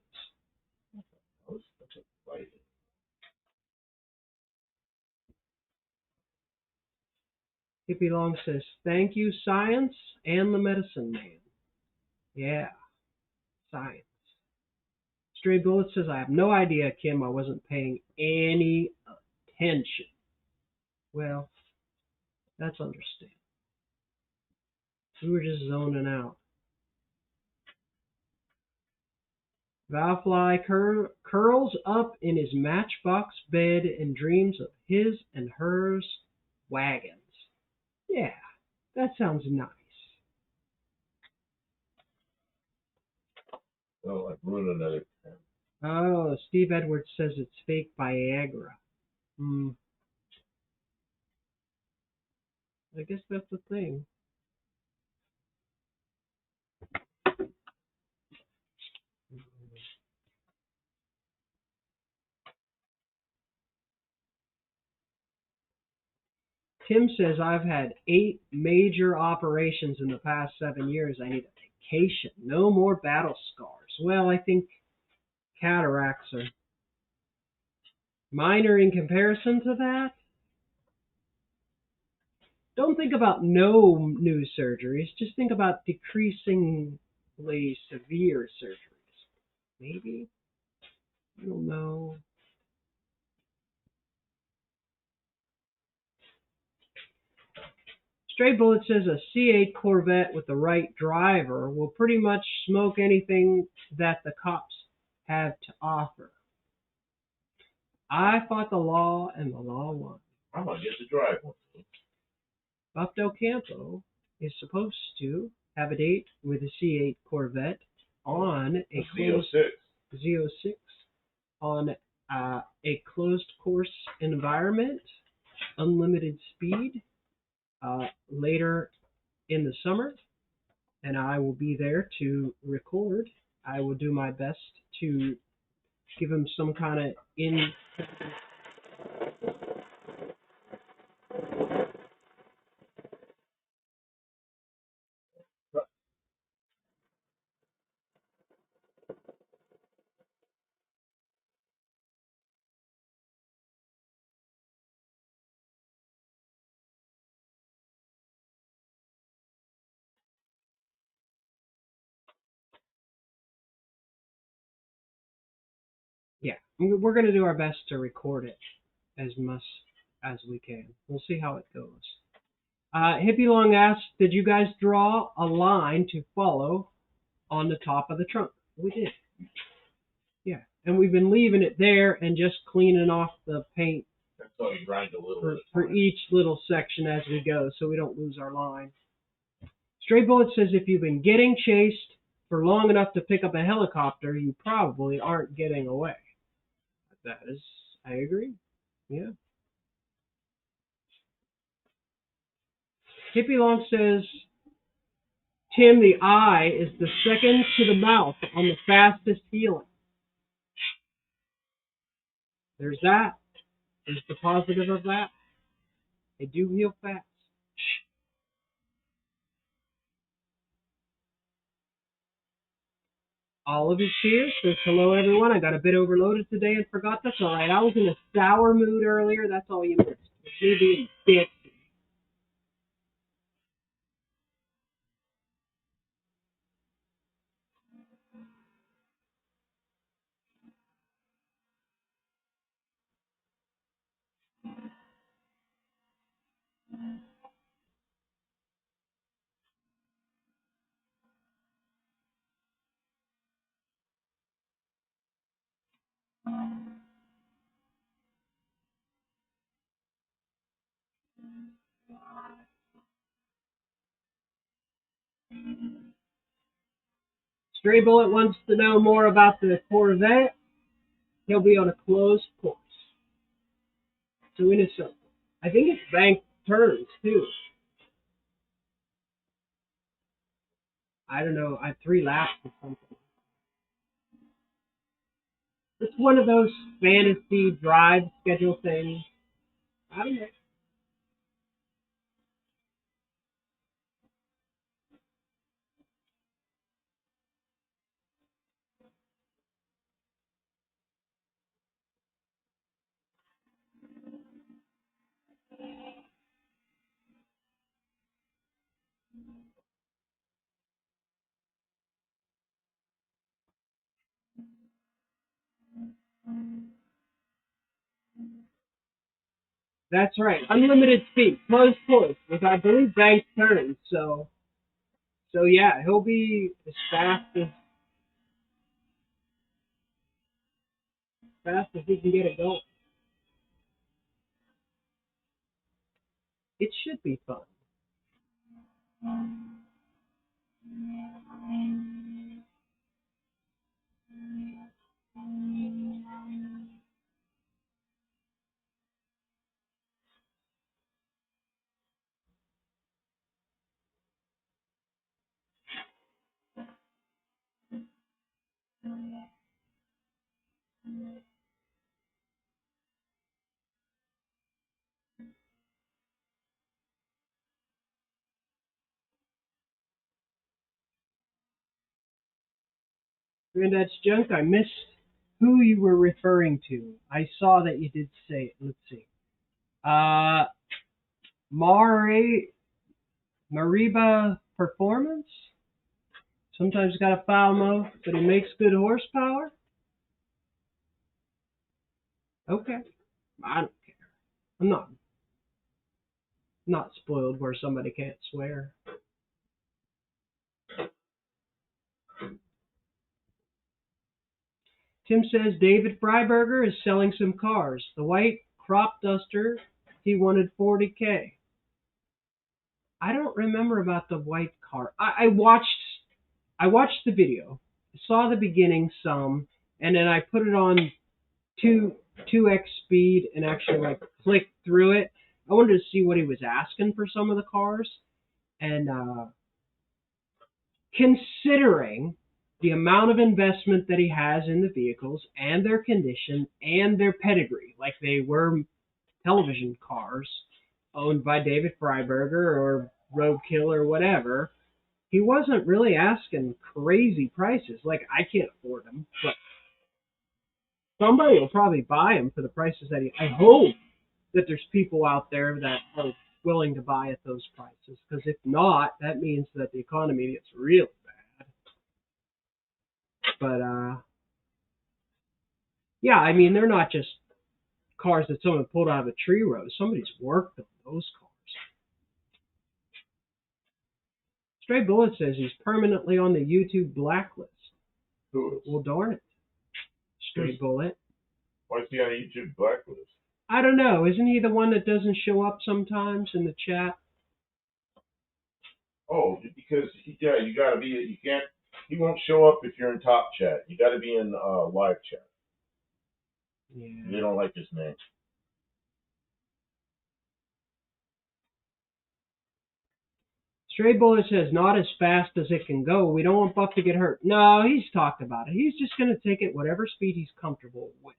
Hippie Long says, thank you, science and the medicine man. Yeah, science. Stray Bullet says, I have no idea, Kim. I wasn't paying any attention. Well, that's understandable. We were just zoning out. Valfly curls up in his matchbox bed and dreams of his and hers wagons. Yeah, that sounds nice. Oh, I've ruined another. Oh, Steve Edwards says it's fake Viagra. I guess that's the thing. Tim says, I've had 8 major operations in the past 7 years. I need a vacation. No more battle scars. Well, I think cataracts are minor in comparison to that. Don't think about no new surgeries. Just think about decreasingly severe surgeries. Maybe? I don't know. Stray Bullet says a C8 Corvette with the right driver will pretty much smoke anything that the cops have to offer. I fought the law and the law won. I'm going to get to drive one. Buff Del Campo is supposed to have a date with a C8 Corvette on a Z06 on a closed course environment, unlimited speed, later in the summer, and I will be there to record. I will do my best to give him some kind of yeah, we're going to do our best to record it as much as we can. We'll see how it goes. Hippie Long asked, did you guys draw a line to follow on the top of the trunk? We did. Yeah, and we've been leaving it there and just cleaning off the paint for each little section as we go, so we don't lose our line. Stray Bullet says, if you've been getting chased for long enough to pick up a helicopter, you probably aren't getting away. That is, I agree. Yeah. Hippie Long says, Tim, the eye is the second to the mouth on the fastest healing. There's that. There's the positive of that. They do heal fast. All of his cheers says, hello, everyone. I got a bit overloaded today and forgot. That's all right. I was in a sour mood earlier. That's all you missed. It's me being bitchy. Stray Bullet wants to know more about the Corvette. He'll be on a closed course. So in a circle. I think it's banked turns, too. I don't know, 3 laps or something. It's one of those fantasy drive schedule things. I don't know. That's right. Unlimited speed, closed course, with I believe banked turns. So yeah, he'll be as fast as he can get it going. It should be fun. Granddad's Junk, I missed who you were referring to. I saw that you did say it. Let's see. Uh, Mariba Performance. Sometimes got a foul mouth, but he makes good horsepower. Okay. I don't care. I'm not spoiled where somebody can't swear. Tim says David Freiberger is selling some cars. The white crop duster, he wanted $40K. I don't remember about the white car. I watched the video, saw the beginning some, and then I put it on 2x speed and actually like clicked through it. I wanted to see what he was asking for some of the cars, and considering the amount of investment that he has in the vehicles and their condition and their pedigree, like they were television cars owned by David Freiberger or Roadkill or whatever, he wasn't really asking crazy prices. Like, I can't afford them, but somebody will probably buy them for the prices that I hope that there's people out there that are willing to buy at those prices, because if not, that means that the economy gets really bad. But yeah, I mean, they're not just cars that someone pulled out of a tree row. Somebody's worked on those cars. Stray Bullet says he's permanently on the YouTube blacklist. Who is? Well, darn it. Stray Bullet. Why is he on a YouTube blacklist? I don't know. Isn't he the one that doesn't show up sometimes in the chat? Oh, because you gotta be. You can't. He won't show up if you're in top chat. You gotta be in live chat. Yeah. They don't like his name. Stray Bullet says, not as fast as it can go. We don't want Buck to get hurt. No, he's talked about it. He's just going to take it whatever speed he's comfortable with.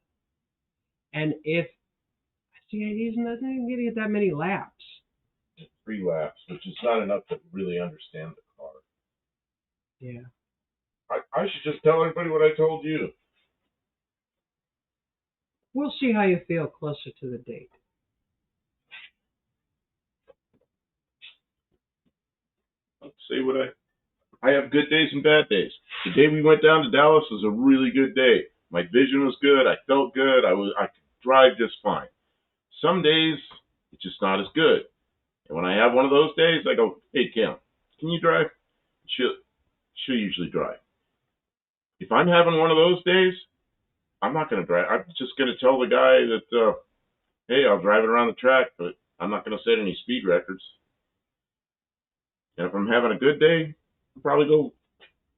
And if, see, he's not going to get that many laps. 3 laps, which is not enough to really understand the car. Yeah. I should just tell everybody what I told you. We'll see how you feel closer to the date. Say what I have good days and bad days. The day we went down to Dallas was a really good day. My vision was good. I felt good. I could drive just fine. Some days it's just not as good. And when I have one of those days, I go, "Hey Kim, can you drive?" She'll usually drive. If I'm having one of those days, I'm not going to drive. I'm just going to tell the guy that, "Hey, I'll drive it around the track, but I'm not going to set any speed records." And if I'm having a good day, I'll probably go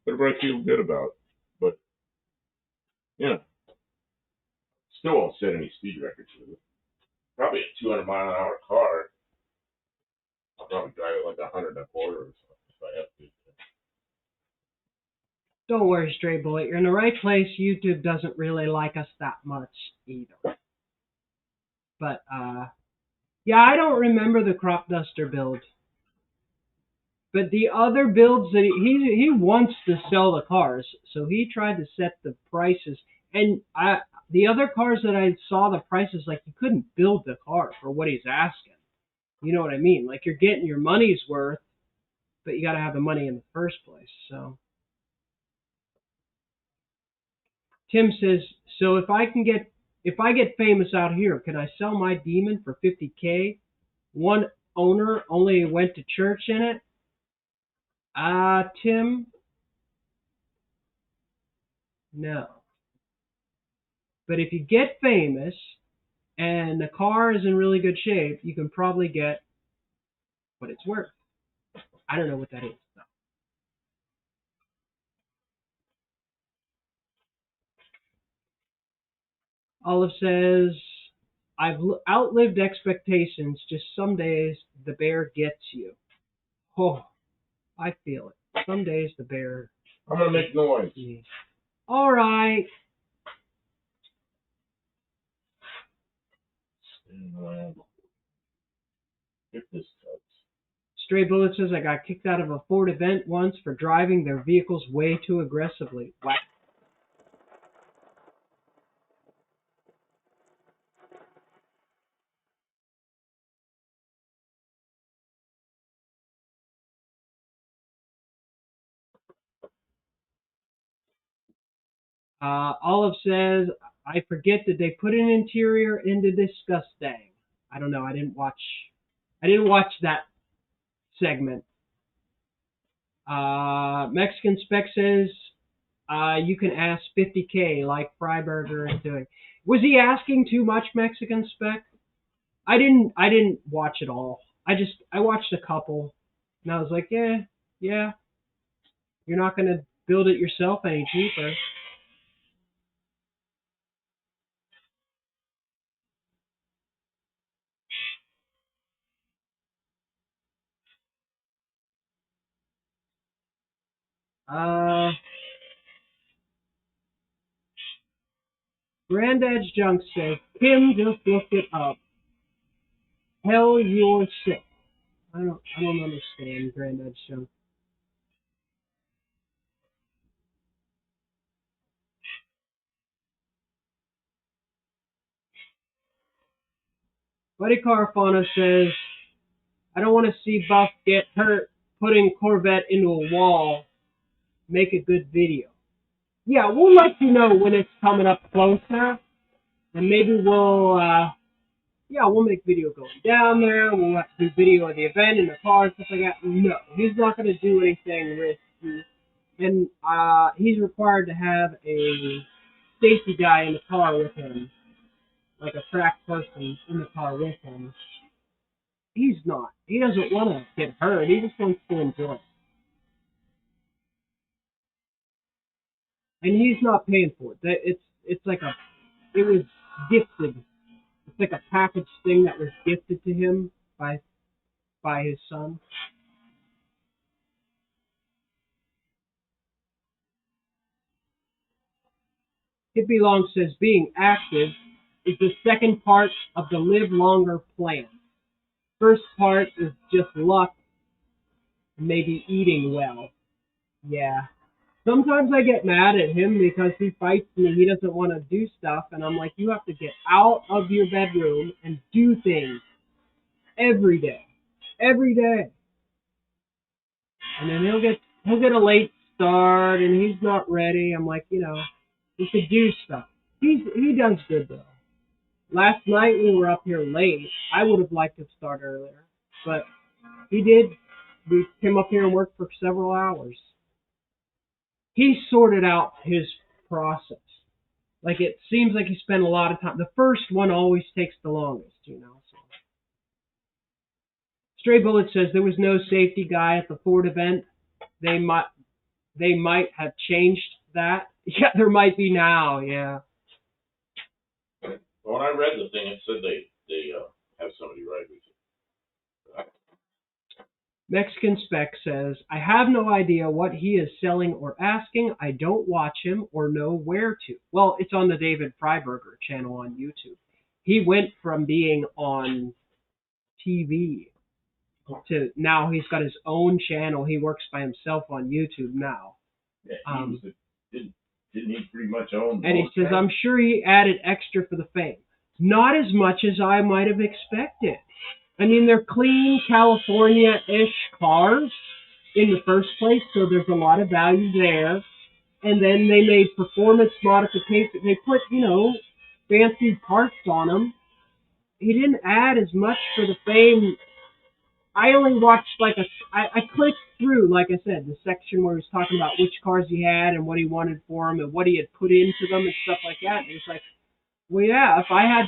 whatever I feel good about. But, still won't set any speed records with it. Probably a 200-mile-an-hour car. I'll probably drive it like 100 and a quarter or something if I have to. Don't worry, Stray Bullet. You're in the right place. YouTube doesn't really like us that much either. But, yeah, I don't remember the crop duster build. But the other builds that he wants to sell the cars, so he tried to set the prices. And the other cars that I saw the prices, like you couldn't build the car for what he's asking. You know what I mean? Like you're getting your money's worth, but you got to have the money in the first place. So Tim says, so if I get famous out here, can I sell my demon for $50K? One owner only went to church in it. Tim, no. But if you get famous and the car is in really good shape, you can probably get what it's worth. I don't know what that is, though. Olive says, I've outlived expectations. Just some days the bear gets you. Oh, I feel it. Some days the bear. I'm going to make noise. All right. Get this touch. Stray Bullet says, I got kicked out of a Ford event once for driving their vehicles way too aggressively. Wow. Olive says, I forget that they put an interior into Disgusting. I don't know. I didn't watch that segment. Mexican Spec says, you can ask $50K like Freiberger is doing. Was he asking too much, Mexican Spec? I didn't watch it all. I watched a couple, and I was like, yeah, you're not gonna build it yourself any cheaper. Granddad's Junk says, Kim just looked it up. Hell, you're sick. I don't understand Granddad's Junk. Buddy Carfano says, I don't want to see Buff get hurt putting Corvette into a wall. Make a good video. Yeah, we'll let you know when it's coming up closer. And maybe we'll make video going down there. We'll have to do video of the event in the car and stuff like that. No, he's not going to do anything risky. And he's required to have a safety guy in the car with him, like a track person in the car with him. He's not. He doesn't want to get hurt. He just wants to enjoy it. And he's not paying for it. It was gifted. It's like a package thing that was gifted to him by his son. Hippie Long says being active is the second part of the live longer plan. First part is just luck, maybe eating well. Yeah. Sometimes I get mad at him because he fights me. He doesn't want to do stuff, and I'm like, you have to get out of your bedroom and do things every day. Every day. And then he'll get a late start and he's not ready. I'm like, he could do stuff. He does good though. Last night we were up here late. I would have liked to start earlier, but he did. We came up here and worked for several hours. He sorted out his process. Like it seems like he spent a lot of time. The first one always takes the longest, So. Stray Bullet says there was no safety guy at the Ford event. They might have changed that. Yeah, there might be now. Yeah. When I read the thing, it said they have somebody right with you. Mexican Spec says, I have no idea what he is selling or asking. I don't watch him or know where to. Well, it's on the David Freiberger channel on YouTube. He went from being on TV to now he's got his own channel. He works by himself on YouTube now. Yeah, didn't he pretty much own? And he says, I'm sure he added extra for the fame. Not as much as I might have expected. I mean, they're clean California-ish cars in the first place, so there's a lot of value there. And then they made performance modifications. They put, fancy parts on them. He didn't add as much for the fame. I only watched I clicked through, like I said, the section where he was talking about which cars he had and what he wanted for them and what he had put into them and stuff like that. And it's like, well, yeah, if I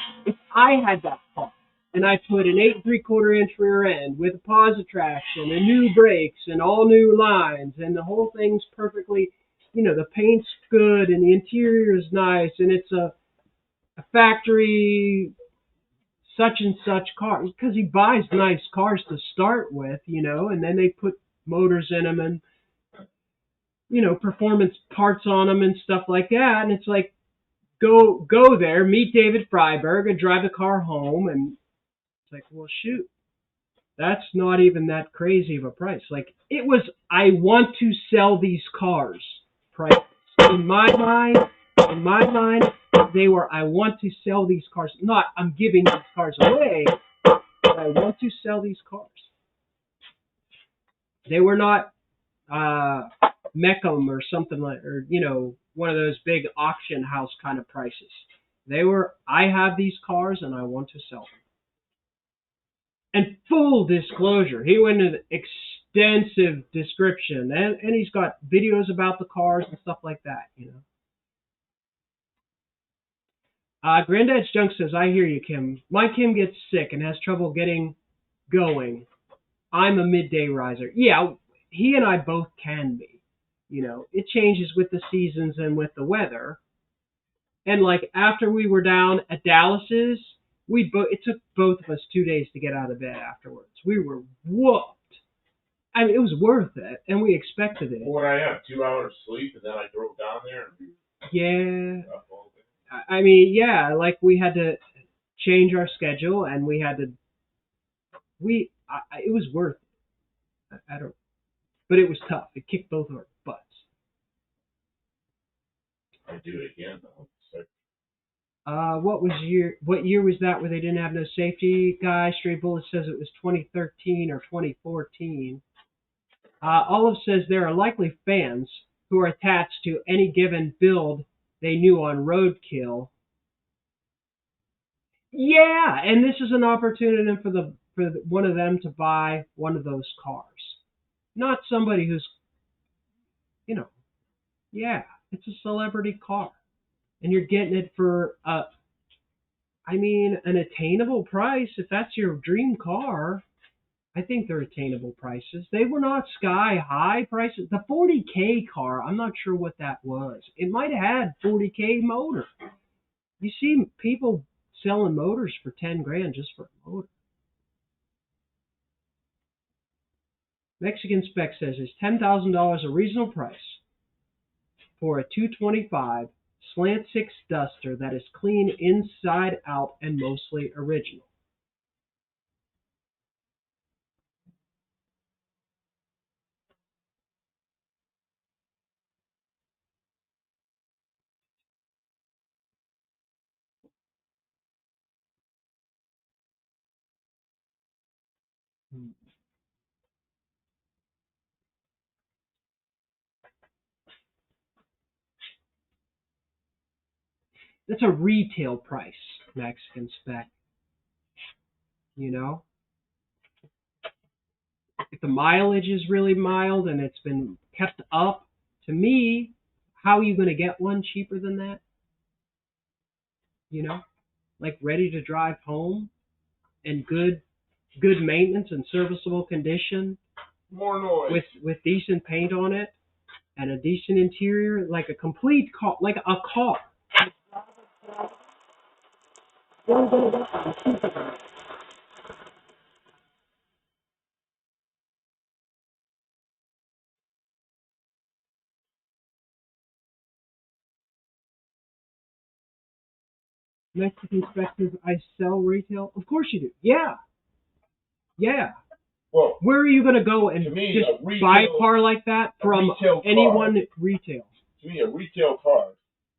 had that car and I put an 8 3/4-inch rear end with a pause traction and new brakes and all new lines and the whole thing's perfectly, the paint's good and the interior is nice and it's a factory such and such car, because he buys nice cars to start with, and then they put motors in them and, performance parts on them and stuff like that. And it's like, go there, meet David Freiberg and drive the car home. And it's like, well, shoot, that's not even that crazy of a price. Like, it was, I want to sell these cars price. In my mind, they were, I want to sell these cars. Not, I'm giving these cars away, but I want to sell these cars. They were not Mecum or something like, or, one of those big auction house kind of prices. They were, I have these cars and I want to sell them. And full disclosure, he went into extensive description, and he's got videos about the cars and stuff like that, Granddad's Junk says, I hear you, Kim. My Kim gets sick and has trouble getting going. I'm a midday riser. Yeah, he and I both can be. It changes with the seasons and with the weather. And like after we were down at Dallas's, it took both of us 2 days to get out of bed afterwards. We were whooped. I mean, it was worth it, and we expected it. What I have 2 hours sleep, and then I drove down there. Yeah. I mean, yeah, like we had to change our schedule, and we had to. It was worth it. I don't, but it was tough. It kicked both of our butts. I'd do it again though. What year was that where they didn't have no safety guy? Stray Bullet says it was 2013 or 2014. Olive says there are likely fans who are attached to any given build they knew on roadkill. Yeah, and this is an opportunity for one of them to buy one of those cars. Not somebody who's, yeah, it's a celebrity car. And you're getting it for, an attainable price. If that's your dream car, I think they're attainable prices. They were not sky-high prices. The 40K car, I'm not sure what that was. It might have had 40K motor. You see people selling motors for 10 grand just for a motor. Mexican Spec says, is $10,000 a reasonable price for a 225 slant 6 Duster that is clean inside out and mostly original? That's a retail price, Mexican Spec. If the mileage is really mild and it's been kept up, to me, how are you going to get one cheaper than that? Like ready to drive home and good maintenance and serviceable condition. More noise. With decent paint on it and a decent interior, like a complete car, like a car. Mexican Spec says, I sell retail. Of course you do. Yeah. Yeah. Well, Where are you going to go and to me, just a retail, buy a car like that from retail anyone car, retail? To me, a retail car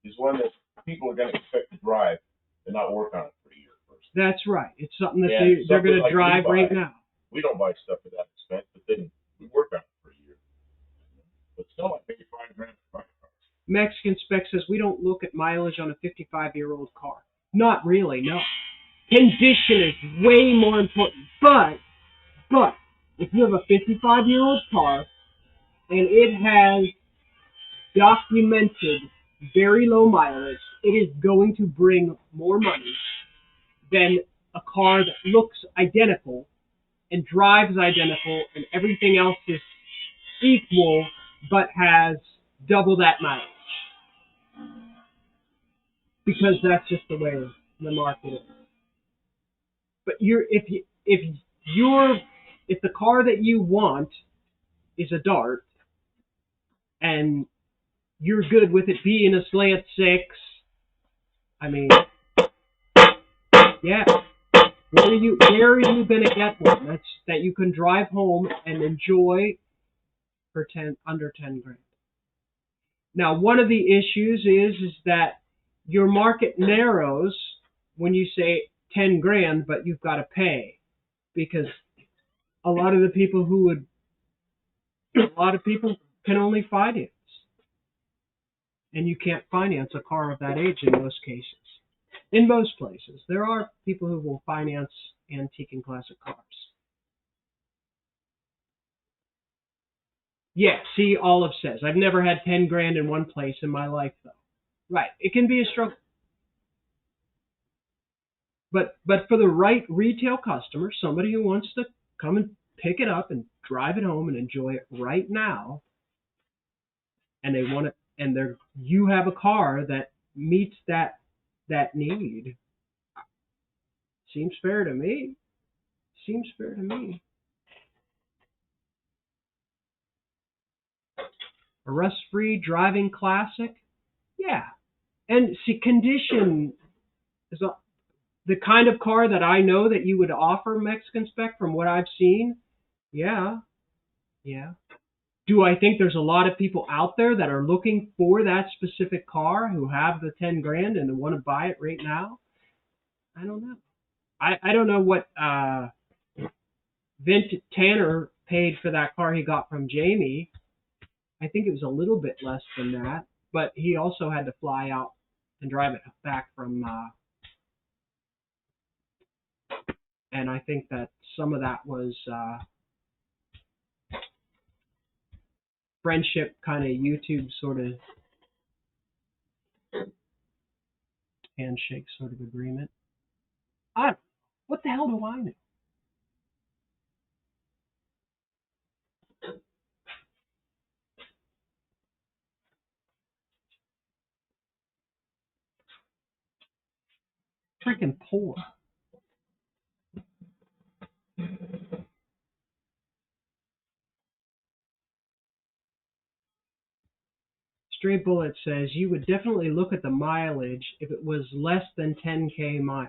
is one that people are going to expect to drive and not work on it for a year first. That's right. It's something that And they're going to like drive we buy, right now. We don't buy stuff at that expense, but then we work on it for a year. But still, I pay $5,000 for my car. Mexican Spec says we don't look at mileage on a 55-year-old car. Not really, no. Condition is way more important. But if you have a 55-year-old car and it has documented very low mileage, it is going to bring more money than a car that looks identical and drives identical and everything else is equal but has double that mileage. Because that's just the way the market is. But if the car that you want is a Dart and you're good with it being a slant six, I mean, yeah. Where are you gonna get one that you can drive home and enjoy for under 10 grand? Now, one of the issues is that your market narrows when you say 10 grand, but you've got to pay, because a lot of people can only finance, and you can't finance a car of that age in most cases. In most places, there are people who will finance antique and classic cars. Yeah, see, Olive says, I've never had 10 grand in one place in my life, though. Right, it can be a struggle. But for the right retail customer, somebody who wants to come and pick it up and drive it home and enjoy it right now, and they want it, and you have a car that meets that need. Seems fair to me. Seems fair to me. A rust-free driving classic? Yeah. And see, condition is the kind of car that I know that you would offer Mexican Spec from what I've seen. Yeah. Yeah. Do I think there's a lot of people out there that are looking for that specific car who have the 10 grand and want to buy it right now? I don't know. I don't know what Vint Tanner paid for that car he got from Jamie. I think it was a little bit less than that, but he also had to fly out and drive it back from, and I think that some of that was friendship kind of YouTube sort of handshake sort of agreement. What the hell do I know? Freaking poor. Straight Bullet says you would definitely look at the mileage if it was less than 10K miles.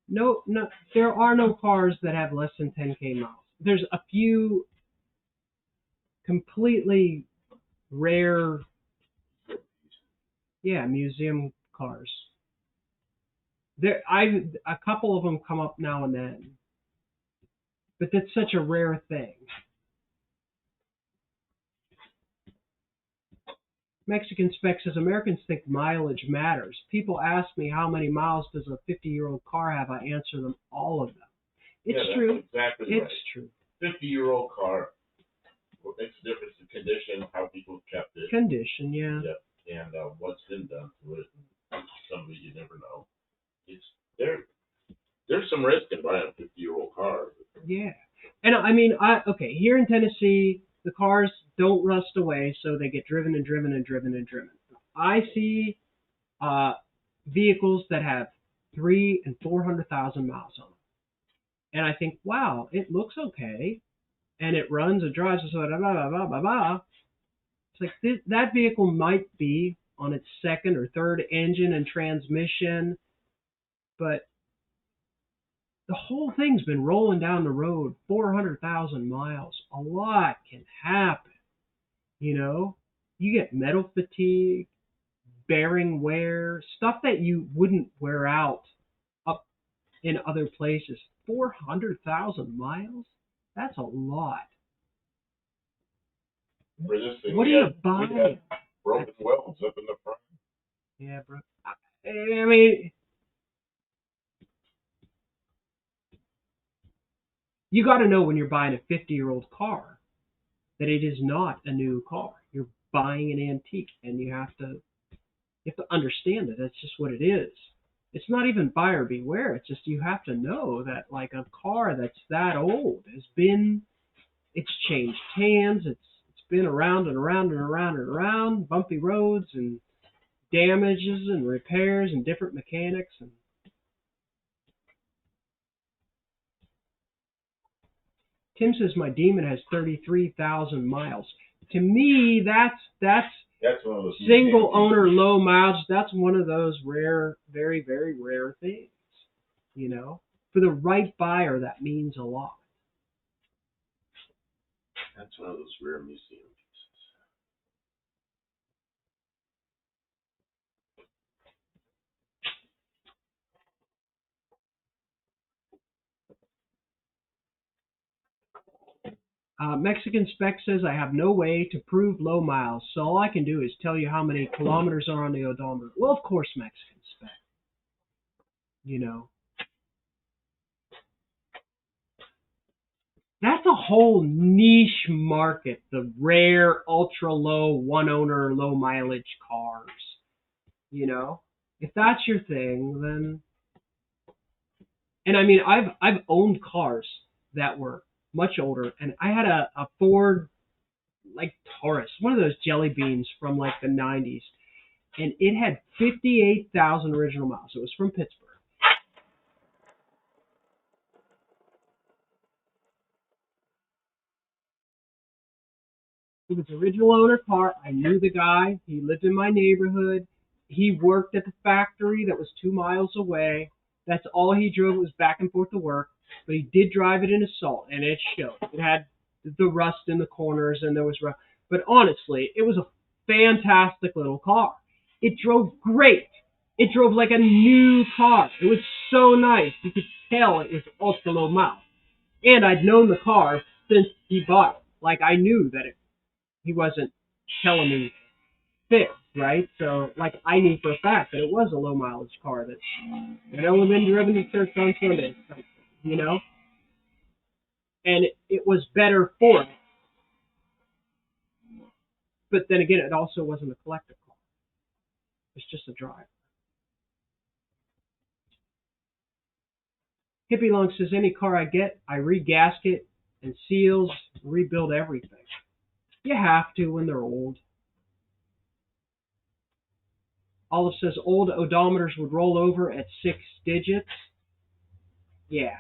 No, there are no cars that have less than 10K miles. There's a few completely rare, museum cars. A couple of them come up now and then, but that's such a rare thing. Mexican Spec says Americans think mileage matters. People ask me how many miles does a 50-year-old car have. I answer them all of them. It's true. Exactly it's right. True. 50-year-old car. What makes the difference is condition, how people kept it. Condition, yeah. Yeah, and what's been done to it. Some of it you never know. There's some risk in buying a 50-year-old car. Yeah, and I mean, here in Tennessee, the cars don't rust away, so they get driven and driven and driven and driven. I see vehicles that have 300,000 and 400,000 miles on them, and I think, wow, it looks okay, and it runs and drives, and so blah blah blah blah blah. It's like that vehicle might be on its second or third engine and transmission, but the whole thing's been rolling down the road 400,000 miles. A lot can happen, you know? You get metal fatigue, bearing wear, stuff that you wouldn't wear out up in other places. 400,000 miles? That's a lot. For this thing, What do you buy? We had broken welds up in the front. Yeah, bro. I mean, you got to know when you're buying a 50-year-old car that it is not a new car. You're buying an antique, and you have to understand it. That's just what it is. It's not even buyer beware. It's just you have to know that like a car that's that old it's changed hands. It's been around and around and around and around, bumpy roads and damages and repairs and different mechanics. And Tim says my Demon has 33,000 miles. To me, that's one of those single owner, low mileage. That's one of those rare, very, very rare things. You know, for the right buyer, that means a lot. That's one of those rare museum pieces. Mexican Spec says I have no way to prove low miles, so all I can do is tell you how many kilometers are on the odometer. Well, of course, Mexican Spec. You know, that's a whole niche market, the rare, ultra low, one owner, low mileage cars. You know, if that's your thing, then. And I mean, I've owned cars that were much older, and I had a Ford like Taurus, one of those jelly beans from like the 90s, and it had 58,000 original miles. It was from Pittsburgh. It was an original owner car. I knew the guy. He lived in my neighborhood. He worked at the factory that was 2 miles away. That's all he drove. It was back and forth to work. But he did drive it in assault, and it showed. It had the rust in the corners, and there was rust. But honestly, it was a fantastic little car. It drove great. It drove like a new car. It was so nice. You could tell it was ultra low miles. And I'd known the car since he bought it. Like, I knew that he wasn't telling me fit, right? So, like, I knew for a fact that it was a low mileage car that only been driven to church on Sunday, you know? And it was better for it. But then again, it also wasn't a collector car. It's just a drive. Hippie Long says, any car I get, I re-gasket and seals, rebuild everything. You have to when they're old. Olive says old odometers would roll over at 6 digits. Yeah.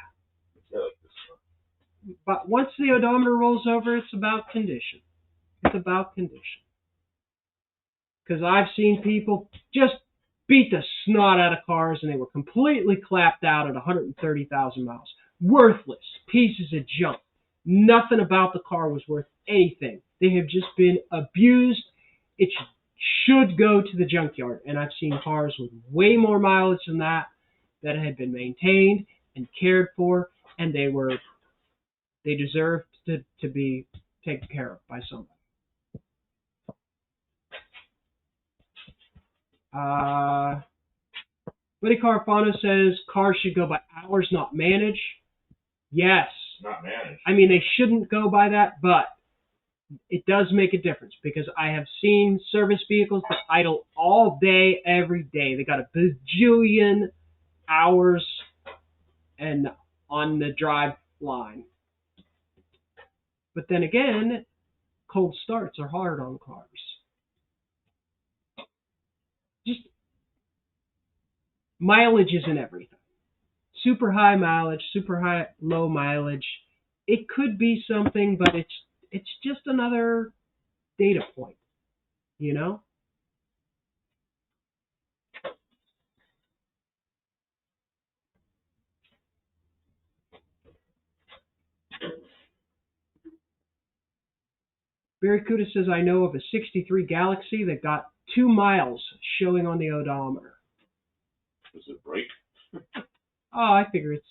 But once the odometer rolls over, it's about condition. It's about condition. Because I've seen people just beat the snot out of cars and they were completely clapped out at 130,000 miles. Worthless pieces of junk. Nothing about the car was worth anything. They have just been abused. It should go to the junkyard. And I've seen cars with way more mileage than that had been maintained and cared for, and they deserved to be taken care of by somebody. Buddy Carfano says cars should go by hours, not manage. Yes. Not manage. I mean, they shouldn't go by that, but it does make a difference because I have seen service vehicles that idle all day, every day. They got a bajillion hours and on the drive line. But then again, cold starts are hard on cars. Just mileage isn't everything. Super high mileage, super high low mileage. It could be something, but it's just another data point, you know? Barracuda says, I know of a 63 Galaxy that got 2 miles showing on the odometer. Does it break? Oh, I figure it's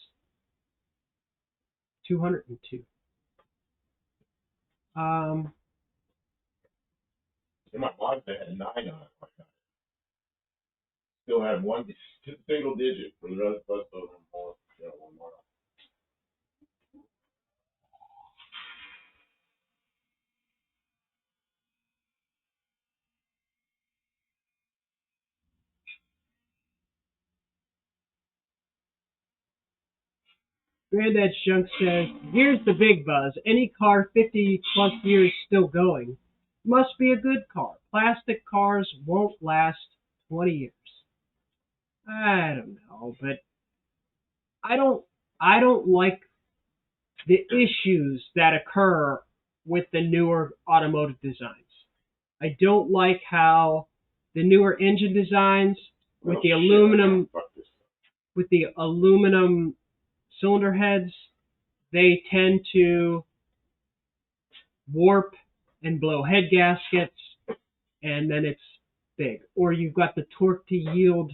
202. In my Mazda had 9 on it. Still had one single digit for the rest of them. One more. Granddad Shunk says, here's the big buzz. Any car 50 plus years still going must be a good car. Plastic cars won't last 20 years. I don't know, but I don't like the issues that occur with the newer automotive designs. I don't like how the newer engine designs with the aluminum cylinder heads, they tend to warp and blow head gaskets, and then it's big. Or you've got the torque to yield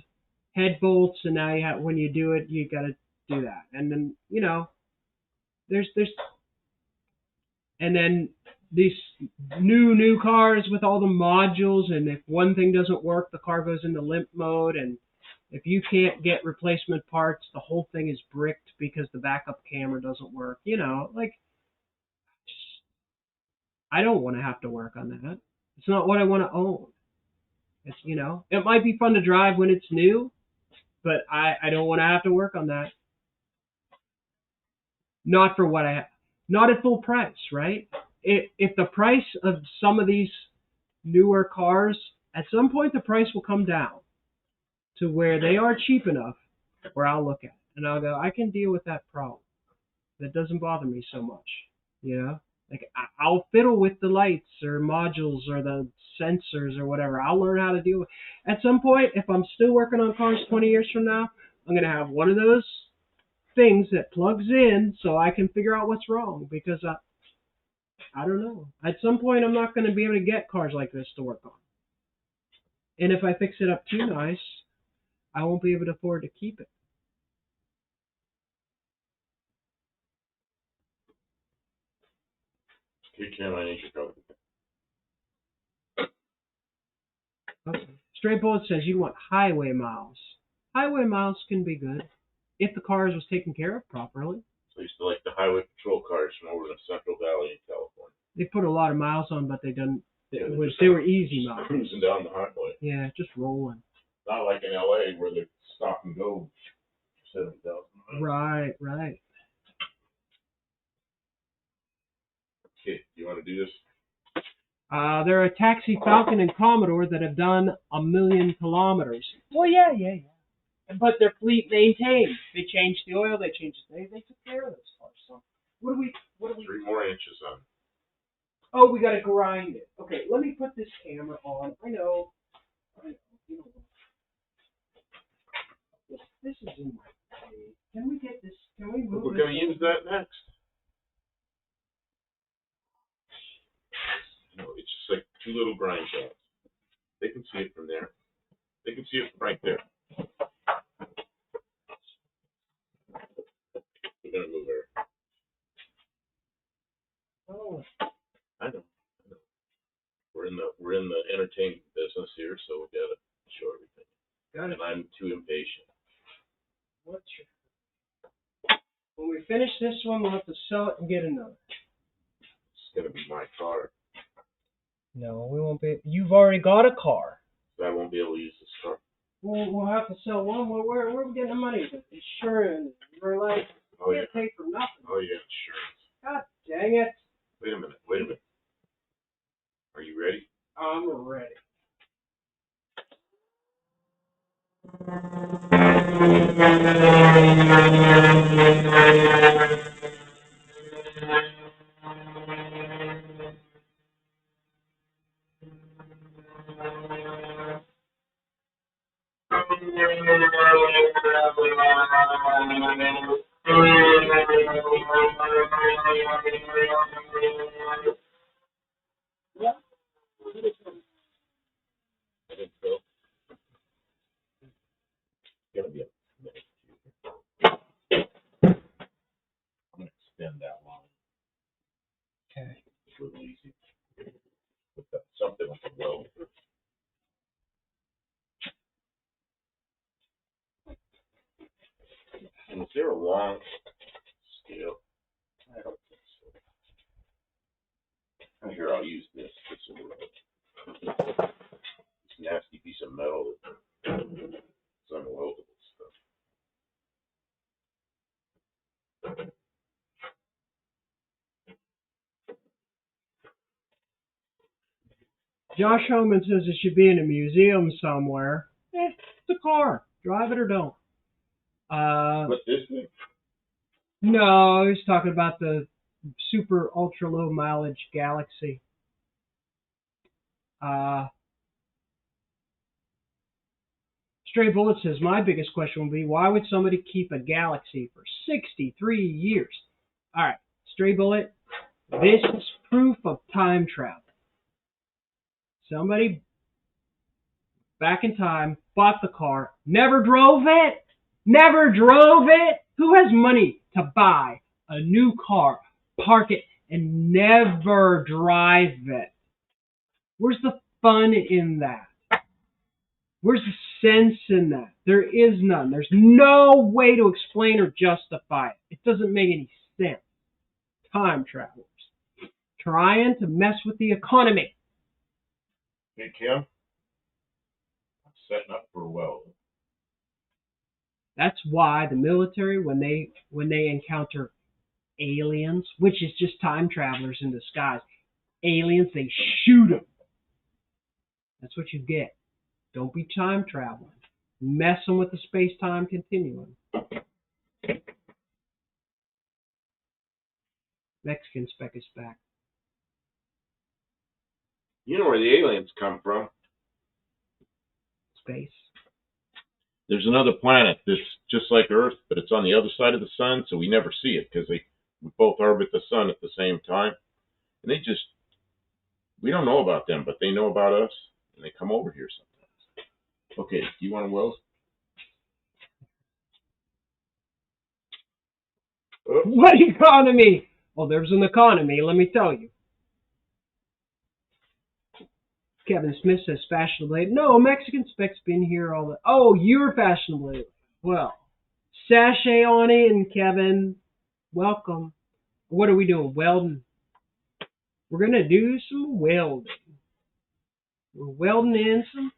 head bolts, and now you have, when you do it, you got to do that. And then there's and then these new cars with all the modules, and if one thing doesn't work, the car goes into limp mode, and if you can't get replacement parts, the whole thing is bricked because the backup camera doesn't work. I don't want to have to work on that. It's not what I want to own. It's, it might be fun to drive when it's new, but I don't want to have to work on that. Not for what I have. Not at full price, right? If the price of some of these newer cars, at some point the price will come down to where they are cheap enough where I'll look at it and I'll go, I can deal with that problem. That doesn't bother me so much, Like I'll fiddle with the lights or modules or the sensors or whatever. I'll learn how to deal with it. At some point, if I'm still working on cars 20 years from now, I'm going to have one of those things that plugs in so I can figure out what's wrong, because I don't know. At some point, I'm not going to be able to get cars like this to work on. And if I fix it up too nice, I won't be able to afford to keep it. I need your cover. Okay. Straight Bullet says you want highway miles. Highway miles can be good if the cars was taken care of properly. So I used to like the highway patrol cars from over in the Central Valley in California. They put a lot of miles on, but they didn't. They were easy miles. Cruising down the highway. Yeah, just rolling. Not like in LA where they stop and go 70,000 miles. Right. Okay, you want to do this? There are Taxi, Falcon, and Commodore that have done 1 million kilometers. Well, yeah. But their fleet maintained. They changed the oil. They took care of those cars. So what do we? 3 more inches on. Oh, we got to grind it. Okay, let me put this camera on. I know. This is in my way. Can we get this? Can we move? We're going to use that next. It's just like 2 little grind shots. They can see it from there. They can see it from right there. We're going to move her. Oh. I know. We're in the entertainment business here, so we got to show everything. Got it. And I'm too impatient. When we finish this one, we'll have to sell it and get another. It's going to be my car. No, we won't be. You've already got a car. So I won't be able to use this car. We'll have to sell one. Where are we getting the money? Insurance. We're like, we can't pay for nothing. Oh, yeah, insurance. God dang it. Wait a minute. Are you ready? I'm ready. I think so. It's gonna be a minute. I'm gonna extend that line. Okay. It's a little easy. Put that something with the weld. And is there a long scale? I don't think so. Here, I'll use this. This nasty piece of metal. It's unweldable stuff. Josh Homan says it should be in a museum somewhere. It's a car. Drive it or don't. But this thing? No, he's talking about the super ultra low mileage Galaxy. Stray Bullet says, my biggest question would be, why would somebody keep a Galaxy for 63 years? All right, Stray Bullet, this is proof of time travel. Somebody back in time bought the car, never drove it. Who has money to buy a new car, park it, and never drive it? Where's the fun in that? Where's the sense in that? There is none. There's no way to explain or justify it. It doesn't make any sense. Time travelers trying to mess with the economy. Hey, Kim? I'm setting up for a weld. That's why the military, when they encounter aliens, which is just time travelers in disguise, aliens, they shoot them. That's what you get. Don't be time traveling. Messing with the space-time continuum. Mexican spec is back. You know where the aliens come from? Space. There's another planet that's just like Earth, but it's on the other side of the sun, so we never see it because we both orbit the sun at the same time. And we don't know about them, but they know about us, and they come over here sometimes. Okay, do you want to weld? Oops. What economy? Well, there's an economy, let me tell you. Kevin Smith says fashionable. No, Mexican spec's been here all the... Oh, you're fashionable. Well, sachet on it, and Kevin, welcome. What are we doing? Welding. We're going to do some welding. We're welding in some...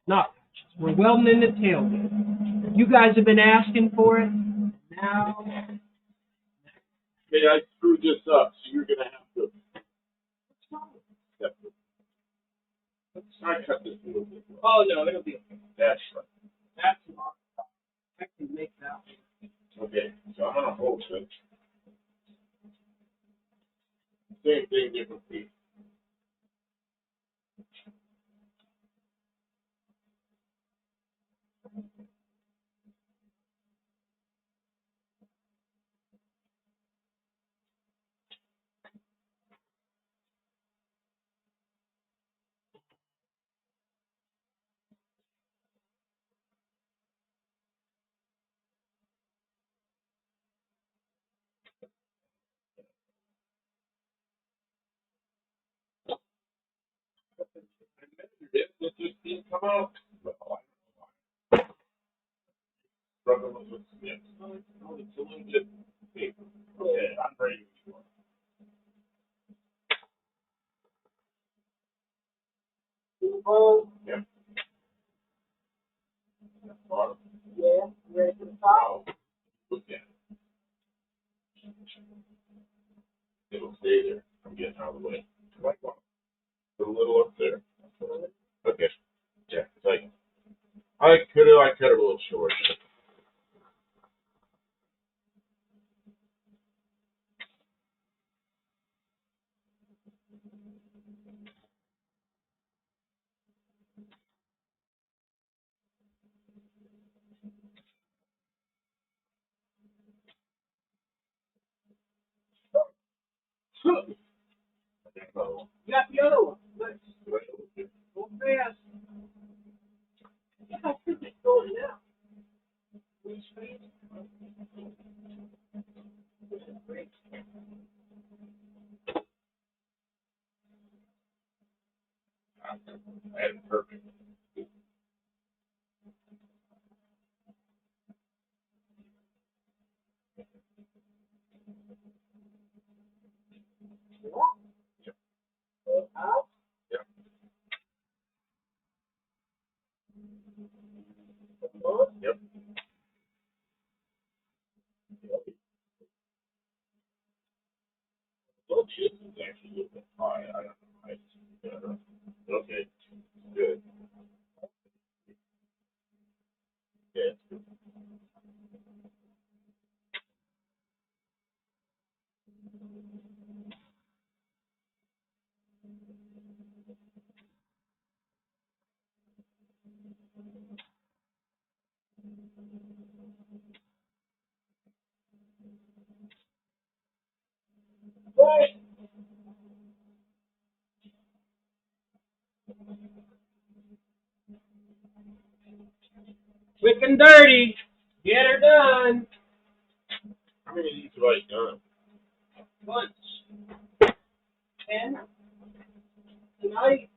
Not We're welding in the tailgate. You guys have been asking for it. Now... Hey, I screwed this up, so you're going to have to... I cut this a little bit. Oh, no, it'll be okay. That's right. That's not... I can make that. Okay, so I'm going to hold it. Same thing, different piece. It just didn't come out. Struggling with the mix. It's a little bit big. Okay, I'm ready. Oh, Yeah. yeah, ready for the top? Look at it. It'll stay there. I'm getting out of the way. Like one. Put a little up there. Okay. Yeah, it's like I cut it a little short. Oh. You got the other one. Let's go fast. Yeah, I think it's going now. I had it perfect. Out. Yeah. Yep. Well, shit is actually a little bit high. I don't know. Okay. Good. Yeah. Right. Quick and dirty. Get her done. How many of these have I done? Once. 10. Tonight.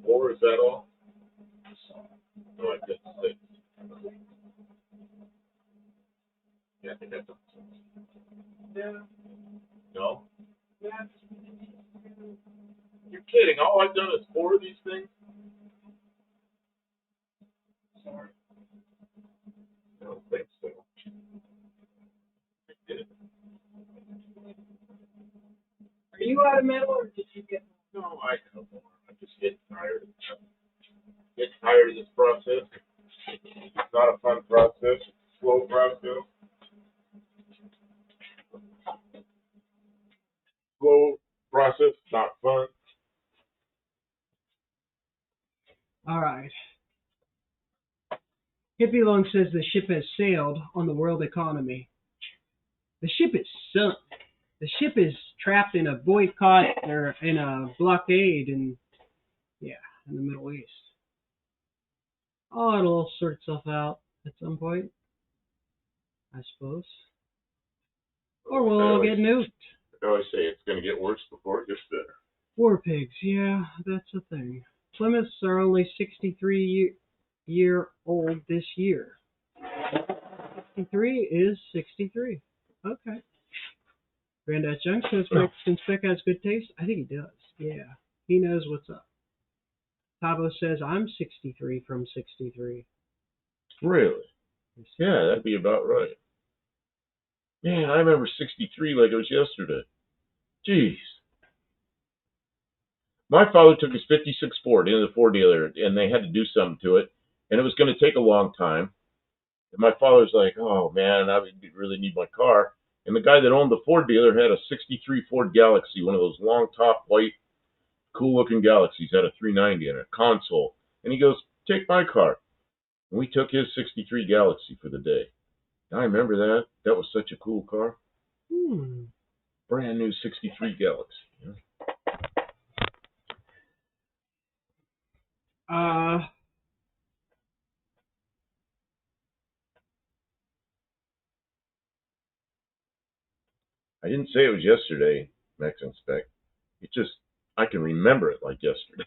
Four, is that all? No, I did 6. Yeah, I think I've done 6. Yeah. No? Yeah. You're kidding. All I've done is 4 of these things? Sorry. I don't think so. I did. Are you out of metal or did you get? No, I know more. I'm just getting tired. Getting tired of this process. It's not a fun process. It's a slow process. Slow process, not fun. All right. Hippie Long says the ship has sailed on the world economy. The ship is sunk. The ship is trapped in a boycott or in a blockade in the Middle East. Oh, it'll all sort itself out at some point, I suppose. Or we'll all get nuked. I always say it's going to get worse before it gets better. War pigs, yeah, that's a thing. Plymouths are only 63 year old this year. 63 is 63. Okay. Granddad Junk says Mexican Spec has good taste. I think he does. Yeah. He knows what's up. Tabo says I'm 63 from 63. Really? Yeah, that'd be about right. Man, I remember 63 like it was yesterday. Jeez. My father took his 56 Ford into the Ford dealer, and they had to do something to it, and it was going to take a long time. And my father's like, oh, man, I really need my car. And the guy that owned the Ford dealer had a 63 Ford Galaxy, one of those long top, white, cool-looking Galaxies, had a 390 in it, a console. And he goes, take my car. And we took his 63 Galaxy for the day. And I remember that. That was such a cool car. Brand new 63 Galaxy. Yeah. I didn't say it was yesterday, Mexican Spec. It just, I can remember it like yesterday.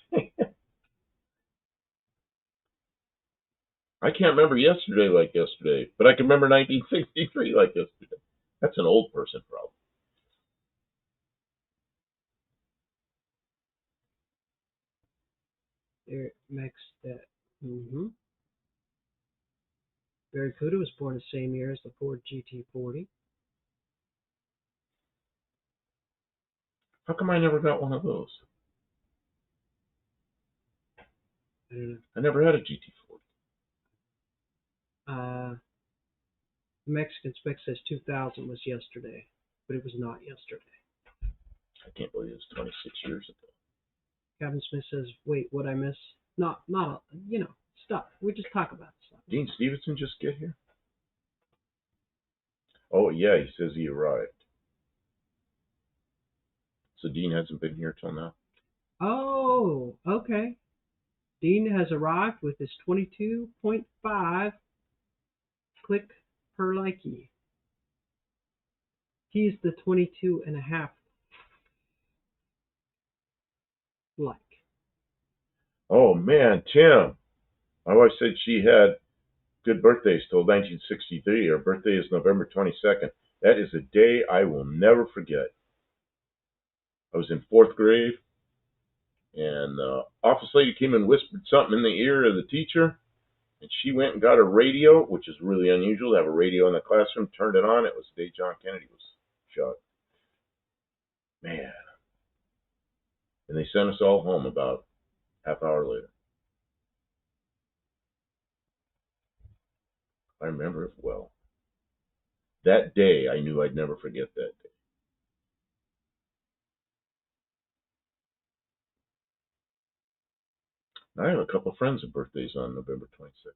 I can't remember yesterday like yesterday, but I can remember 1963 like yesterday. That's an old person problem. There, Max, that. Barry Kuda was born the same year as the Ford GT40. How come I never got one of those? I don't know. I never had a GT40. Mexican Spec says 2000 was yesterday, but it was not yesterday. I can't believe it was 26 years ago. Kevin Smith says, wait, what I miss? Not, stuff. We just talk about stuff. Dean Stevenson just get here? Oh, yeah, he says he arrived. So Dean hasn't been here till now. Oh, okay. Dean has arrived with his 22.5 click per likey. He's the 22.5 like. Oh man, Tim. My wife said she had good birthdays till 1963. Her birthday is November 22nd. That is a day I will never forget. I was in 4th grade, and the office lady came and whispered something in the ear of the teacher, and she went and got a radio, which is really unusual to have a radio in the classroom, turned it on. It was the day John Kennedy was shot. Man. And they sent us all home about half hour later. I remember it well. That day, I knew I'd never forget that day. I have a couple of friends with birthdays on November 26th.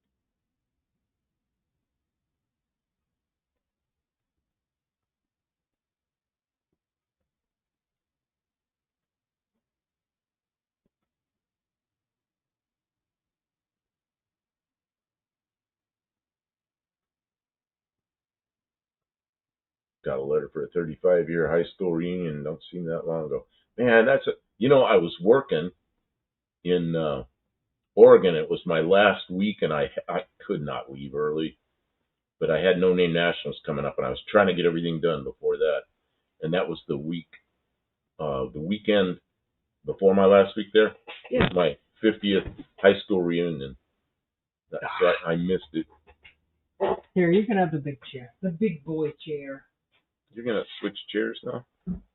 Got a letter for a 35-year high school reunion. Don't seem that long ago. Man, that's a. You know, I was working in Oregon. It was my last week, and I could not leave early, but I had No Name Nationals coming up, and I was trying to get everything done before that. And that was the weekend before my last week there. Yeah. My 50th high school reunion. So I missed it. Here, you can have the big chair, the big boy chair. You're gonna switch chairs now?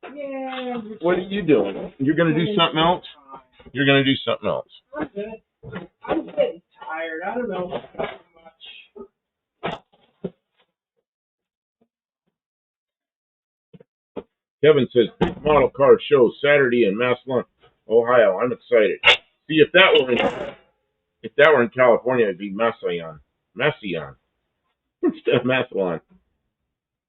Yeah. What are you doing? You're gonna do something else? You're gonna do something else. I'm good. I'm getting tired. I don't know too much. Kevin says, big model car show Saturday in Massillon, Ohio. I'm excited. See, if that were in California, it'd be Massillon instead of Massillon.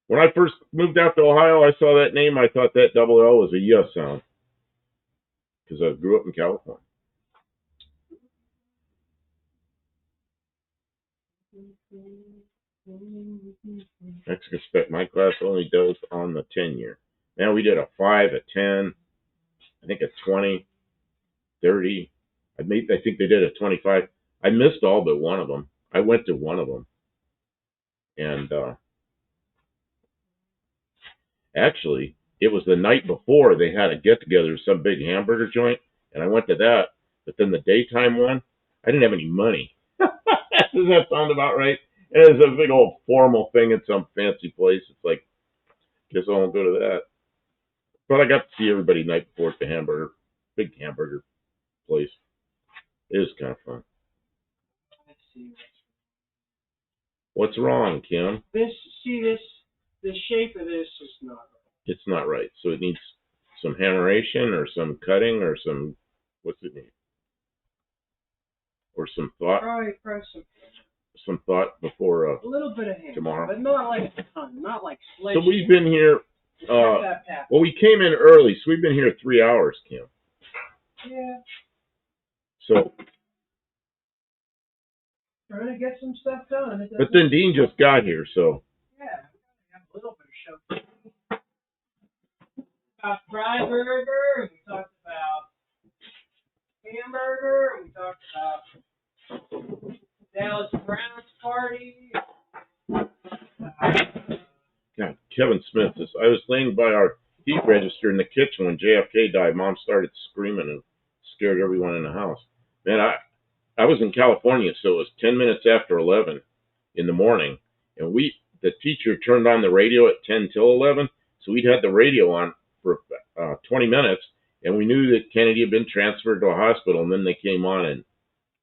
When I first moved out to Ohio, I saw that name. I thought that double L was a yes sound because I grew up in California. Mexican spec. My class only does on the 10-year. Now we did a 5, a 10, I think a 20, 30. I think they did a 25. I missed all but one of them. I went to one of them, and actually, it was the night before they had a get-together at some big hamburger joint, and I went to that. But then the daytime one, I didn't have any money. Does that sound about right? It was a big old formal thing at some fancy place. It's like, guess I won't go to that. But I got to see everybody the night before at the big hamburger place. It was kind of fun. What's wrong, Kim? The shape of this is not right. It's not right. So it needs some hammeration or some cutting or some, what's it need? Or some thought? Probably some thought before a little bit of hammer, tomorrow. but not like a ton, not like sledge. So we've been here, well, we came in early, so we've been here 3 hours, Kim. Yeah. So. Trying to get some stuff done. But then Dean just got here, so. Yeah, we have a little bit of show. About fried burger, and we talked about hamburger, and we talked about Dallas Browns party. God, Kevin Smith says, I was laying by our heat register in the kitchen when JFK died. Mom started screaming and scared everyone in the house. Man, I was in California, so it was 10 minutes after 11 in the morning, and the teacher turned on the radio at 10 till 11, so we'd had the radio on for 20 minutes, and we knew that Kennedy had been transferred to a hospital, and then they came on and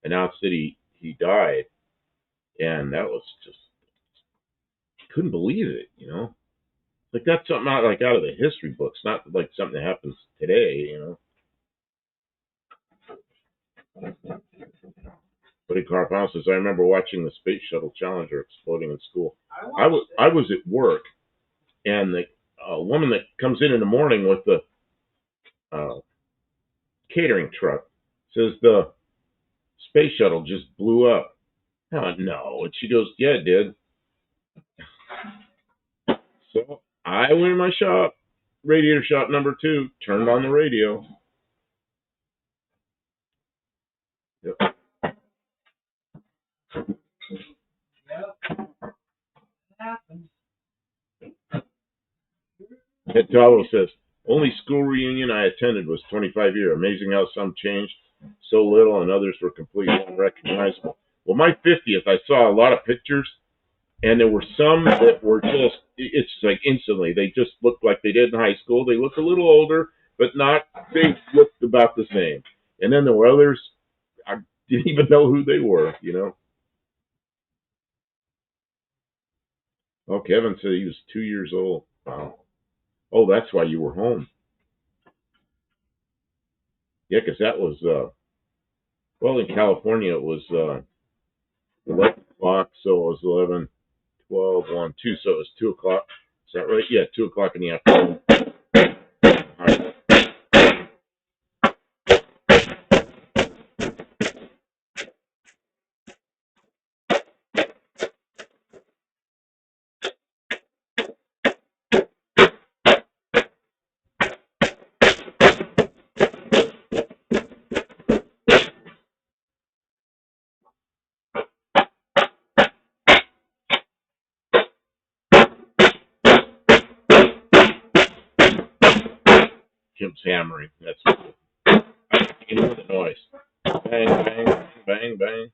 announced that he died, and that was just, couldn't believe it, you know? Like, that's something out of the history books, not like something that happens today, you know? Buddy Carpon says, I remember watching the Space Shuttle Challenger exploding in school. I was at work, and the woman that comes in the morning with the catering truck. Says the space shuttle just blew up. Oh, no. And she goes, yeah, it did. So I went in my shop, radiator shop number 2, turned on the radio. Yep. Happens. Ed Talo says, only school reunion I attended was 25 years. Amazing how some changed so little and others were completely unrecognizable. Well, my 50th, I saw a lot of pictures, and there were some that were just, it's like instantly, they just looked like they did in high school. They looked a little older, but not, they looked about the same. And then there were others, I didn't even know who they were, you know. Oh, Kevin said he was 2 years old. Wow. Oh, that's why you were home. Yeah, because that was, well, in California it was 11 o'clock, so it was 11, 12, 1, 2, so it was 2 o'clock. Is that right? Yeah, 2 o'clock in the afternoon. All right. Jim's hammering. That's what I can hear the noise. Bang, bang, bang, bang.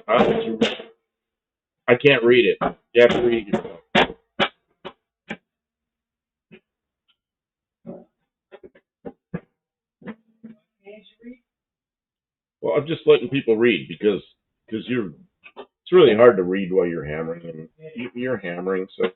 I'll let you. I can't read it. You have to read it yourself. Well, I'm just letting people read because it's really hard to read while you're hammering, and you're hammering, so.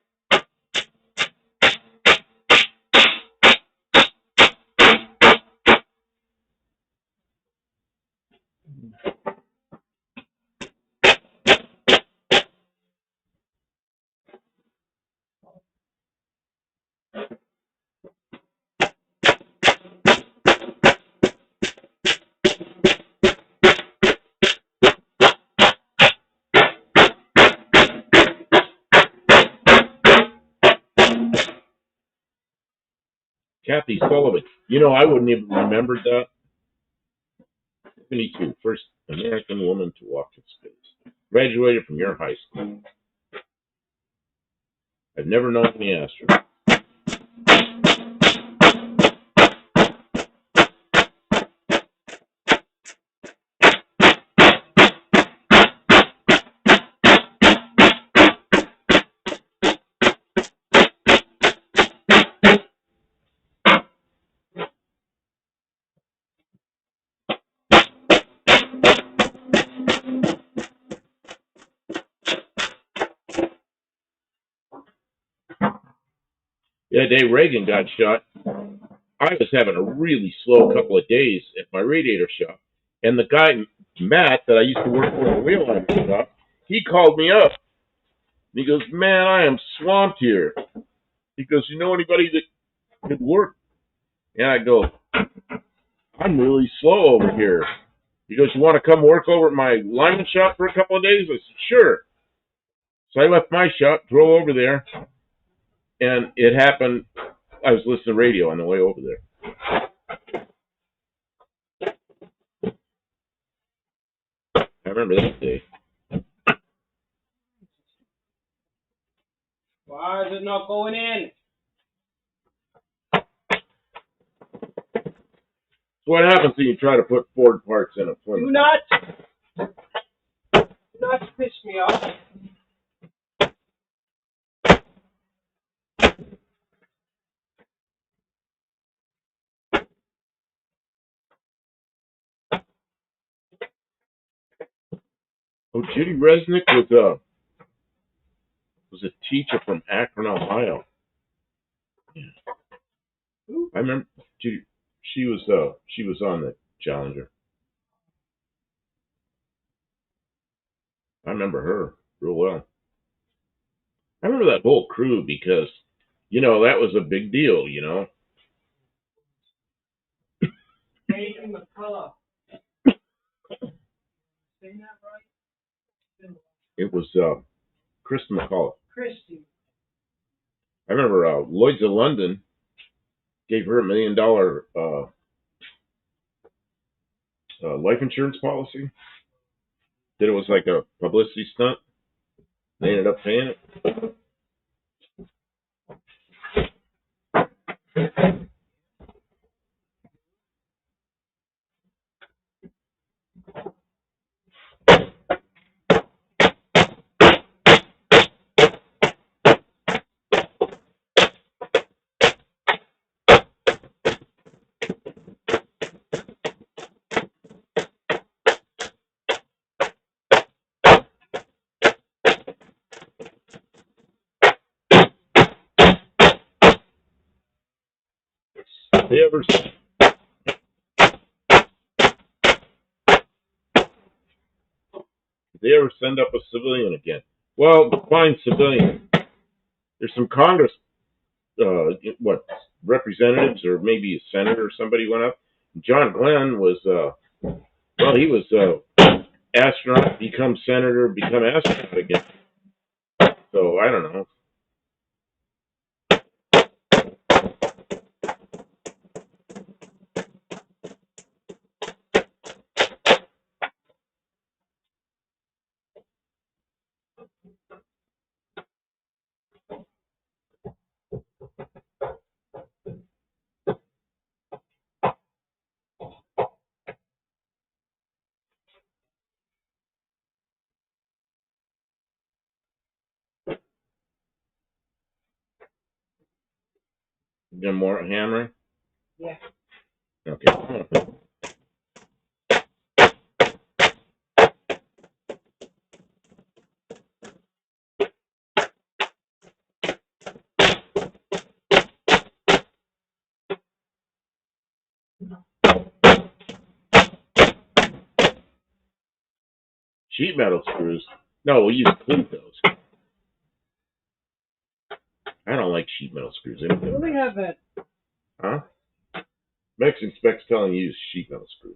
Kathy Sullivan. You know, I wouldn't even remembered that. 72, first American woman to walk in space. Graduated from your high school. I've never known any astronaut. Yeah, Dave Reagan got shot. I was having a really slow couple of days at my radiator shop, and the guy, Matt, that I used to work for in the wheel line shop, he called me up. And he goes, man, I am swamped here. He goes, you know anybody that could work? And I go, I'm really slow over here. He goes, you want to come work over at my lineman shop for a couple of days? I said, sure. So I left my shop, drove over there, and it happened. I was listening to radio on the way over there. I remember that day. Why is it not going in? So what happens when you try to put Ford parts in a Plymouth? Do not piss me off. Oh, Judy Resnick was a teacher from Akron, Ohio. Yeah. I remember Judy. She was on the Challenger. I remember her real well. I remember that whole crew because, that was a big deal. Kate and McCullough. Saying that right? It was Chris McCullough. Christy. I remember Lloyd's of London gave her $1 million life insurance policy. That it was like a publicity stunt. They ended up paying it. They ever Did they ever send up a civilian again? Well, fine civilian. There's some Congress, representatives or maybe a senator or somebody went up. John Glenn was, he was astronaut, become senator, become astronaut again. So I don't know. Get more hammering? Yeah. Okay. Sheet metal screws? No, we use Clintos. I don't like sheet metal screws. What do we have that? Huh? Mexican Spec's telling you to use sheet metal screws.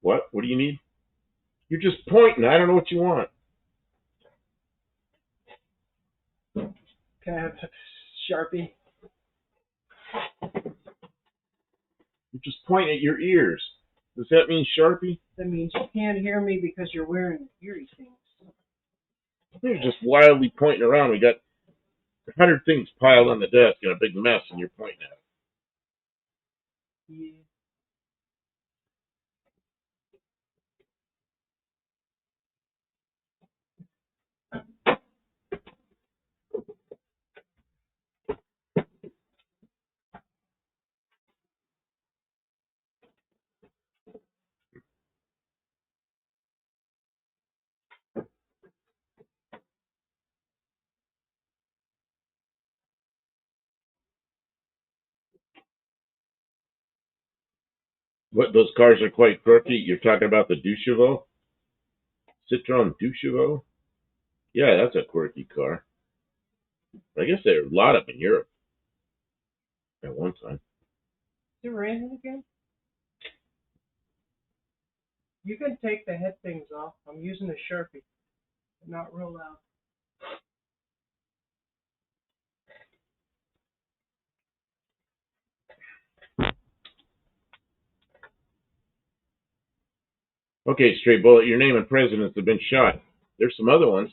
What? What do you need? You're just pointing. I don't know what you want. Can I have a Sharpie? You're just pointing at your ears. Does that mean Sharpie? That means you can't hear me because you're wearing earring things. You're just wildly pointing around. We got 100 things piled on the desk in a big mess, and you're pointing at it. Yeah. What, those cars are quite quirky. You're talking about the Ducheveau? Citroen Ducheveau? Yeah, that's a quirky car. I guess there are a lot of them in Europe at one time. Is it raining again? You can take the head things off. I'm using a Sharpie. Not real loud. Okay, Straight Bullet, your name and presidents have been shot. There's some other ones.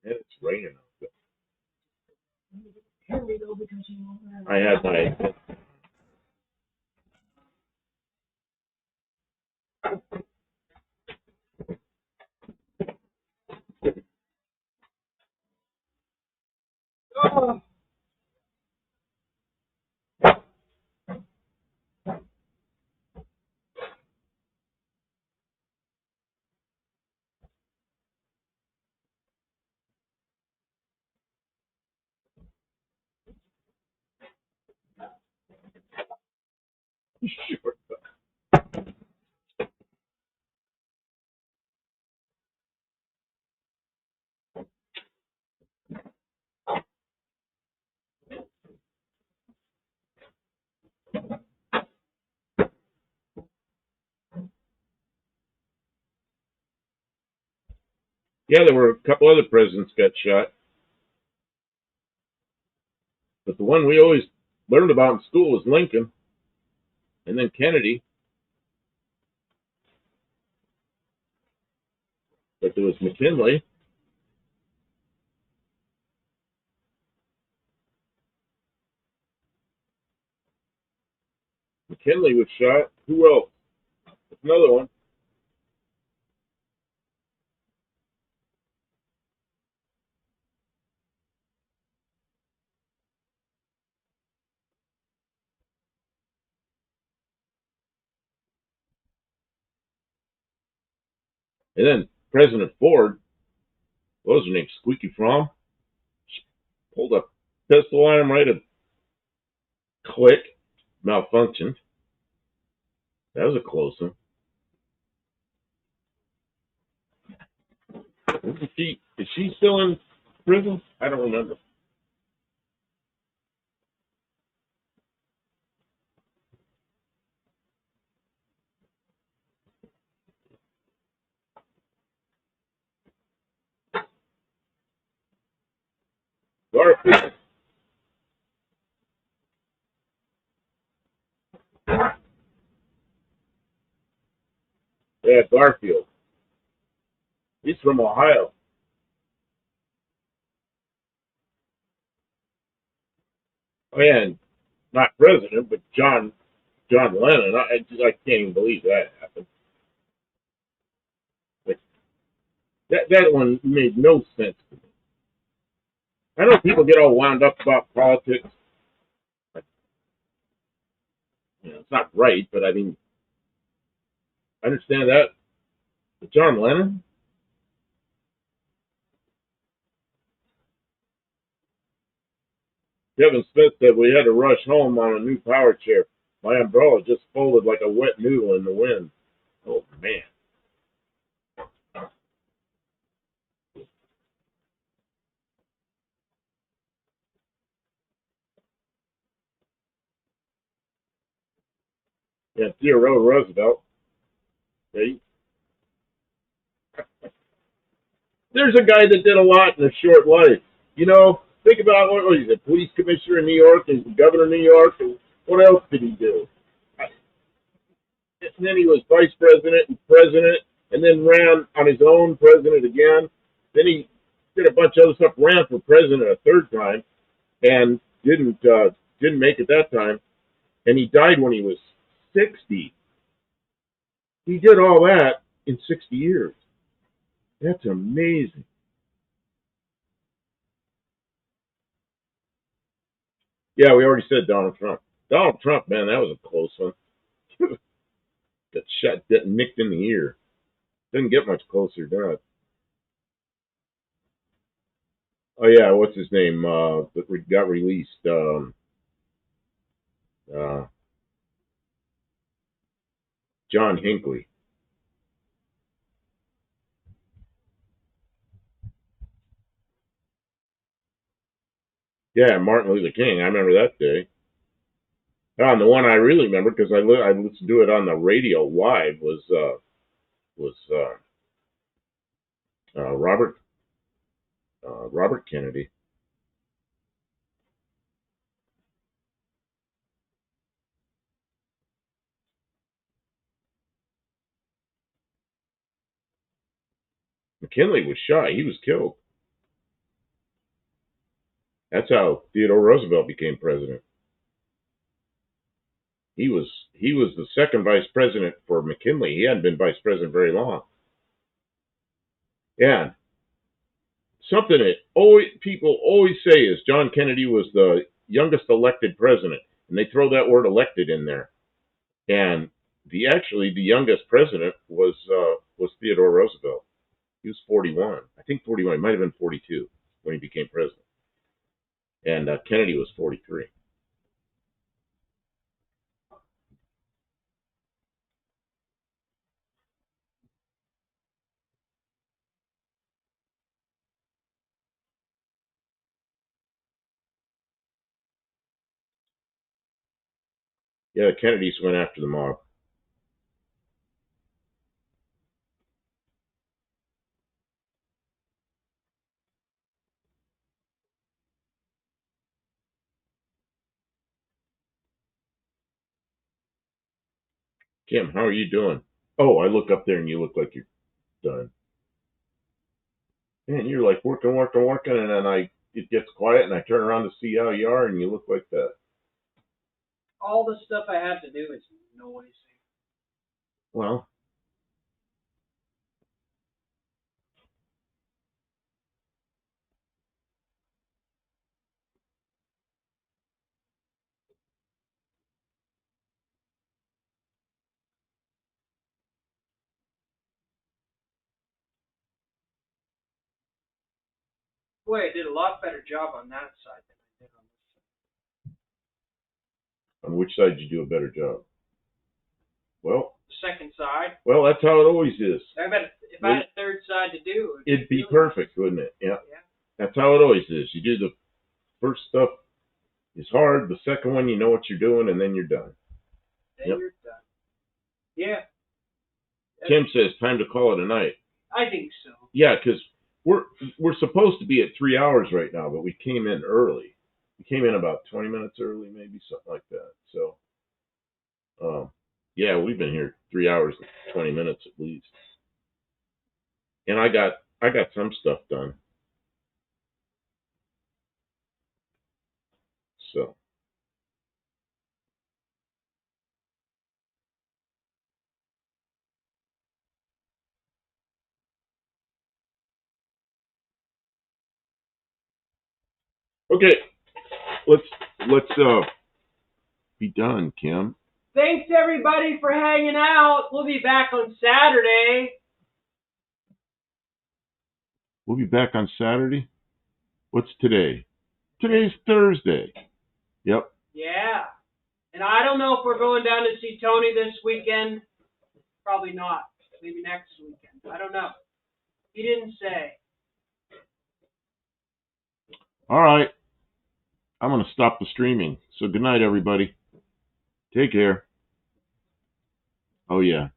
Yeah, it's raining. Hear me though because you won't have I had my... Oh. Sure. Yeah, there were a couple other presidents got shot, but the one we always learned about in school was Lincoln, and then Kennedy. But there was McKinley. McKinley was shot. Who else? Another one. And then President Ford, what was her name? Squeaky Fromm? She pulled a pistol on him, right? A click, malfunctioned. That was a close one. Is she still in prison? I don't remember. Garfield. Yeah, Garfield. He's from Ohio. Oh, yeah, and not president, but John Lennon. I can't even believe that happened. But that one made no sense to me. I know people get all wound up about politics. But, it's not right, but I mean, I understand that. But John Lennon, Kevin Smith said we had to rush home on a new power chair. My umbrella just folded like a wet noodle in the wind. Oh man. Yeah, Theodore Roosevelt. Yeah, there's a guy that did a lot in a short life. Think about what was he, the police commissioner in New York, and the governor of New York, and what else did he do? And then he was vice president and president, and then ran on his own president again. Then he did a bunch of other stuff, ran for president a third time, and didn't make it that time. And he died when he was 60. He did all that in 60 years. That's amazing. Yeah, we already said Donald Trump. Donald Trump, man, that was a close one. Got shot, got nicked in the ear. Didn't get much closer than that. Oh yeah, what's his name? That got released. Uh, John Hinckley. Yeah, Martin Luther King. I remember that day. And the one I really remember because I listened to it on the radio live was Robert Kennedy. McKinley was shot. He was killed. That's how Theodore Roosevelt became president. He was the second vice president for McKinley. He hadn't been vice president very long. Yeah, something that people always say is John Kennedy was the youngest elected president, and they throw that word "elected" in there. And the youngest president was Theodore Roosevelt. He was 41. I think 41. He might have been 42 when he became president. And Kennedy was 43. Yeah, the Kennedys went after the mob. Kim, how are you doing? Oh, I look up there and you look like you're done. Man, you're like working, and then it gets quiet and I turn around to see how you are and you look like that. All the stuff I have to do is noisy. Well, Boy, I did a lot better job on that side than I did on this side. on which side did you do a better job? Well, The second side. well, that's how it always is. I bet if I had a third side to do, It'd be really perfect, wouldn't it? Yeah. Yeah. That's how it always is. You do the first stuff is hard, the second one you know what you're doing, and then you're done. Then Yep. you're done. Yeah. Kim says time to call it a night. I think so. Yeah, because we're supposed to be at 3 hours right now, but we came in early. We came in about 20 minutes early, maybe something like that. So, yeah, we've been here 3 hours and 20 minutes at least. And I got some stuff done. So. Okay, let's be done, Kim. Thanks everybody for hanging out. We'll be back on Saturday. We'll be back on Saturday. What's today? Today's Thursday. Yep. Yeah. And I don't know if we're going down to see Tony this weekend. Probably not. Maybe next weekend. I don't know. He didn't say. All right. I'm going to stop the streaming. So good night, everybody. Take care. Oh, yeah.